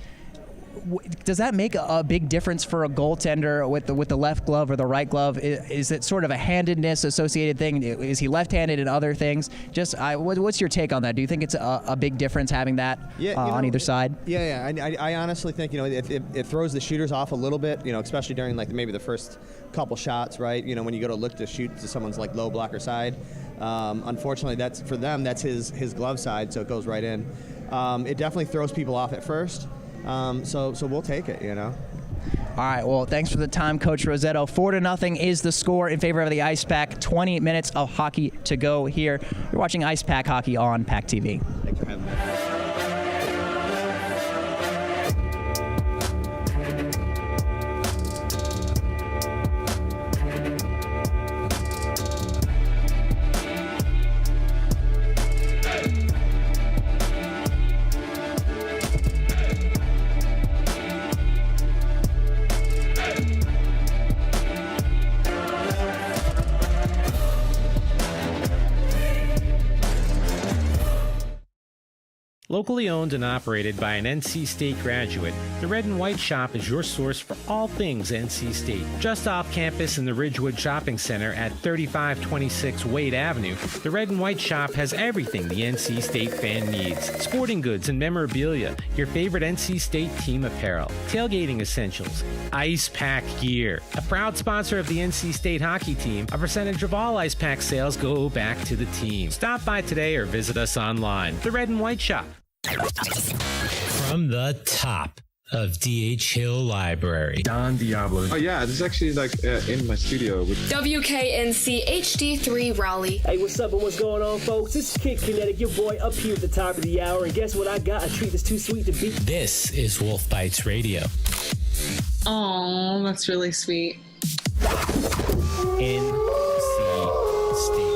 Does that make a big difference for a goaltender with the left glove or the right glove? Is it sort of a handedness associated thing? Is he left-handed in other things? What's your take on that? Do you think it's a big difference having that on either side? Yeah. I honestly think it throws the shooters off a little bit. Especially during maybe the first couple shots, right? When you go to look to shoot to someone's low blocker side. Unfortunately, that's for them. That's his glove side, so it goes right in. It definitely throws people off at first. So we'll take it, All right, well, thanks for the time, Coach Rosetto. 4-0 is the score in favor of the Icepack. 20 minutes of hockey to go here. You're watching Icepack Hockey on PackTV. Thanks for having me. Locally owned and operated by an NC State graduate, the Red and White Shop is your source for all things NC State. Just off campus in the Ridgewood Shopping Center at 3526 Wade Avenue, the Red and White Shop has everything the NC State fan needs. Sporting goods and memorabilia, your favorite NC State team apparel, tailgating essentials, Icepack gear. A proud sponsor of the NC State hockey team, a percentage of all Icepack sales go back to the team. Stop by today or visit us online. The Red and White Shop. From the top of D.H. Hill Library. Don Diablo. Oh yeah, this is actually in my studio. WKNC HD3 Raleigh. Hey, what's up and what's going on, folks? This is Kid Kinetic, your boy up here at the top of the hour. And guess what I got? A treat that's too sweet to beat. This is Wolf Bites Radio. Oh, that's really sweet. NC State.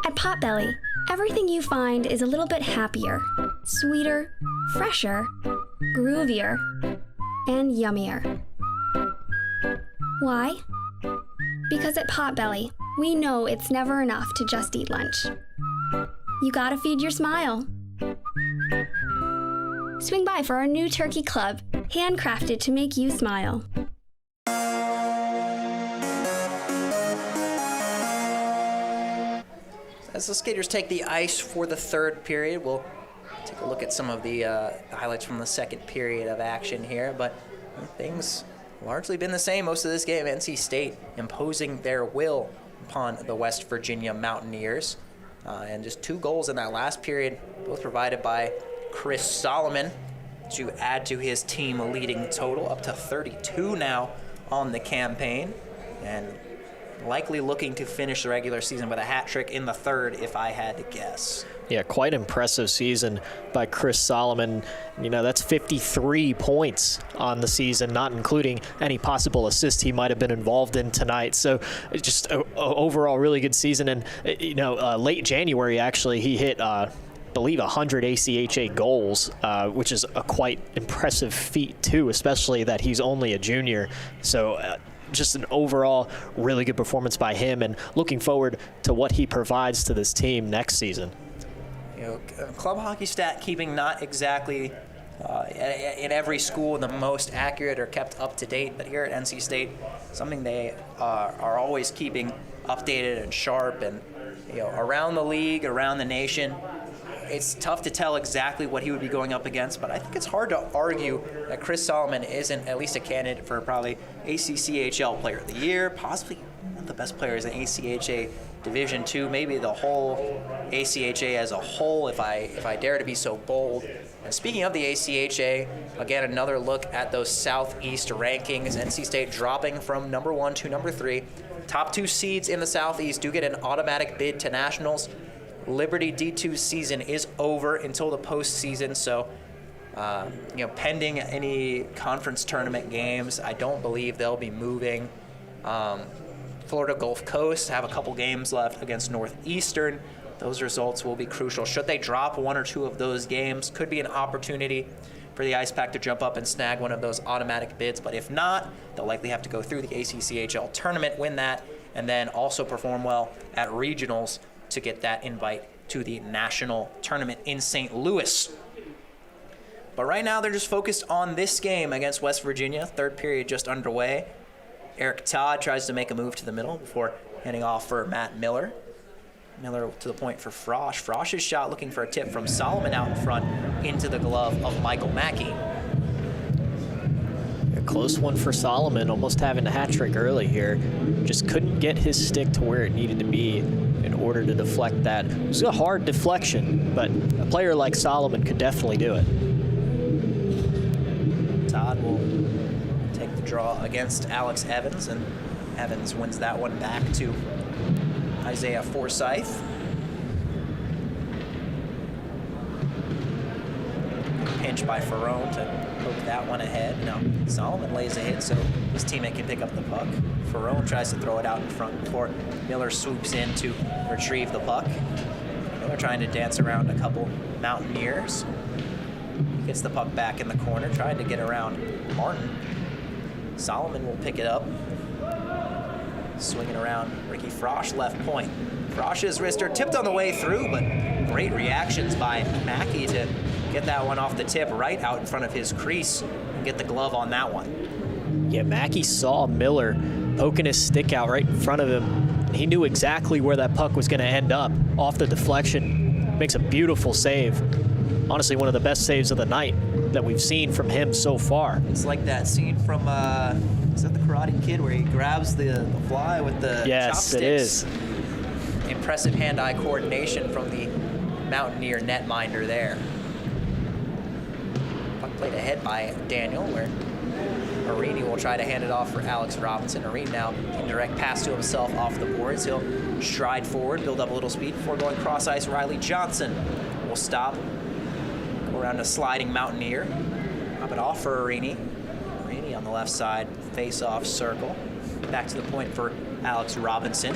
At Potbelly, everything you find is a little bit happier, sweeter, fresher, groovier, and yummier. Why? Because at Potbelly, we know it's never enough to just eat lunch. you gotta feed your smile. Swing by for our new turkey club, handcrafted to make you smile. As the skaters take the ice for the third period, we'll take a look at some of the highlights from the second period of action here, but things largely been the same most of this game. NC State imposing their will upon the West Virginia Mountaineers. And just 2 goals in that last period, both provided by Chris Solomon to add to his team leading total, up to 32 now on the campaign. And likely looking to finish the regular season with a hat trick in the third, if I had to guess. Yeah, quite impressive season by Chris Solomon. You know, that's 53 points on the season, not including any possible assists he might have been involved in tonight. So just a overall really good season. And, you know, late January, actually, he hit, I believe, 100 ACHA goals, which is a quite impressive feat, too, especially that he's only a junior. So just an overall really good performance by him, and looking forward to what he provides to this team next season. You know, club hockey stat keeping not exactly in every school the most accurate or kept up to date, but here at NC State, something they are always keeping updated and sharp. And you know, around the league, around the nation, it's tough to tell exactly what he would be going up against, but I think it's hard to argue that Chris Solomon isn't at least a candidate for probably ACCHL Player of the Year, possibly one of the best players in ACHA Division II, maybe the whole ACHA as a whole, if I dare to be so bold. And speaking of the ACHA, again, another look at those Southeast rankings. NC State dropping from number 1 to number 3. Top 2 seeds in the Southeast do get an automatic bid to Nationals. Liberty D2 season is over until the postseason, so you know, pending any conference tournament games, I don't believe they'll be moving. Florida Gulf Coast have a couple games left against Northeastern. Those results will be crucial. Should they drop 1 or 2 of those games, could be an opportunity for the Icepack to jump up and snag one of those automatic bids, but if not, they'll likely have to go through the ACCHL tournament, win that, and then also perform well at regionals to get that invite to the national tournament in St. Louis. But right now they're just focused on this game against West Virginia. Third period just underway. Eric Todd tries to make a move to the middle before heading off for Matt Miller. Miller to the point for Frosch. Frosch's shot looking for a tip from Solomon out in front into the glove of Michael Mackey. A close one for Solomon, almost having a hat trick early here. Just couldn't get his stick to where it needed to be in order to deflect that. It was a hard deflection, but a player like Solomon could definitely do it. Todd will take the draw against Alex Evans, and Evans wins that one back to Isaiah Forsyth. Pinch by Ferrone to poke that one ahead. Now Solomon lays a hit so his teammate can pick up the puck. Ferrone tries to throw it out in front before Miller swoops in to retrieve the puck. Miller trying to dance around a couple Mountaineers. He gets the puck back in the corner, trying to get around Martin. Solomon will pick it up. Swinging around Ricky Frosch, left point. Frosch's wrister tipped on the way through, but great reactions by Mackey to get that one off the tip right out in front of his crease and get the glove on that one. Yeah, Mackey saw Miller poking his stick out right in front of him. He knew exactly where that puck was going to end up off the deflection. Makes a beautiful save. Honestly, one of the best saves of the night that we've seen from him so far. It's like that scene from, is that the Karate Kid where he grabs the fly with the chopsticks? It is. Impressive hand-eye coordination from the Mountaineer netminder there. Puck played ahead by Daniel, where Arini will try to hand it off for Alex Robinson. Arini now indirect pass to himself off the boards. He'll stride forward, build up a little speed before going cross ice. Riley Johnson will stop. Go around a sliding Mountaineer. Pop it off for Arini. Arini on the left side, face-off circle. Back to the point for Alex Robinson.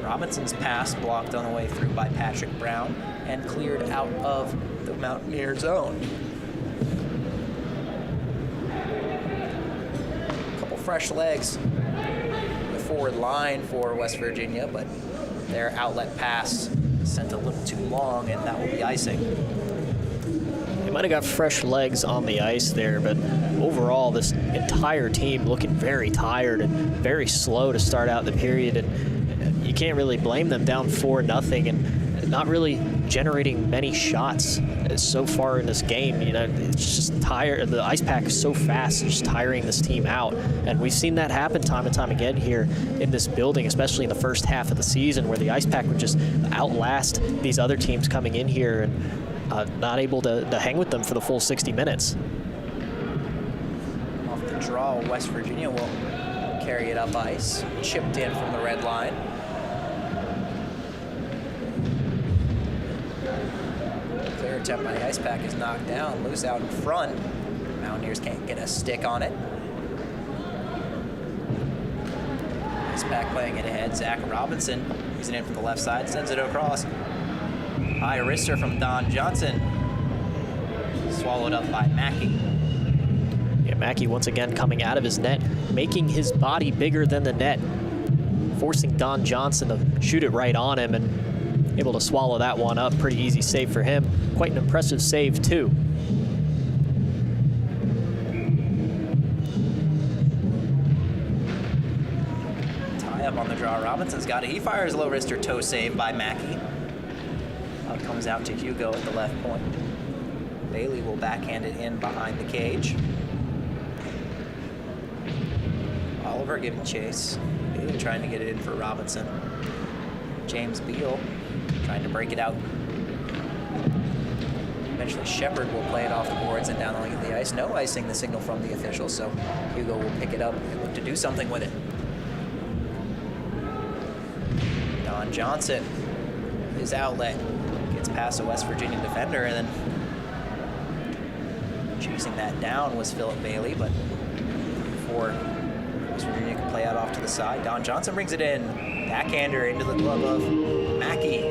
Robinson's pass blocked on the way through by Patrick Brown and cleared out of the Mountaineer zone. Couple fresh legs in the forward line for West Virginia, but their outlet pass sent a little too long, and that will be icing. They might have got fresh legs on the ice there, but overall, this entire team looking very tired and very slow to start out the period, and you can't really blame them, down 4-0 and not really generating many shots so far in this game. You know, it's just tired. The Icepack is so fast, it's just tiring this team out, and we've seen that happen time and time again here in this building, especially in the first half of the season, where the Icepack would just outlast these other teams coming in here and not able to hang with them for the full 60 minutes. Off the draw, West Virginia will carry it up ice, chipped in from the red line. Clear attempt by the Icepack is knocked down, loose out in front. Mountaineers can't get a stick on it. Icepack playing it ahead. Zach Robinson, he's in from the left side, sends it across. High wrister from Don Johnson. Swallowed up by Mackey. Yeah, Mackey once again coming out of his net, making his body bigger than the net, forcing Don Johnson to shoot it right on him, and able to swallow that one up. Pretty easy save for him. Quite an impressive save, too. Tie up on the draw. Robinson's got it. He fires low wrister toe save by Mackey. Comes out to Hugo at the left point. Bailey will backhand it in behind the cage. Oliver giving chase. Bailey trying to get it in for Robinson. James Beal trying to break it out. Eventually Shepard will play it off the boards and down the length of the ice. No icing, the signal from the official, so Hugo will pick it up and look to do something with it. Don Johnson, his outlet. Gets past a West Virginia defender, and then chasing that down was Philip Bailey, but before West Virginia could play out off to the side, Don Johnson brings it in. Backhander into the glove of Mackey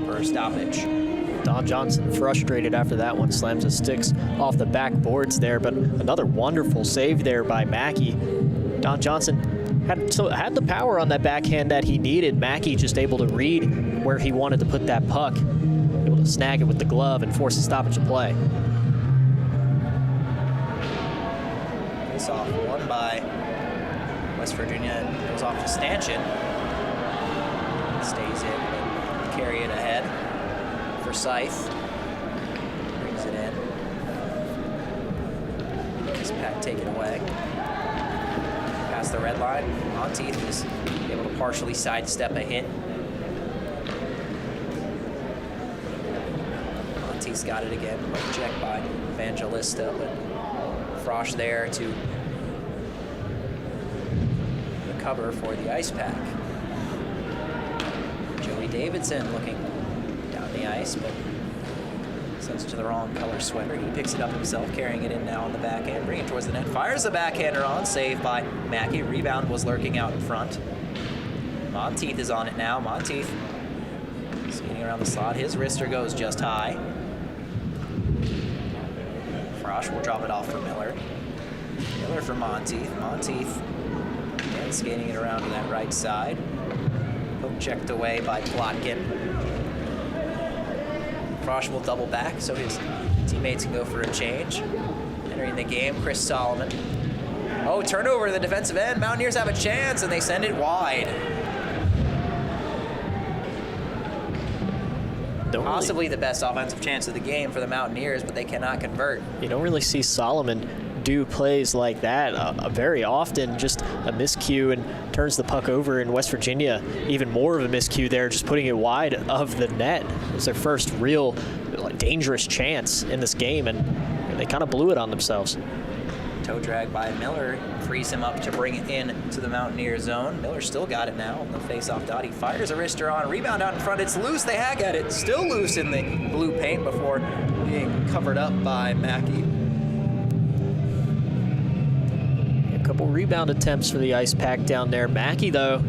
for a stoppage. Don Johnson frustrated after that one, slams his sticks off the backboards there, but another wonderful save there by Mackey. Don Johnson had the power on that backhand that he needed. Mackey just able to read where he wanted to put that puck, able to snag it with the glove and force a stoppage of play. Face off won by West Virginia and goes off to Stanchion. Stays in, but carry it ahead for Scythe. Brings it in. Icepack take it away. Past the red line. Monteith is able to partially sidestep a hit. Monteith's got it again. Check by Evangelista, but Frosch there to recover for the Icepack. Joey Davidson looking down the ice, but sends it to the wrong color sweater. He picks it up himself, carrying it in now on the backhand, bringing it towards the net, fires the backhander on, saved by Mackey. Rebound was lurking out in front. Monteith is on it now. Monteith skating around the slot. His wrister goes just high. Frosch will drop it off for Miller. Miller for Monteith. Monteith again skating it around to that right side. Poke checked away by Plotkin. Frosch will double back so his teammates can go for a change. Entering the game, Chris Solomon. Oh, turnover to the defensive end. Mountaineers have a chance, and they send it wide. Possibly the best offensive chance of the game for the Mountaineers, but they cannot convert. You don't really see Solomon do plays like that very often. Just a miscue and turns the puck over. In West Virginia, even more of a miscue there, just putting it wide of the net. It was their first real dangerous chance in this game, and they kind of blew it on themselves. Toe drag by Miller frees him up to bring it in to the Mountaineer zone. Miller still got it now on the face-off dot. He fires a wrister on, rebound out in front. It's loose. They hack at it. Still loose in the blue paint before being covered up by Mackey. A couple rebound attempts for the Icepack down there. Mackey, though,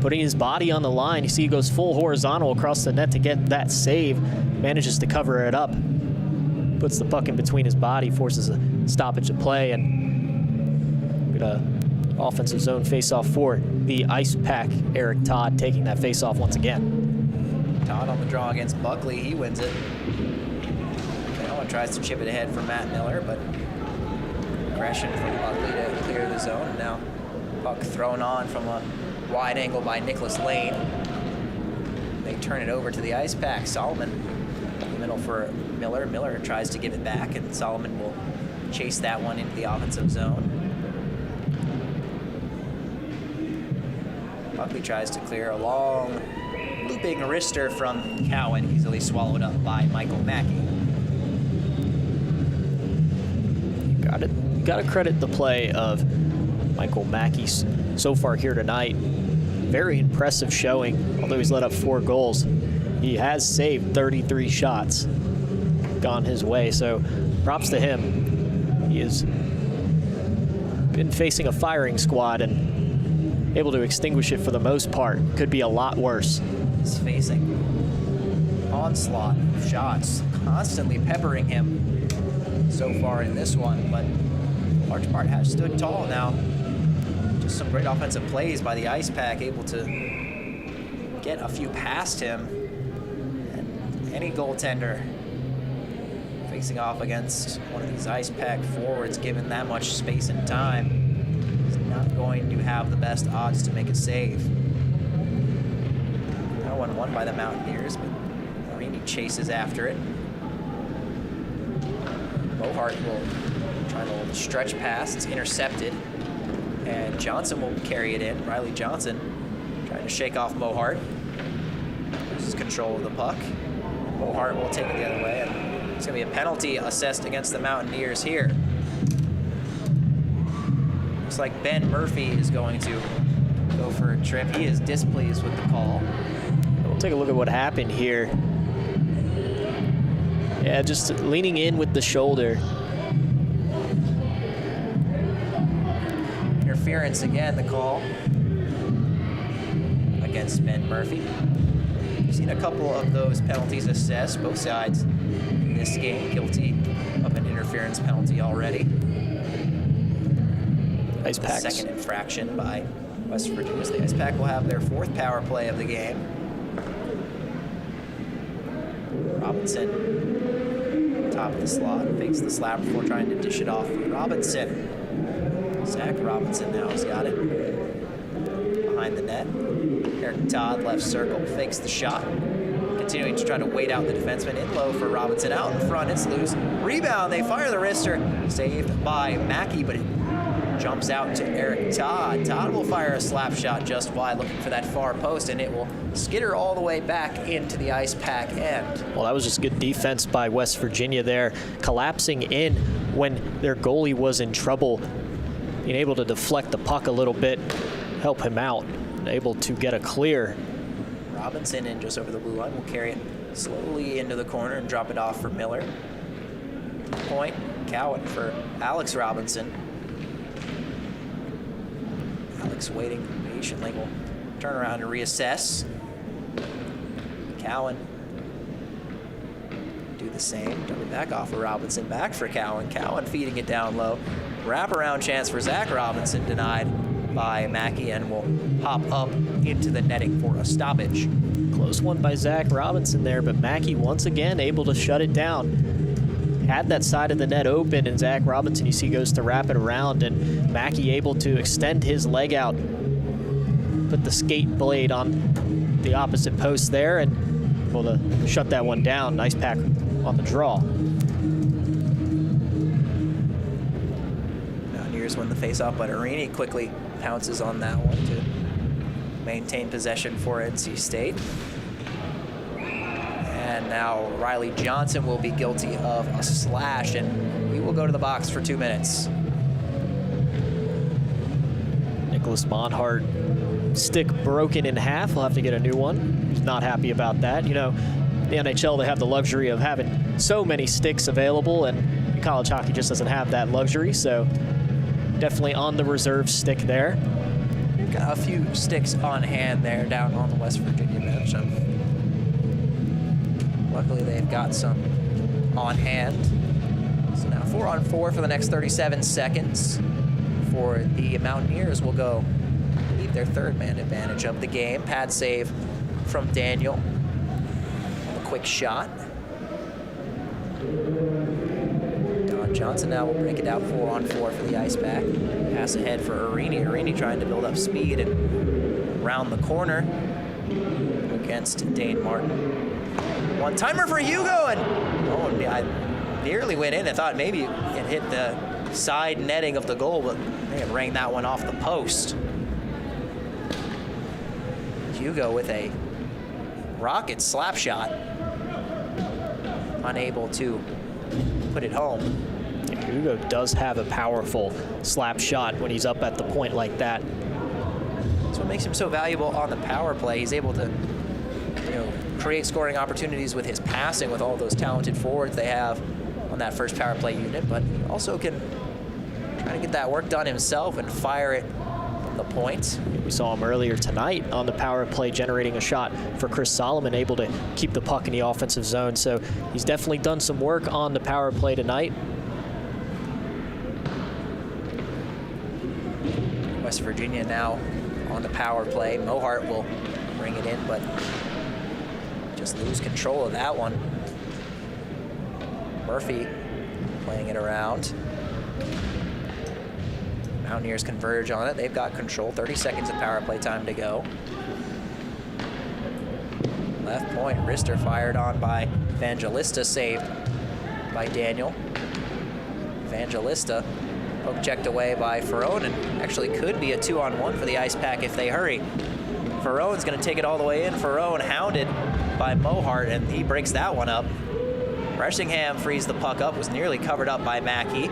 putting his body on the line. You see he goes full horizontal across the net to get that save. Manages to cover it up. Puts the puck in between his body, forces a stoppage of play, and offensive zone face-off for the Icepack. Eric Todd taking that face-off once again. Todd on the draw against Buckley. He wins it. Cowan tries to chip it ahead for Matt Miller, but aggression from Buckley to clear the zone. And now puck thrown on from a wide angle by Nicholas Lane. They turn it over to the Icepack. Solomon in the middle for Miller. Miller tries to give it back, and Solomon will chase that one into the offensive zone. Buckley tries to clear a long looping wrister from Cowan, easily swallowed up by Michael Mackey. You got to credit the play of Michael Mackey so far here tonight. Very impressive showing. Although he's let up 4 goals, he has saved 33 shots gone his way. So props to him. He has been facing a firing squad and able to extinguish it for the most part. Could be a lot worse. He's facing onslaught of shots, constantly peppering him so far in this one, but large part has stood tall now. Just some great offensive plays by the Icepack, able to get a few past him. And any goaltender facing off against one of these Icepack forwards, given that much space and time, is not going to have the best odds to make a save. That one won by the Mountaineers, but Marini chases after it. Mohart will try to stretch pass. It's intercepted. And Johnson will carry it in. Riley Johnson trying to shake off Mohart. Loses control of the puck. Mohart will take it the other way. And it's going to be a penalty assessed against the Mountaineers here. Looks like Ben Murphy is going to go for a trip. He is displeased with the call. We'll take a look at what happened here. Yeah, just leaning in with the shoulder. Interference again, the call against Ben Murphy. We've seen a couple of those penalties assessed, both sides in this game guilty of an interference penalty already. Icepack. Second infraction by West Virginia. So the Icepack will have their 4th power play of the game. Robinson, top of the slot, fakes the slap before trying to dish it off for Robinson. Zach Robinson now has got it behind the net. Eric Todd, left circle, fakes the shot. Continuing to try to wait out the defenseman. In low for Robinson, out in front, it's loose. Rebound, they fire the wrister. Saved by Mackey, but it jumps out to Eric Todd. Todd will fire a slap shot just wide, looking for that far post, and it will skitter all the way back into the Icepack end. Well, that was just good defense by West Virginia there, collapsing in when their goalie was in trouble, being able to deflect the puck a little bit, help him out, and able to get a clear. Robinson in just over the blue line will carry it slowly into the corner and drop it off for Miller. Point, Cowan for Alex Robinson. Alex waiting patiently, will turn around and reassess. Cowan do the same, dump it back off of Robinson, back for Cowan. Cowan feeding it down low. Wraparound chance for Zach Robinson, denied by Mackey, and will hop up into the netting for a stoppage. Close one by Zach Robinson there, but Mackey once again able to shut it down. Had that side of the net open, and Zach Robinson, you see, goes to wrap it around, and Mackey able to extend his leg out, put the skate blade on the opposite post there, and able to shut that one down. Nice pack on the draw. Mountaineers win the faceoff, but Arini quickly pounces on that one to maintain possession for NC State. And now Riley Johnson will be guilty of a slash, and he will go to the box for 2 minutes. Nicholas Monhart, stick broken in half. We'll have to get a new one. He's not happy about that. You know, the NHL, they have the luxury of having so many sticks available, and college hockey just doesn't have that luxury, so definitely on the reserve stick there. Got a few sticks on hand there down on the West Virginia bench. Luckily, they've got some on hand. So now 4-on-4 for the next 37 seconds. For the Mountaineers will go lead their 3rd man advantage of the game. Pad save from Daniel. quick shot. Don Johnson now will break it out 4-on-4 for the Icepack. Pass ahead for Arini. Arini trying to build up speed and round the corner against Dane Martin. One-timer for Hugo, and I nearly went in. I thought maybe it hit the side netting of the goal, but they rang that one off the post. Hugo with a rocket slap shot, unable to put it home. Hugo does have a powerful slap shot when he's up at the point like that. That's what makes him so valuable on the power play. He's able to, create scoring opportunities with his passing with all those talented forwards they have on that first power play unit, but he also can try to get that work done himself and fire it from the point. We saw him earlier tonight on the power play generating a shot for Chris Solomon, able to keep the puck in the offensive zone. So he's definitely done some work on the power play tonight. West Virginia now on the power play. Mohart will bring it in, but just lose control of that one. Murphy playing it around. Mountaineers converge on it. They've got control. 30 seconds of power play time to go. Left point, wrister fired on by Evangelista, saved by Daniel. Evangelista poke checked away by Ferron, and actually could be a 2-on-1 for the Icepack if they hurry. Ferron's gonna take it all the way in. Ferron hounded by Mohart, and he breaks that one up. Bressingham frees the puck up, was nearly covered up by Mackey.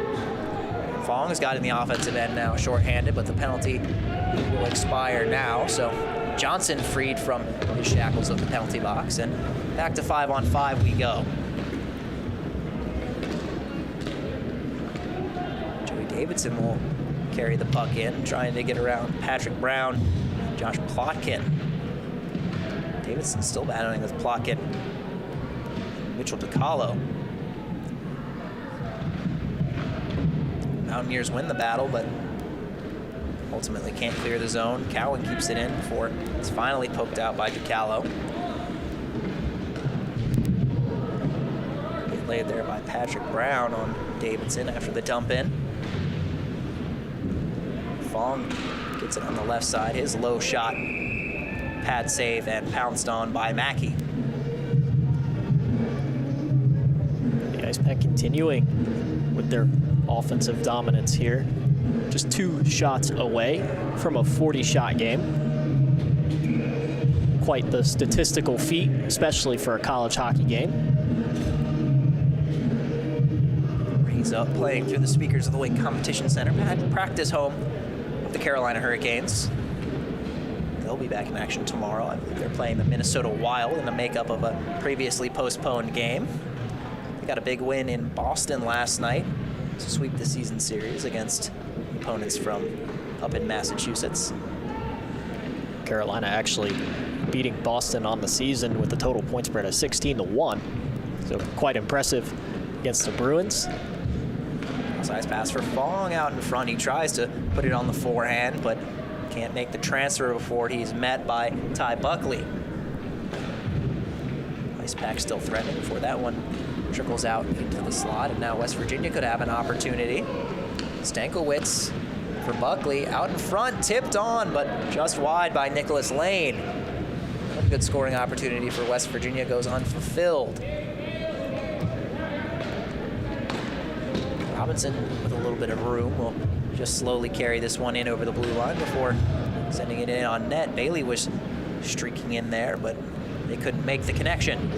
Fong's got in the offensive end now, shorthanded, but the penalty will expire now. So Johnson freed from his shackles of the penalty box, and back to 5-on-5 we go. Joey Davidson will carry the puck in, trying to get around Patrick Brown, Josh Plotkin. Davidson still battling with Plotkin. Mitchell DiCarlo. Mountaineers win the battle, but ultimately can't clear the zone. Cowan keeps it in before it's finally poked out by DiCarlo. Laid there by Patrick Brown on Davidson after the dump in. Fong gets it on the left side. His low shot, pad save, and pounced on by Mackey. The Icepack continuing with their offensive dominance here. Just 2 shots away from a 40-shot game. Quite the statistical feat, especially for a college hockey game. He's up playing through the speakers of the Wake Competition Center. Practice home of the Carolina Hurricanes. They'll be back in action tomorrow. I believe they're playing the Minnesota Wild in the makeup of a previously postponed game. They got a big win in Boston last night to sweep the season series against opponents from up in Massachusetts. Carolina actually beating Boston on the season with a total point spread of 16-1. So quite impressive against the Bruins. Size pass for Fong out in front. He tries to put it on the forehand, but can't make the transfer before he's met by Ty Buckley. Icepack still threatening before that one trickles out into the slot, and now West Virginia could have an opportunity. Stankiewicz for Buckley, out in front, tipped on, but just wide by Nicholas Lane. A good scoring opportunity for West Virginia goes unfulfilled. Robinson, with a little bit of room, will just slowly carry this one in over the blue line before sending it in on net. Bailey was streaking in there, but they couldn't make the connection.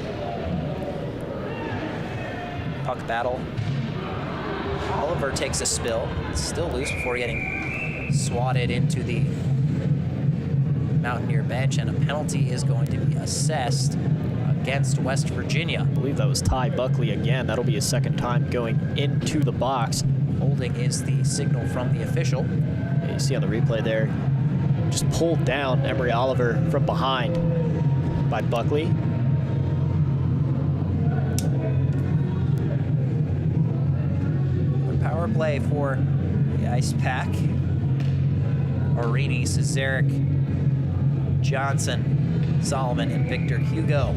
Puck battle. Oliver takes a spill. It's still loose before getting swatted into the Mountaineer bench, and a penalty is going to be assessed against West Virginia. I believe that was Ty Buckley again. That'll be his second time going into the box. Holding is the signal from the official. Yeah, you see on the replay there, just pulled down Emery Oliver from behind by Buckley. Power play for the Icepack. Arini, Cesaric, Johnson, Solomon, and Victor Hugo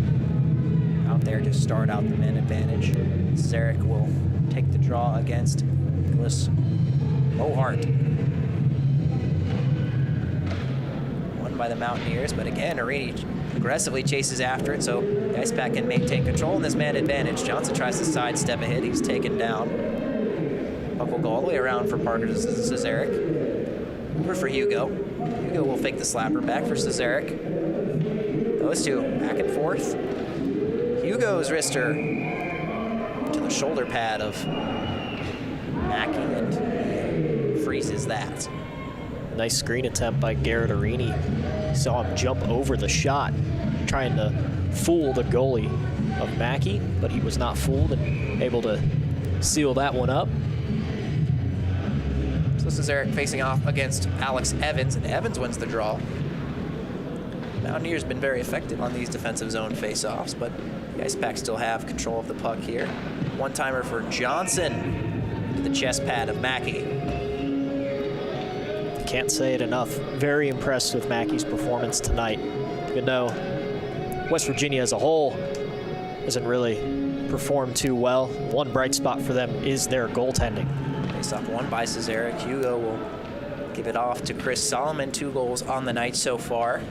out there to start out the man advantage. Zarek will take the draw against Nicholas Mohart. Won by the Mountaineers, but again, Arini aggressively chases after it, so the Icepack can maintain control in this man advantage. Johnson tries to sidestep ahead. He's taken down. Puck will go all the way around for Parker to Cesarek. Over for Hugo. Hugo will fake the slapper back for Cesarek. Those two back and forth. Hugo's wrister to the shoulder pad of Mackey and freezes that. Nice screen attempt by Garrett Arini. Saw him jump over the shot, trying to fool the goalie of Mackey, but he was not fooled and able to seal that one up. So Cesarek facing off against Alex Evans, and Evans wins the draw. Mountaineers been very effective on these defensive zone face-offs, but the Icepack still have control of the puck here. One-timer for Johnson to the chest pad of Mackey. Can't say it enough. Very impressed with Mackey's performance tonight. Even though West Virginia as a whole hasn't really performed too well, one bright spot for them is their goaltending. Face-off won by Cesarek. Hugo will give it off to Chris Solomon. 2 goals on the night so far.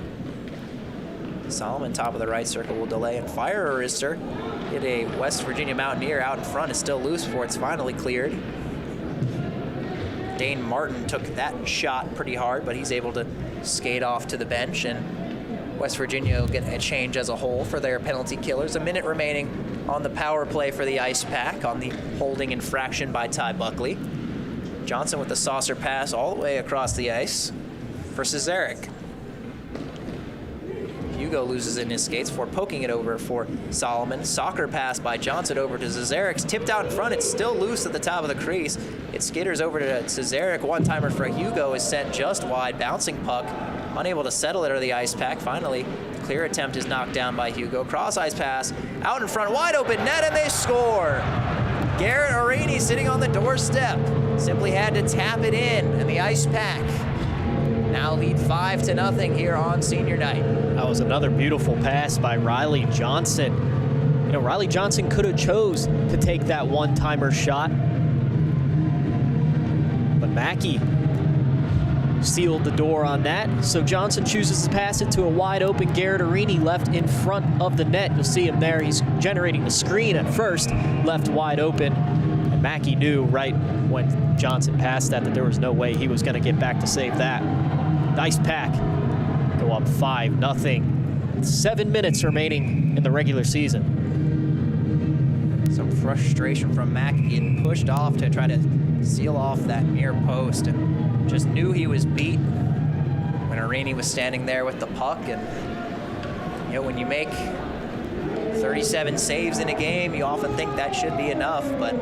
Solomon, top of the right circle, will delay and fire a wrister. Hit a West Virginia Mountaineer out in front. Is still loose before it's finally cleared. Dane Martin took that shot pretty hard, but he's able to skate off to the bench, and West Virginia will get a change as a whole for their penalty killers. A minute remaining on the power play for the Icepack on the holding infraction by Ty Buckley. Johnson with the saucer pass all the way across the ice for Cesarek. Hugo loses it in his skates for poking it over for Solomon. Soccer pass by Johnson over to Cesarek. Tipped out in front. It's still loose at the top of the crease. It skitters over to Cesarek. One-timer for Hugo is sent just wide. Bouncing puck. Unable to settle it, or the Icepack. Finally, the clear attempt is knocked down by Hugo. Cross ice pass. Out in front. Wide open net, and they score. Garrett Arini sitting on the doorstep. Simply had to tap it in, and the Icepack now lead 5-0 here on senior night. That was another beautiful pass by Riley Johnson. You know, Riley Johnson could have chose to take that one-timer shot, but Mackey sealed the door on that. So Johnson chooses to pass it to a wide-open Garrett Arini left in front of the net. You'll see him there. He's generating the screen at first, left wide open. And Mackey knew right when Johnson passed that there was no way he was going to get back to save that. The Icepack go up 5-0. 7 minutes remaining in the regular season. Some frustration from Mackey getting pushed off to try to seal off that near post, and just knew he was beat when Arini was standing there with the puck. And you know, when you make 37 saves in a game, you often think that should be enough, but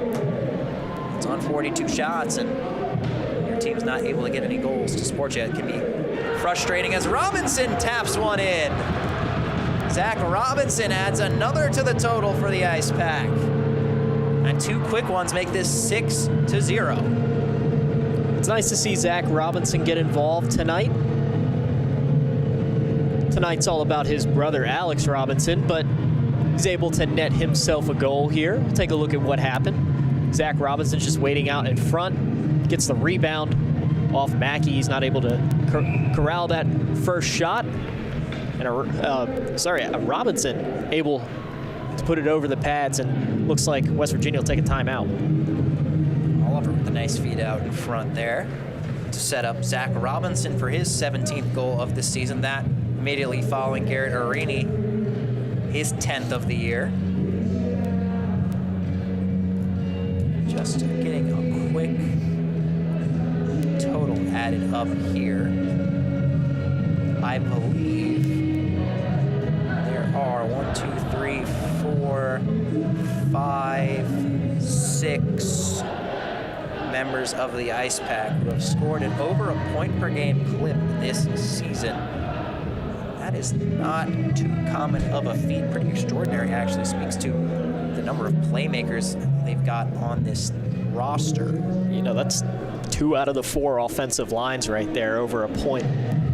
it's on 42 shots, and your team's not able to get any goals to support you. It can be frustrating as Robinson taps one in. Zach Robinson adds another to the total for the Icepack. And 2 quick ones make this 6-0. It's nice to see Zach Robinson get involved tonight. Tonight's all about his brother, Alex Robinson, but he's able to net himself a goal here. Take a look at what happened. Zach Robinson's just waiting out in front, gets the rebound off Mackey. He's not able to corral that first shot. And Robinson able to put it over the pads, and looks like West Virginia will take a timeout. Oliver with a nice feed out in front there to set up Zach Robinson for his 17th goal of the season. That immediately following Garrett Arini, his 10th of the year. Just getting a quick total added up here. I believe there are 1, 2, 3, 4, 5, 6 members of the Icepack who have scored an over a point per game clip this season. That is not too common of a feat. Pretty extraordinary, actually. Speaks to the number of playmakers they've got on this roster. You know, that's 2 out of the 4 offensive lines right there, over a point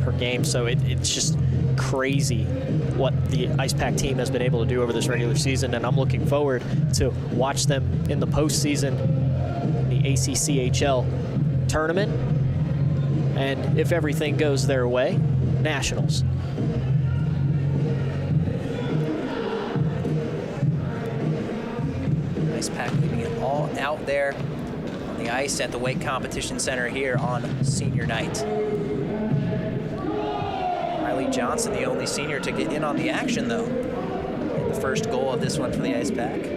per game. So it's just crazy what the Icepack team has been able to do over this regular season, and I'm looking forward to watch them in the postseason, the ACCHL tournament, and if everything goes their way, nationals. Icepack leaving it all out there on the ice at the Wake Competition Center here on senior night. Riley Johnson, the only senior to get in on the action, though. The first goal of this one for the Icepack.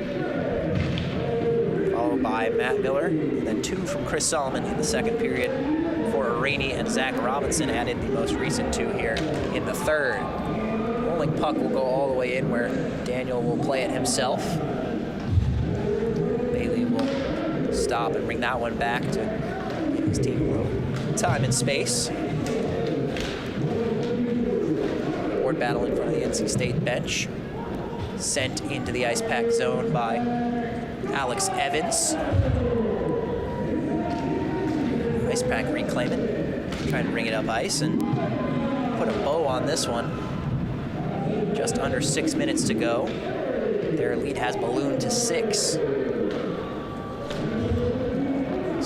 Followed by Matt Miller, and then 2 from Chris Solomon in the second period for Rainey, and Zach Robinson added the most recent 2 here in the third. Rolling puck will go all the way in where Daniel will play it himself. Bailey will stop and bring that one back to give his team a little time and space. Board battle in front of the NC State bench. Sent into the Icepack zone by Alex Evans. Icepack reclaiming, trying to bring it up ice and put a bow on this one. Just under 6 minutes to go. Their lead has ballooned to 6.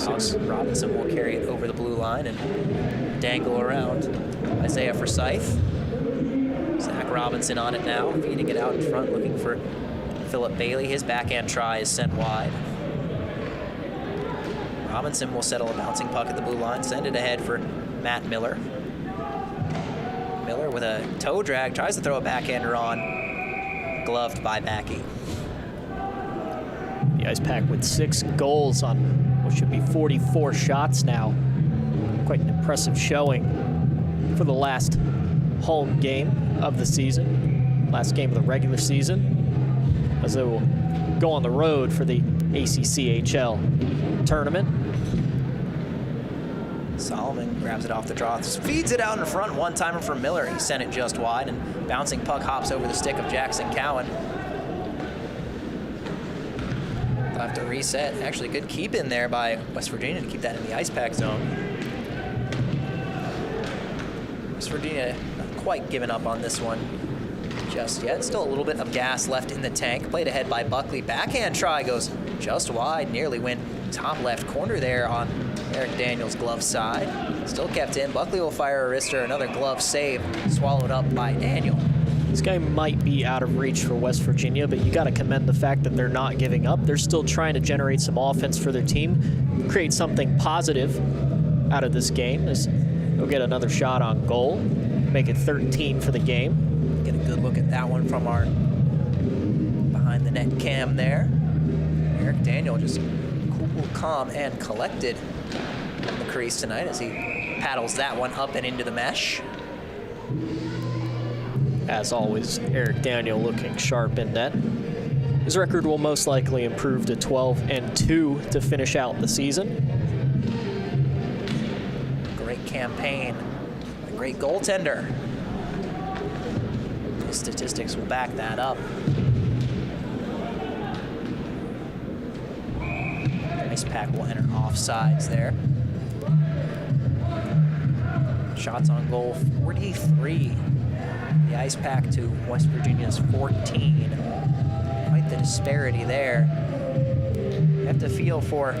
Alex Robinson will carry it over the blue line and dangle around Isaiah Forsyth. Zach Robinson on it now, feeding it out in front, looking for Philip Bailey. His backhand try is sent wide. Robinson will settle a bouncing puck at the blue line, send it ahead for Matt Miller. Miller with a toe drag, tries to throw a backhander on, gloved by Mackey. The Icepack with 6 goals on what should be 44 shots now. Quite an impressive showing for the last home game of the season, last game of the regular season, as they will go on the road for the ACCHL tournament. Solomon grabs it off the draw, feeds it out in front, one-timer for Miller. He sent it just wide, and bouncing puck hops over the stick of Jackson Cowan. They'll have to reset. Actually, good keep in there by West Virginia to keep that in the Icepack zone. West Virginia not quite giving up on this one just yet. Still a little bit of gas left in the tank. Played ahead by Buckley. Backhand try goes just wide. Nearly went top left corner there on Eric Daniels' glove side. Still kept in. Buckley will fire a wrister. Another glove save. Swallowed up by Daniel. This game might be out of reach for West Virginia, but you got to commend the fact that they're not giving up. They're still trying to generate some offense for their team, create something positive out of this game. They'll get another shot on goal, make it 13 for the game. Get a good look at that one from our behind the net cam there. Eric Daniel just cool, calm, and collected in the crease tonight as he paddles that one up and into the mesh. As always, Eric Daniel looking sharp in net. His record will most likely improve to 12-2 to finish out the season. Great campaign, a great goaltender. His statistics will back that up. Icepack will enter offsides there. Shots on goal, 43. The Icepack to West Virginia's 14. Quite the disparity there. You have to feel for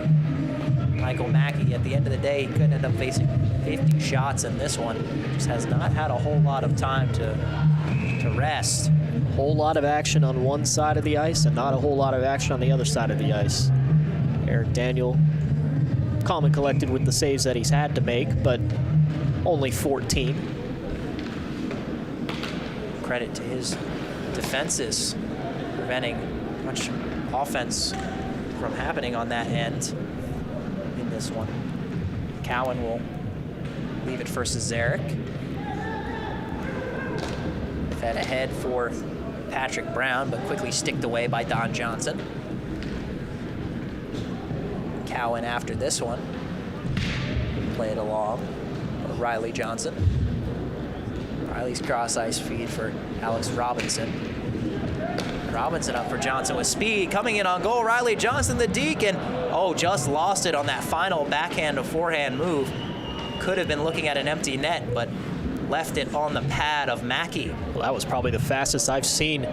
Michael Mackey. At the end of the day, he could end up facing 50 shots in this one. Just has not had a whole lot of time to rest. A whole lot of action on one side of the ice and not a whole lot of action on the other side of the ice. Eric Daniel, calm and collected with the saves that he's had to make, but only 14. Credit to his defenses, preventing much offense from happening on that end in this one. Cowan will leave it for Cesaric. Fed ahead for Patrick Brown, but quickly sticked away by Don Johnson. Cowan after this one. Play it along for Riley Johnson. Riley's cross-ice feed for Alex Robinson. Robinson up for Johnson with speed. Coming in on goal, Riley Johnson, the deke, and just lost it on that final backhand to forehand move. Could have been looking at an empty net, but left it on the pad of Mackey. Well, that was probably the fastest I've seen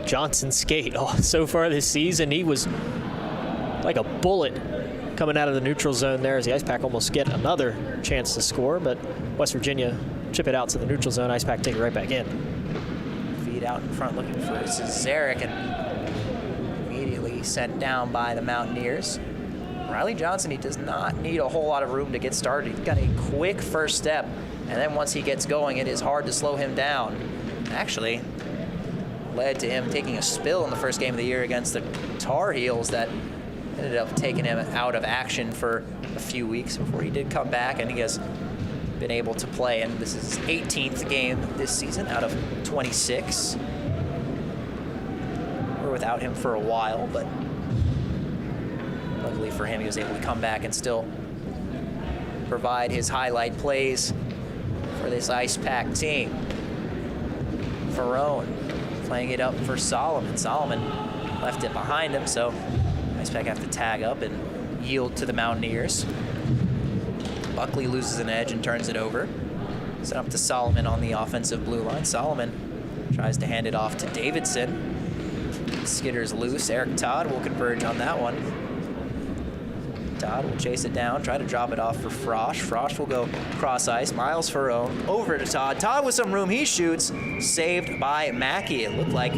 Johnson skate so far this season. He was like a bullet coming out of the neutral zone there as the Icepack almost get another chance to score, but West Virginia chip it out to the neutral zone. Icepack take it right back in. Feed out in front looking for Zarek, and immediately sent down by the Mountaineers. Riley Johnson, he does not need a whole lot of room to get started. He's got a quick first step, and then once he gets going, it is hard to slow him down. Actually, led to him taking a spill in the first game of the year against the Tar Heels that ended up taking him out of action for a few weeks before he did come back, and he has been able to play. And this is his 18th game this season out of 26. We're without him for a while, but luckily for him, he was able to come back and still provide his highlight plays for this Icepack team. Ferrone playing it up for Solomon. Solomon left it behind him, so Icepack have to tag up and yield to the Mountaineers. Buckley loses an edge and turns it over. Set up to Solomon on the offensive blue line. Solomon tries to hand it off to Davidson. Skitters loose. Eric Todd will converge on that one. Todd will chase it down, try to drop it off for Frosch. Frosch will go cross ice. Miles Ferrone over to Todd. Todd with some room, he shoots. Saved by Mackey. It looked like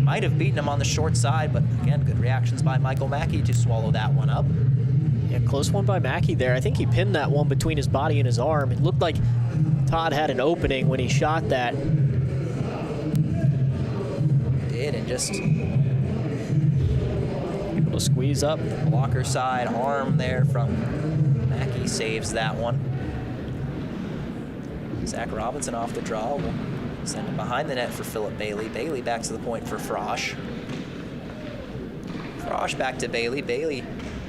might have beaten him on the short side, but again, good reactions by Michael Mackey to swallow that one up. Yeah, close one by Mackey there. I think he pinned that one between his body and his arm. It looked like Todd had an opening when he shot that. Did, and just able to squeeze up. Blocker side arm there from Mackey saves that one. Zach Robinson off the draw. Will send it behind the net for Philip Bailey. Bailey back to the point for Frosch. Frosch back to Bailey. Bailey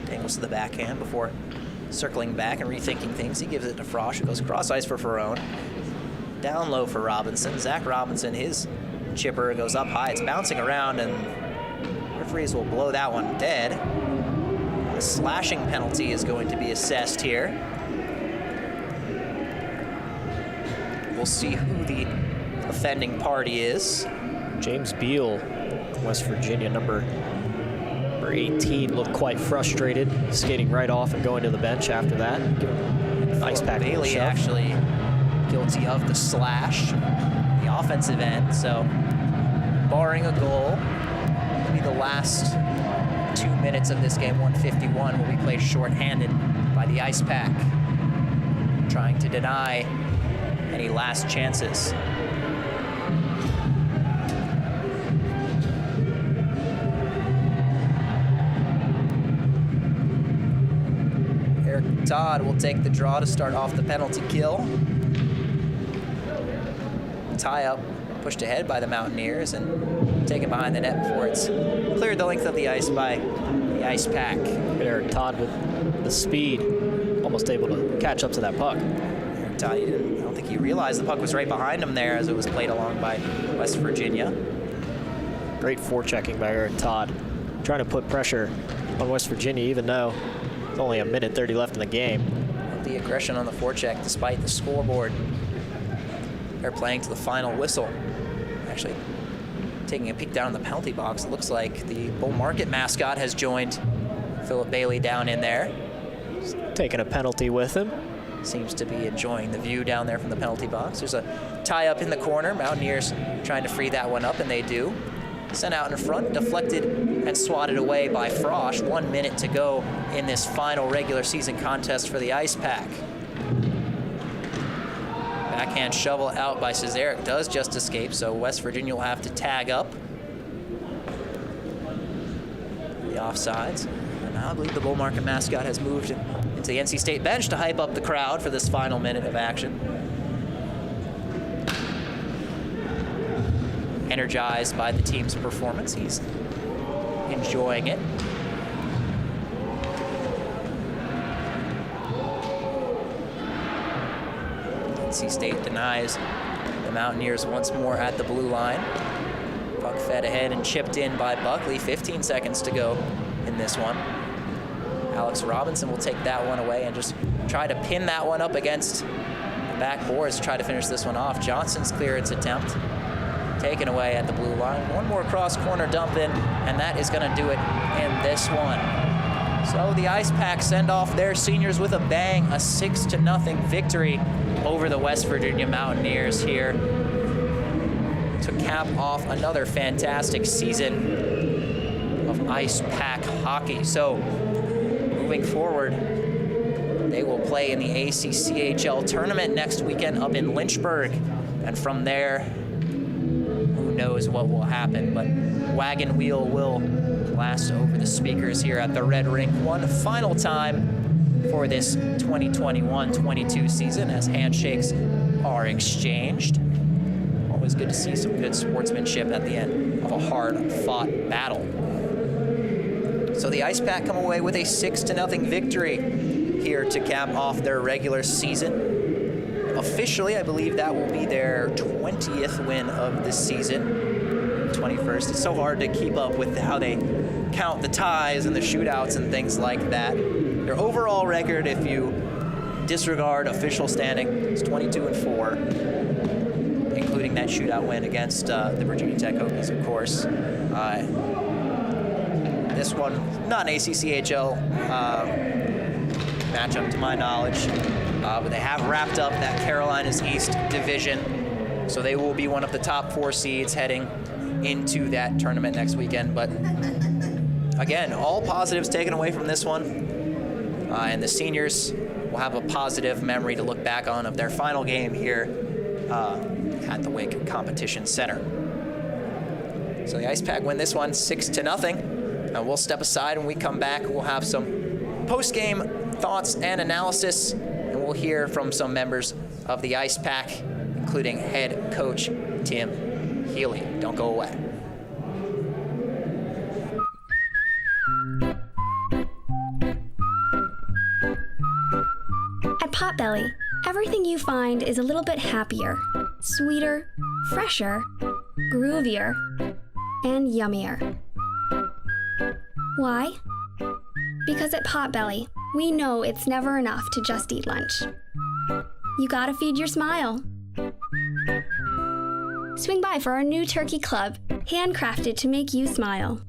tangles to the backhand before circling back and rethinking things. He gives it to Frosch, who goes cross ice for Ferrone. Down low for Robinson. Zach Robinson, his chipper goes up high. It's bouncing around, and referees will blow that one dead. A slashing penalty is going to be assessed here. We'll see who the offending party is. James Beal, West Virginia, number 18, looked quite frustrated, skating right off and going to the bench after that. Icepack Bailey actually guilty of the slash, the offensive end. So, barring a goal, maybe the last 2 minutes of this game, 151, will be played shorthanded by the Icepack, trying to deny any last chances. Eric Todd will take the draw to start off the penalty kill. Tie up, pushed ahead by the Mountaineers and taken behind the net before it's cleared the length of the ice by the Icepack. Eric Todd with the speed, almost able to catch up to that puck. Eric Todd, I don't think he realized the puck was right behind him there as it was played along by West Virginia. Great forechecking by Eric Todd, trying to put pressure on West Virginia, even though it's only a minute 30 left in the game. The aggression on the forecheck despite the scoreboard. They're playing to the final whistle. Actually, taking a peek down in the penalty box, it looks like the Bull Market mascot has joined Philip Bailey down in there. Taking a penalty with him. Seems to be enjoying the view down there from the penalty box. There's a tie up in the corner. Mountaineers trying to free that one up, and they do. Sent out in front, deflected and swatted away by Frosch. 1 minute to go in this final regular season contest for the Icepack. Backhand shovel out by Cesaric does just escape, so West Virginia will have to tag up. The offsides. And now I believe the Bull Market mascot has moved into the NC State bench to hype up the crowd for this final minute of action. Energized by the team's performance. He's enjoying it. NC State denies the Mountaineers once more at the blue line. Puck fed ahead and chipped in by Buckley. 15 seconds to go in this one. Alex Robinson will take that one away and just try to pin that one up against backboards to try to finish this one off. Johnson's clearance attempt taken away at the blue line. One more cross corner dump in, and that is going to do it in this one. So the Icepack send off their seniors with a bang, a 6-0 victory over the West Virginia Mountaineers here to cap off another fantastic season of Icepack hockey. So moving forward, they will play in the ACCHL tournament next weekend up in Lynchburg. And from there, who knows what will happen, but Wagon Wheel will blast over the speakers here at the Red Rink one final time for this 2021-22 season as handshakes are exchanged. Always good to see some good sportsmanship at the end of a hard-fought battle. So the Icepack come away with a 6-0 victory here to cap off their regular season. Officially, I believe that will be their 20th win of the season. 21st. It's so hard to keep up with how they count the ties and the shootouts and things like that. Their overall record, if you disregard official standing, is 22-4, including that shootout win against the Virginia Tech Hokies, of course. This one, not an ACCHL matchup to my knowledge, but they have wrapped up that Carolinas East division, so they will be one of the top 4 seeds heading into that tournament next weekend. But again, all positives taken away from this one, and the seniors will have a positive memory to look back on of their final game here at the Wake Competition Center. So the Icepack win this one 6-0, and we'll step aside. When we come back, we'll have some post-game thoughts and analysis, and we'll hear from some members of the Icepack, including head coach Tim Healy. Don't go away. At Potbelly, everything you find is a little bit happier, sweeter, fresher, groovier, and yummier. Why? Because at Potbelly, we know it's never enough to just eat lunch. You gotta feed your smile. Swing by for our new turkey club, handcrafted to make you smile.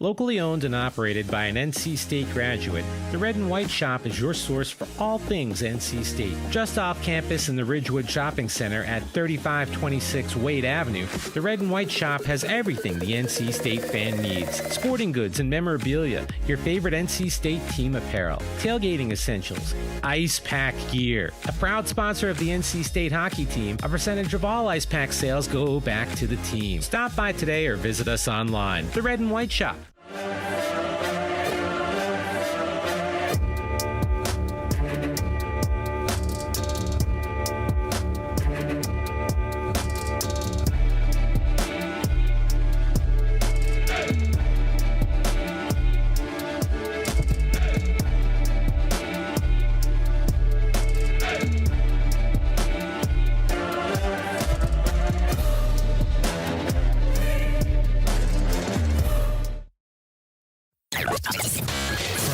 Locally owned and operated by an NC State graduate, the Red and White Shop is your source for all things NC State. Just off campus in the Ridgewood Shopping Center at 3526 Wade Avenue, the Red and White Shop has everything the NC State fan needs. Sporting goods and memorabilia, your favorite NC State team apparel, tailgating essentials, Icepack gear. A proud sponsor of the NC State hockey team, a percentage of all Icepack sales go back to the team. Stop by today or visit us online. The Red and White Shop.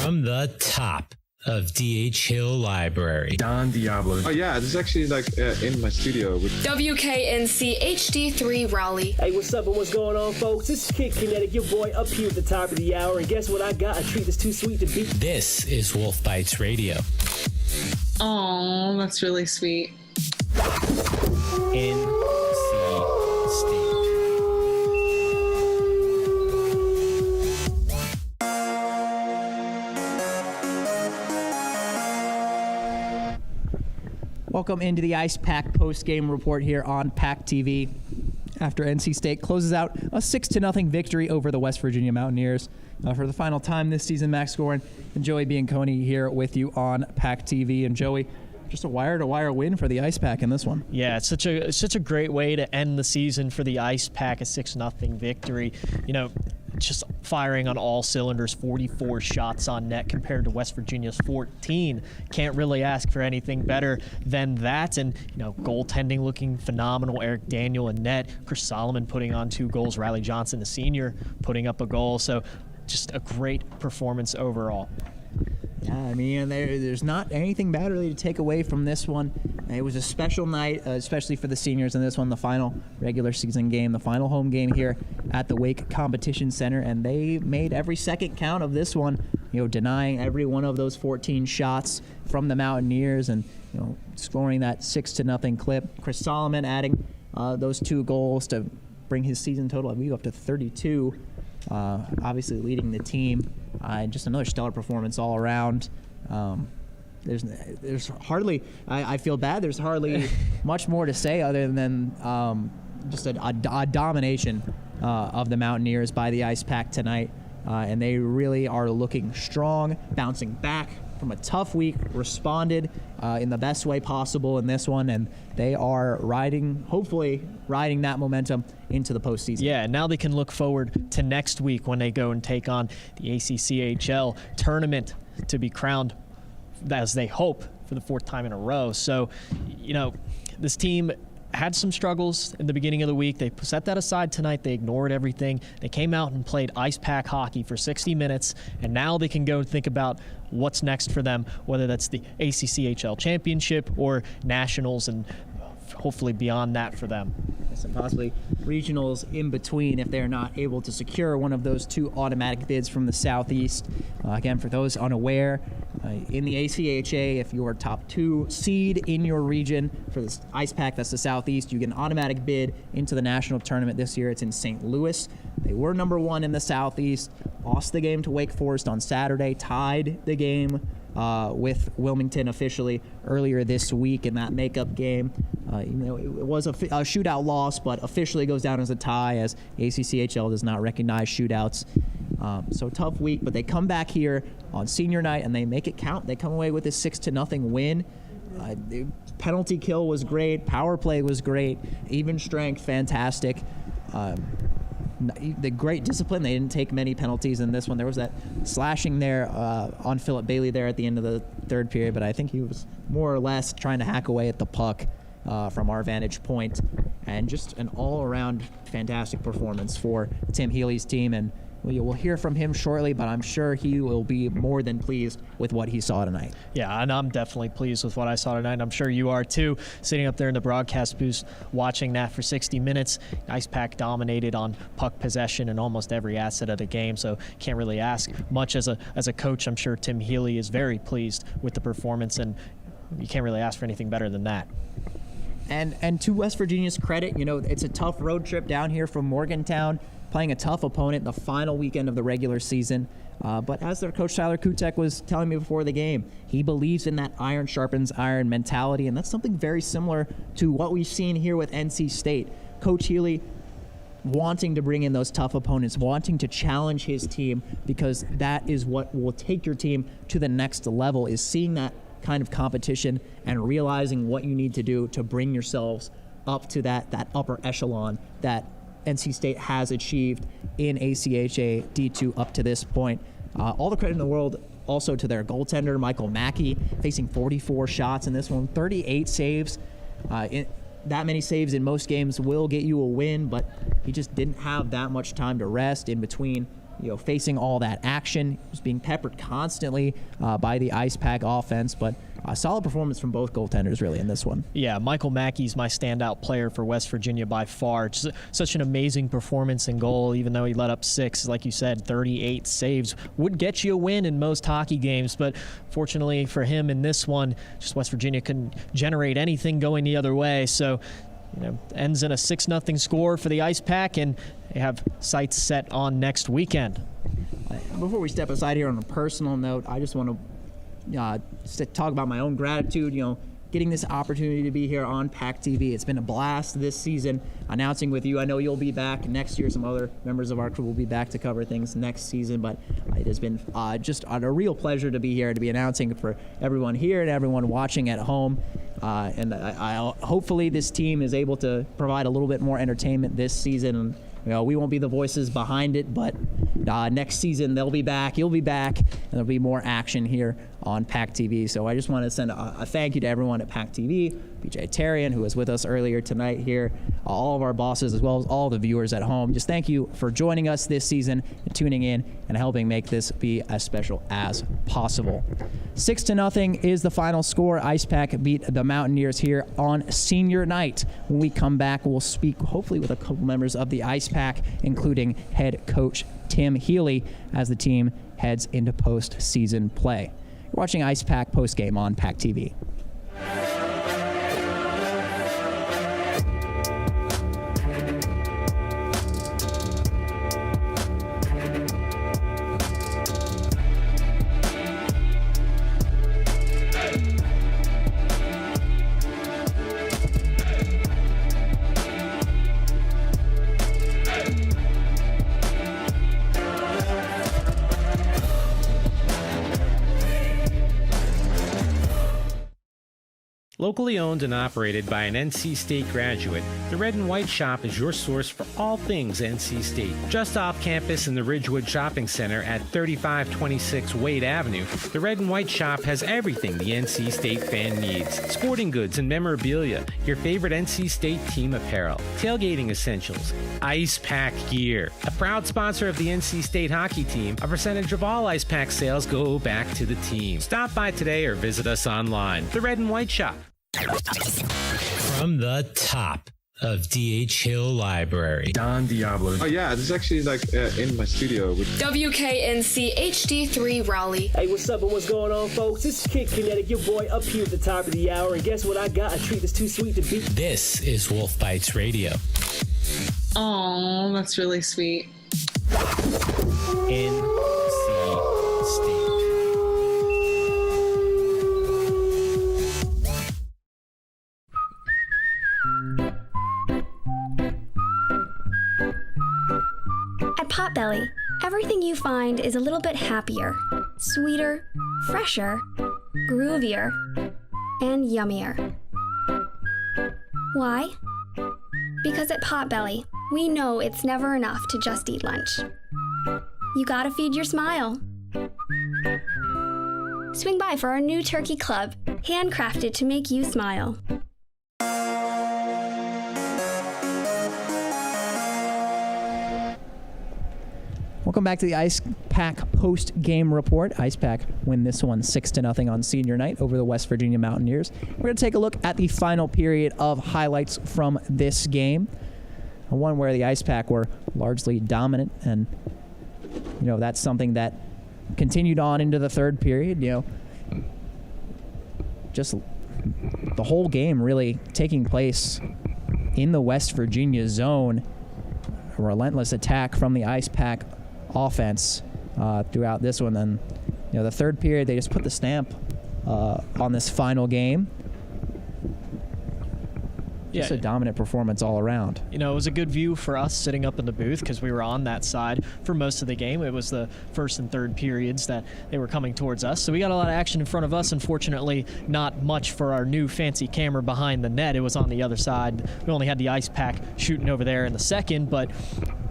From the top of D.H. Hill Library. Don Diablo. Oh yeah, this is actually in my studio. WKNC HD3 Raleigh. Hey, what's up and what's going on, folks? This is Kid Kinetic, your boy up here at the top of the hour. And guess what I got? A treat that's too sweet to beat. This is Wolf Bites Radio. Oh, that's really sweet. NC State. Welcome into the Icepack post-game report here on PackTV. After NC State closes out a 6-0 victory over the West Virginia Mountaineers for the final time this season. Max Gorin and Joey Bianconi here with you on PackTV. And Joey, just a wire-to-wire win for the Icepack in this one. Yeah, it's such a great way to end the season for the Icepack, a 6-0 victory. You know, just firing on all cylinders, 44 shots on net compared to West Virginia's 14. Can't really ask for anything better than that. And, you know, goaltending looking phenomenal. Eric Daniel in net. Chris Solomon putting on 2 goals. Riley Johnson, the senior, putting up a goal. So just a great performance overall. Yeah, I mean, there's not anything bad really to take away from this one. It was a special night, especially for the seniors in this one, the final regular season game, the final home game here at the Wake Competition Center, and they made every second count of this one, denying every one of those 14 shots from the Mountaineers and, scoring that 6-0 clip. Chris Solomon adding those 2 goals to bring his season total, I believe, up to 32, obviously leading the team. Just another stellar performance all around. There's hardly, I feel bad, there's hardly much more to say other than just a domination of the Mountaineers by the Icepack tonight. And they really are looking strong, bouncing back from a tough week, responded in the best way possible in this one, and they are hopefully riding that momentum into the postseason. Yeah, now they can look forward to next week when they go and take on the ACCHL tournament to be crowned, as they hope, for the 4th time in a row. So, this team had some struggles in the beginning of the week. They set that aside tonight. They ignored everything. They came out and played Icepack hockey for 60 minutes, and now they can go and think about what's next for them, whether that's the ACCHL championship or nationals, and hopefully beyond that for them. And possibly regionals in between if they're not able to secure one of those 2 automatic bids from the Southeast. Again, for those unaware, in the ACHA, if you're top 2 seed in your region for the Icepack, that's the Southeast, you get an automatic bid into the national tournament this year. It's in St. Louis. They were number 1 in the Southeast, lost the game to Wake Forest on Saturday, tied the game with Wilmington officially earlier this week in that makeup game. It was a shootout loss, but officially goes down as a tie as ACCHL does not recognize shootouts. So tough week, but they come back here on senior night and they make it count. They come away with a 6-0 win. The penalty kill was great. Power play was great. Even strength, fantastic. The great discipline. They didn't take many penalties in this one. There was that slashing there on Philip Bailey there at the end of the 3rd period, but I think he was more or less trying to hack away at the puck from our vantage point. And just an all-around fantastic performance for Tim Healy's team. And we'll hear from him shortly, but I'm sure he will be more than pleased with what he saw tonight. Yeah, and I'm definitely pleased with what I saw tonight. I'm sure you are too, sitting up there in the broadcast booth watching that for 60 minutes. Icepack dominated on puck possession and almost every asset of the game, so can't really ask much as a coach. I'm sure Tim Healy is very pleased with the performance, and you can't really ask for anything better than that. And to West Virginia's credit, it's a tough road trip down here from Morgantown, playing a tough opponent the final weekend of the regular season. But as their coach Tyler Kutek was telling me before the game, he believes in that iron sharpens iron mentality, and that's something very similar to what we've seen here with NC State. Coach Healy wanting to bring in those tough opponents, wanting to challenge his team, because that is what will take your team to the next level, is seeing that kind of competition and realizing what you need to do to bring yourselves up to that upper echelon that NC State has achieved in ACHA D2 up to this point. All the credit in the world also to their goaltender, Michael Mackey, facing 44 shots in this one, 38 saves. That many saves in most games will get you a win, but he just didn't have that much time to rest in between, facing all that action. He was being peppered constantly by the Icepack offense, but a solid performance from both goaltenders really in this one. Yeah, Michael Mackey's my standout player for West Virginia by far. Just such an amazing performance in goal, even though he let up 6. Like you said, 38 saves. Would get you a win in most hockey games, but fortunately for him in this one, just West Virginia couldn't generate anything going the other way. So, ends in a 6-0 score for the Icepack, and they have sights set on next weekend. Before we step aside here on a personal note, I just want to talk about my own gratitude, getting this opportunity to be here on PackTV. It's been a blast this season announcing with you. I know you'll be back next year. Some other members of our crew will be back to cover things next season, but it has been just a real pleasure to be here, to be announcing for everyone here and everyone watching at home. And I hopefully this team is able to provide a little bit more entertainment this season. We won't be the voices behind it, but next season they'll be back, you'll be back, and there'll be more action here on PackTV. So I just want to send a thank you to everyone at PackTV, BJ Tarian, who was with us earlier tonight here, all of our bosses, as well as all the viewers at home. Just thank you for joining us this season and tuning in and helping make this be as special as possible. 6-0 is the final score. Icepack beat the Mountaineers here on senior night. When we come back, we'll speak hopefully with a couple members of the Icepack, including head coach Tim Healy, as the team heads into postseason play. You're watching Icepack Postgame on PackTV. Locally owned and operated by an NC State graduate, the Red and White Shop is your source for all things NC State. Just off campus in the Ridgewood Shopping Center at 3526 Wade Avenue, the Red and White Shop has everything the NC State fan needs. Sporting goods and memorabilia, your favorite NC State team apparel, tailgating essentials, Icepack gear. A proud sponsor of the NC State hockey team, a percentage of all Icepack sales go back to the team. Stop by today or visit us online. The Red and White Shop. From the top of D.H. Hill Library, Don Diablo. Oh yeah, this is actually like in my studio. WKNC HD3 Raleigh. Hey, what's up and what's going on, folks? It's Kid Kinetic, your boy up here at the top of the hour. And guess what I got? A treat that's too sweet to beat. This is Wolf Bites Radio. Oh, that's really sweet. NC State. At Potbelly, everything you find is a little bit happier, sweeter, fresher, groovier, and yummier. Why? Because at Potbelly, we know it's never enough to just eat lunch. You gotta feed your smile. Swing by for our new turkey club, handcrafted to make you smile. Welcome back to the Icepack post-game report. Icepack win this one 6-0 on senior night over the West Virginia Mountaineers. We're going to take a look at the final period of highlights from this game. One where the Icepack were largely dominant, and that's something that continued on into the third period. Just the whole game really taking place in the West Virginia zone. A relentless attack from the Icepack offense throughout this one. And the third period, they just put the stamp on this final game. Just a dominant performance all around. It was a good view for us sitting up in the booth because we were on that side for most of the game. It was the first and third periods that they were coming towards us. So we got a lot of action in front of us. Unfortunately, not much for our new fancy camera behind the net. It was on the other side. We only had the Icepack shooting over there in the second, but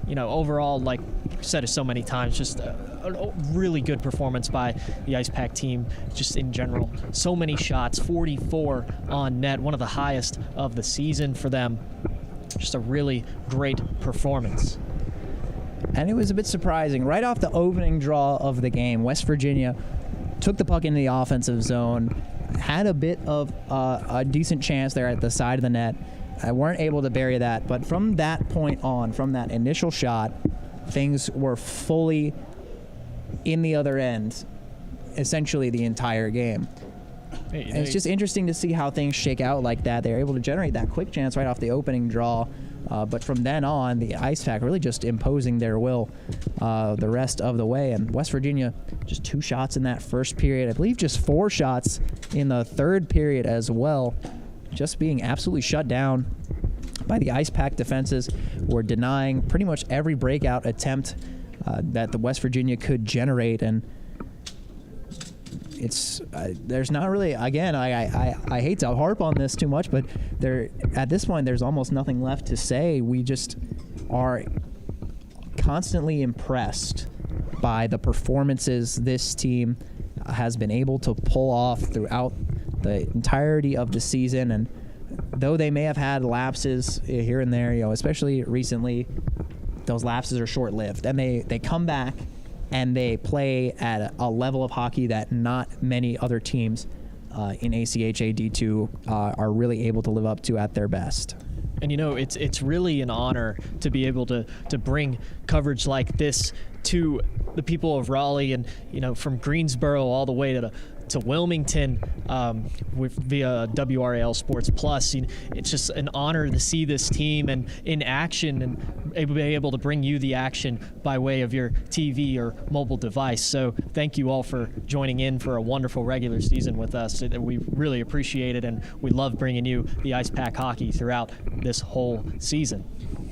overall, like we said it so many times, just a really good performance by the Icepack team just in general. So many shots, 44 on net, one of the highest of the season for them. Just a really great performance. And it was a bit surprising. Right off the opening draw of the game, West Virginia took the puck into the offensive zone, had a bit of a decent chance there at the side of the net. I weren't able to bury that, but from that point on, from that initial shot, things were fully in the other end, essentially the entire game. And it's just interesting to see how things shake out like that. They're able to generate that quick chance right off the opening draw, but from then on, the Icepack really just imposing their will the rest of the way. And West Virginia, just 2 shots in that first period. I believe just 4 shots in the third period as well. Just being absolutely shut down by the Icepack defenses, were denying pretty much every breakout attempt that the West Virginia could generate. And it's there's not really, again, I hate to harp on this too much, but at this point there's almost nothing left to say. We just are constantly impressed by the performances this team has been able to pull off throughout the entirety of the season. And though they may have had lapses here and there, especially recently, those lapses are short-lived, and they come back and they play at a level of hockey that not many other teams in ACHA D2 are really able to live up to at their best. And it's really an honor to be able to bring coverage like this to the people of Raleigh, and from Greensboro all the way to Wilmington via WRAL Sports Plus. It's just an honor to see this team and in action, and be able to bring you the action by way of your TV or mobile device. So thank you all for joining in for a wonderful regular season with us. We really appreciate it, and we love bringing you the Icepack hockey throughout this whole season.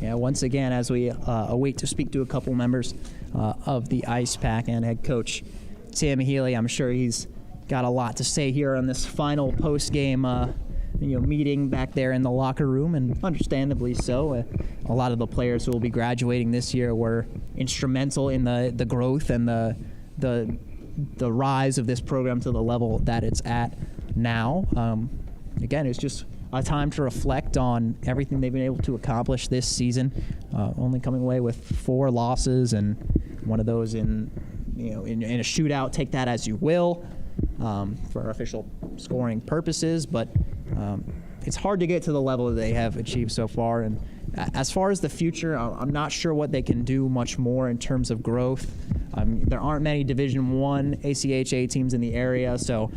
Yeah, once again, as we await to speak to a couple members of the Icepack and head coach Tim Healy, I'm sure he's got a lot to say here on this final post-game meeting back there in the locker room, and understandably so. A lot of the players who will be graduating this year were instrumental in the growth and the rise of this program to the level that it's at now. Again, it's just a time to reflect on everything they've been able to accomplish this season, only coming away with 4 losses, and one of those in a shootout. Take that as you will. For official scoring purposes, but it's hard to get to the level that they have achieved so far. And as far as the future, I'm not sure what they can do much more in terms of growth. There aren't many Division I ACHA teams in the area, so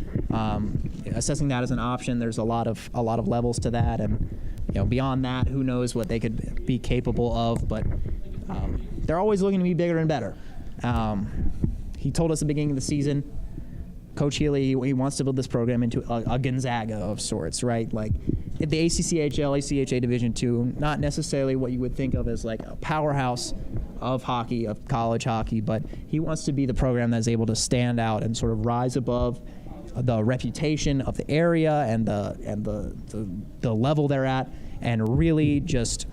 assessing that as an option, there's a lot of levels to that, and beyond that, who knows what they could be capable of. But they're always looking to be bigger and better. He told us at the beginning of the season, Coach Healy, he wants to build this program into a Gonzaga of sorts, right? Like at the ACCHL, ACHA Division II, not necessarily what you would think of as like a powerhouse of hockey, of college hockey, but he wants to be the program that's able to stand out and sort of rise above the reputation of the area and the level they're at, and really just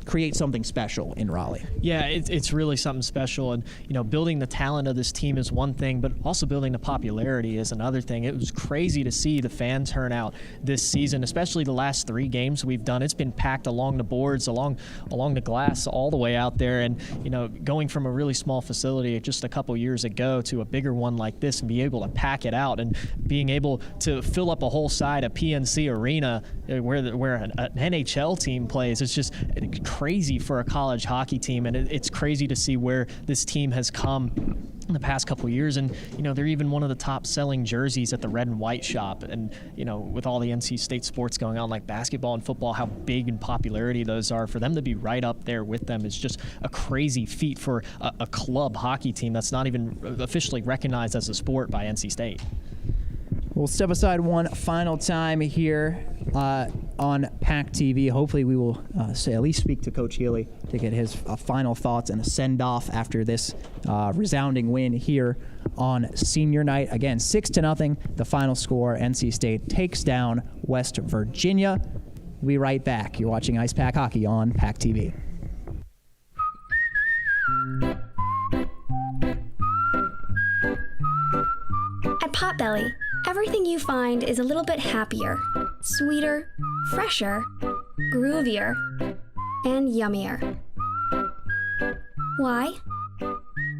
create something special in Raleigh. Yeah, it's really something special, and building the talent of this team is one thing, but also building the popularity is another thing. It was crazy to see the fan turnout this season, especially the last 3 games we've done. It's been packed along the boards, along the glass, all the way out there, and going from a really small facility just a couple years ago to a bigger one like this, and be able to pack it out, and being able to fill up a whole side of PNC Arena where an NHL team plays. It's just crazy for a college hockey team, and it's crazy to see where this team has come in the past couple of years. And they're even one of the top selling jerseys at the red and white shop, and with all the NC State sports going on like basketball and football, how big in popularity those are, for them to be right up there with them is just a crazy feat for a club hockey team that's not even officially recognized as a sport by NC State. We'll step aside one final time here on PackTV. Hopefully we will at least speak to Coach Healy to get his final thoughts and a send-off after this resounding win here on senior night. Again, 6-0, the final score. NC State takes down West Virginia. We'll be right back. You're watching Icepack Hockey on PackTV. At Potbelly, everything you find is a little bit happier, sweeter, fresher, groovier, and yummier. Why?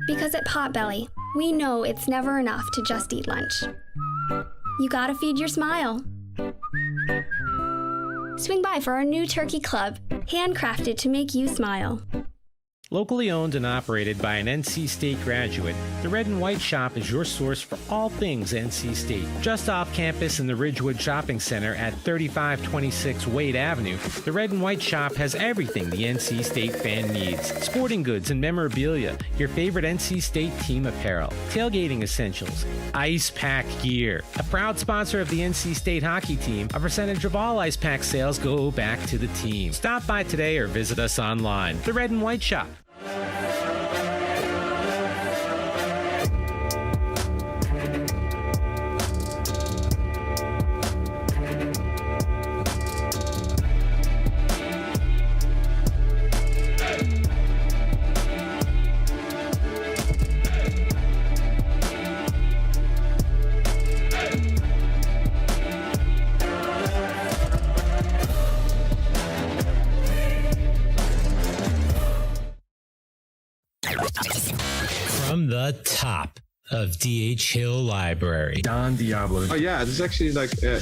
Because at Potbelly, we know it's never enough to just eat lunch. You gotta feed your smile. Swing by for our new turkey club, handcrafted to make you smile. Locally owned and operated by an NC State graduate, the Red and White Shop is your source for all things NC State. Just off campus in the Ridgewood Shopping Center at 3526 Wade Avenue, the Red and White Shop has everything the NC State fan needs. Sporting goods and memorabilia, your favorite NC State team apparel, tailgating essentials, Icepack gear. A proud sponsor of the NC State hockey team, a percentage of all Icepack sales go back to the team. Stop by today or visit us online. The Red and White Shop. the top of DH Hill Library. Don Diablo. Oh yeah, this is actually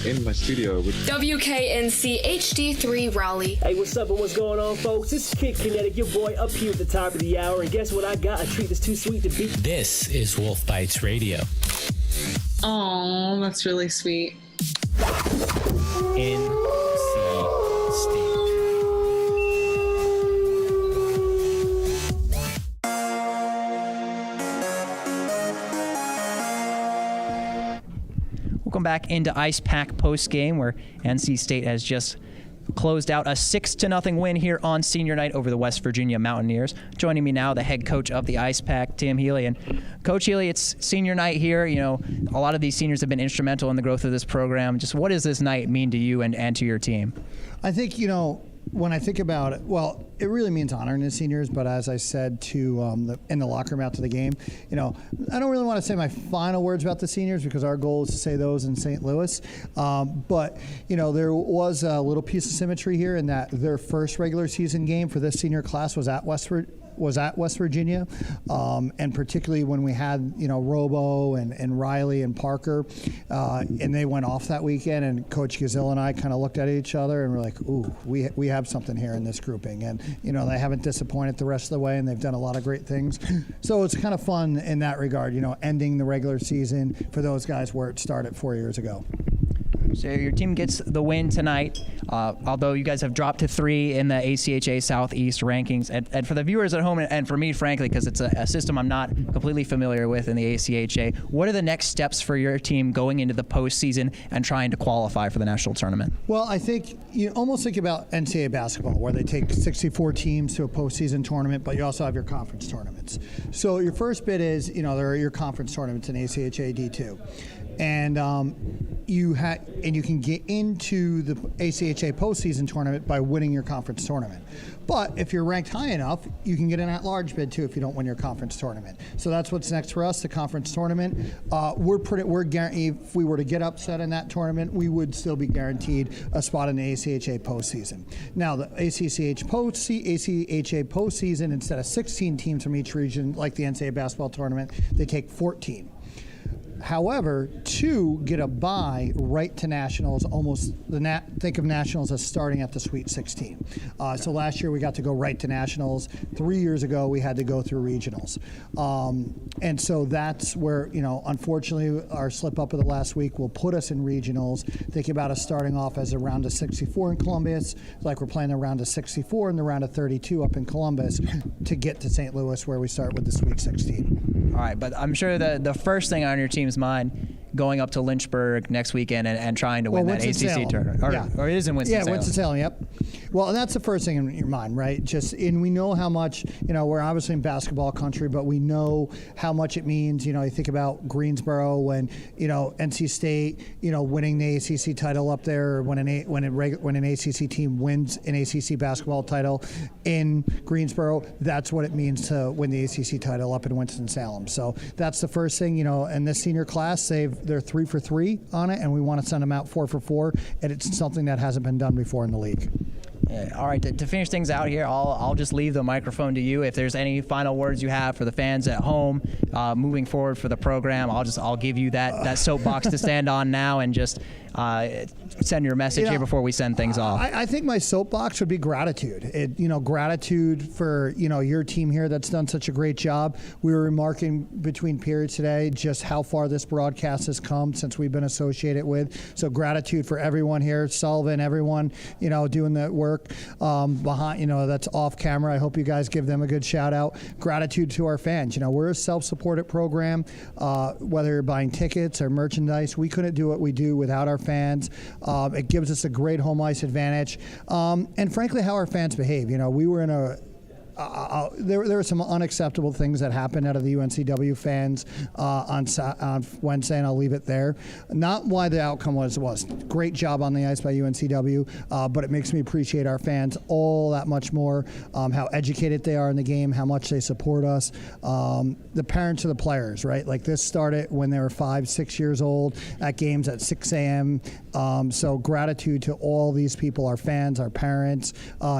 in my studio. WKNC HD3 Raleigh. Hey, what's up and what's going on, folks? This is Kid Kinetic, your boy up here at the top of the hour. And guess what I got? A treat that's too sweet to beat. This is Wolf Bites Radio. Oh, that's really sweet. NC State. Welcome back into Icepack postgame, where NC State has just closed out a 6-0 win here on senior night over the West Virginia Mountaineers. Joining me now, the head coach of the Icepack, Tim Healy. And Coach Healy, it's senior night here. You know, a lot of these seniors have been instrumental in the growth of this program. Just what does this night mean to you and to your team? I think, you know, when I think about it, well, it really means honoring the seniors. But as I said to in the locker room after the game, you know, I don't really want to say my final words about the seniors because our goal is to say those in St. Louis. But you know, there was a little piece of symmetry here in that their first regular season game for this senior class was at West Virginia, and particularly when we had, you know, Robo and Riley and Parker, and they went off that weekend, and Coach Gazil and I kind of looked at each other and we're like, ooh, we have something here in this grouping. And, you know, they haven't disappointed the rest of the way, and they've done a lot of great things. So it's kind of fun in that regard, you know, ending the regular season for those guys where it started 4 years ago. So your team gets the win tonight, although you guys have dropped to 3 in the ACHA Southeast rankings. And for the viewers at home, and for me, frankly, because it's a system I'm not completely familiar with in the ACHA, what are the next steps for your team going into the postseason and trying to qualify for the national tournament? Well, I think you almost think about NCAA basketball, where they take 64 teams to a postseason tournament, but you also have your conference tournaments. So your first bit is, you know, there are your conference tournaments in ACHA D2. And you can get into the ACHA postseason tournament by winning your conference tournament. But if you're ranked high enough, you can get an at-large bid too if you don't win your conference tournament. So that's what's next for us, the conference tournament. We're guaranteed, if we were to get upset in that tournament, we would still be guaranteed a spot in the ACHA postseason. Now the ACHA postseason, instead of 16 teams from each region, like the NCAA basketball tournament, they take 14. However, to get a bye right to nationals, think of nationals as starting at the Sweet 16. So last year we got to go right to nationals. 3 years ago we had to go through regionals. And so that's where, you know, unfortunately our slip up of the last week will put us in regionals. Thinking about us starting off as a round of 64 in Columbus, like we're playing a round of 64 and the round of 32 up in Columbus to get to St. Louis, where we start with the Sweet 16. All right, but I'm sure the first thing on your team's mind going up to Lynchburg next weekend and trying to win that ACC tournament. Or it is in Winston-Salem. Yeah, Winston-Salem, yep. Well, and that's the first thing in your mind, right? And we know how much, you know, we're obviously in basketball country, but we know how much it means. You know, you think about Greensboro when, you know, NC State, you know, winning the ACC title up there, when an ACC team wins an ACC basketball title in Greensboro, that's what it means to win the ACC title up in Winston-Salem. So that's the first thing, you know, and this senior class, they're 3 for 3 on it, and we want to send them out 4 for 4, and it's something that hasn't been done before in the league. All right, to finish things out here, I'll just leave the microphone to you. If there's any final words you have for the fans at home, moving forward for the program, I'll give you that soapbox to stand on now, and just send your message here before we send things off. I think my soapbox would be gratitude. Gratitude for, you know, your team here that's done such a great job. We were remarking between periods today just how far this broadcast has come since we've been associated with. So gratitude for everyone here, Sullivan, everyone, you know, doing the work behind, you know, that's off camera. I hope you guys give them a good shout out. Gratitude to our fans. You know, we're a self-supported program. Whether you're buying tickets or merchandise, we couldn't do what we do without our fans. It gives us a great home ice advantage. And frankly, how our fans behave. You know, we were in a there were some unacceptable things that happened out of the UNCW fans on Wednesday, and I'll leave it there. Not why the outcome was. Great job on the ice by UNCW, but it makes me appreciate our fans all that much more, how educated they are in the game, how much they support us. The parents of the players, right? Like this started when they were 5-6 years old at games at 6 a.m. So gratitude to all these people, our fans, our parents,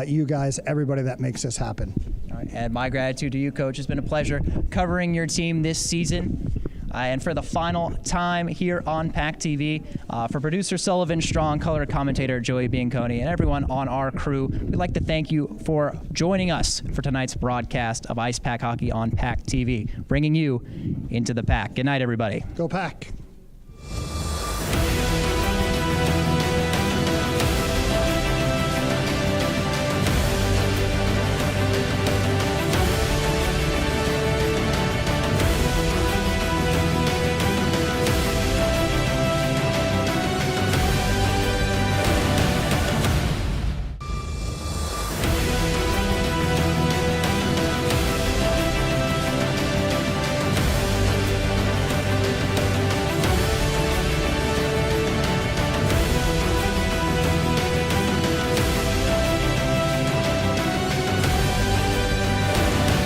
you guys, everybody that makes this happen. All And my gratitude to you, Coach. It's been a pleasure covering your team this season. And for the final time here on PackTV, for producer Sullivan Strong, color commentator Joey Bianconi, and everyone on our crew, we'd like to thank you for joining us for tonight's broadcast of Icepack Hockey on PackTV, bringing you into the Pack. Good night, everybody. Go Pack.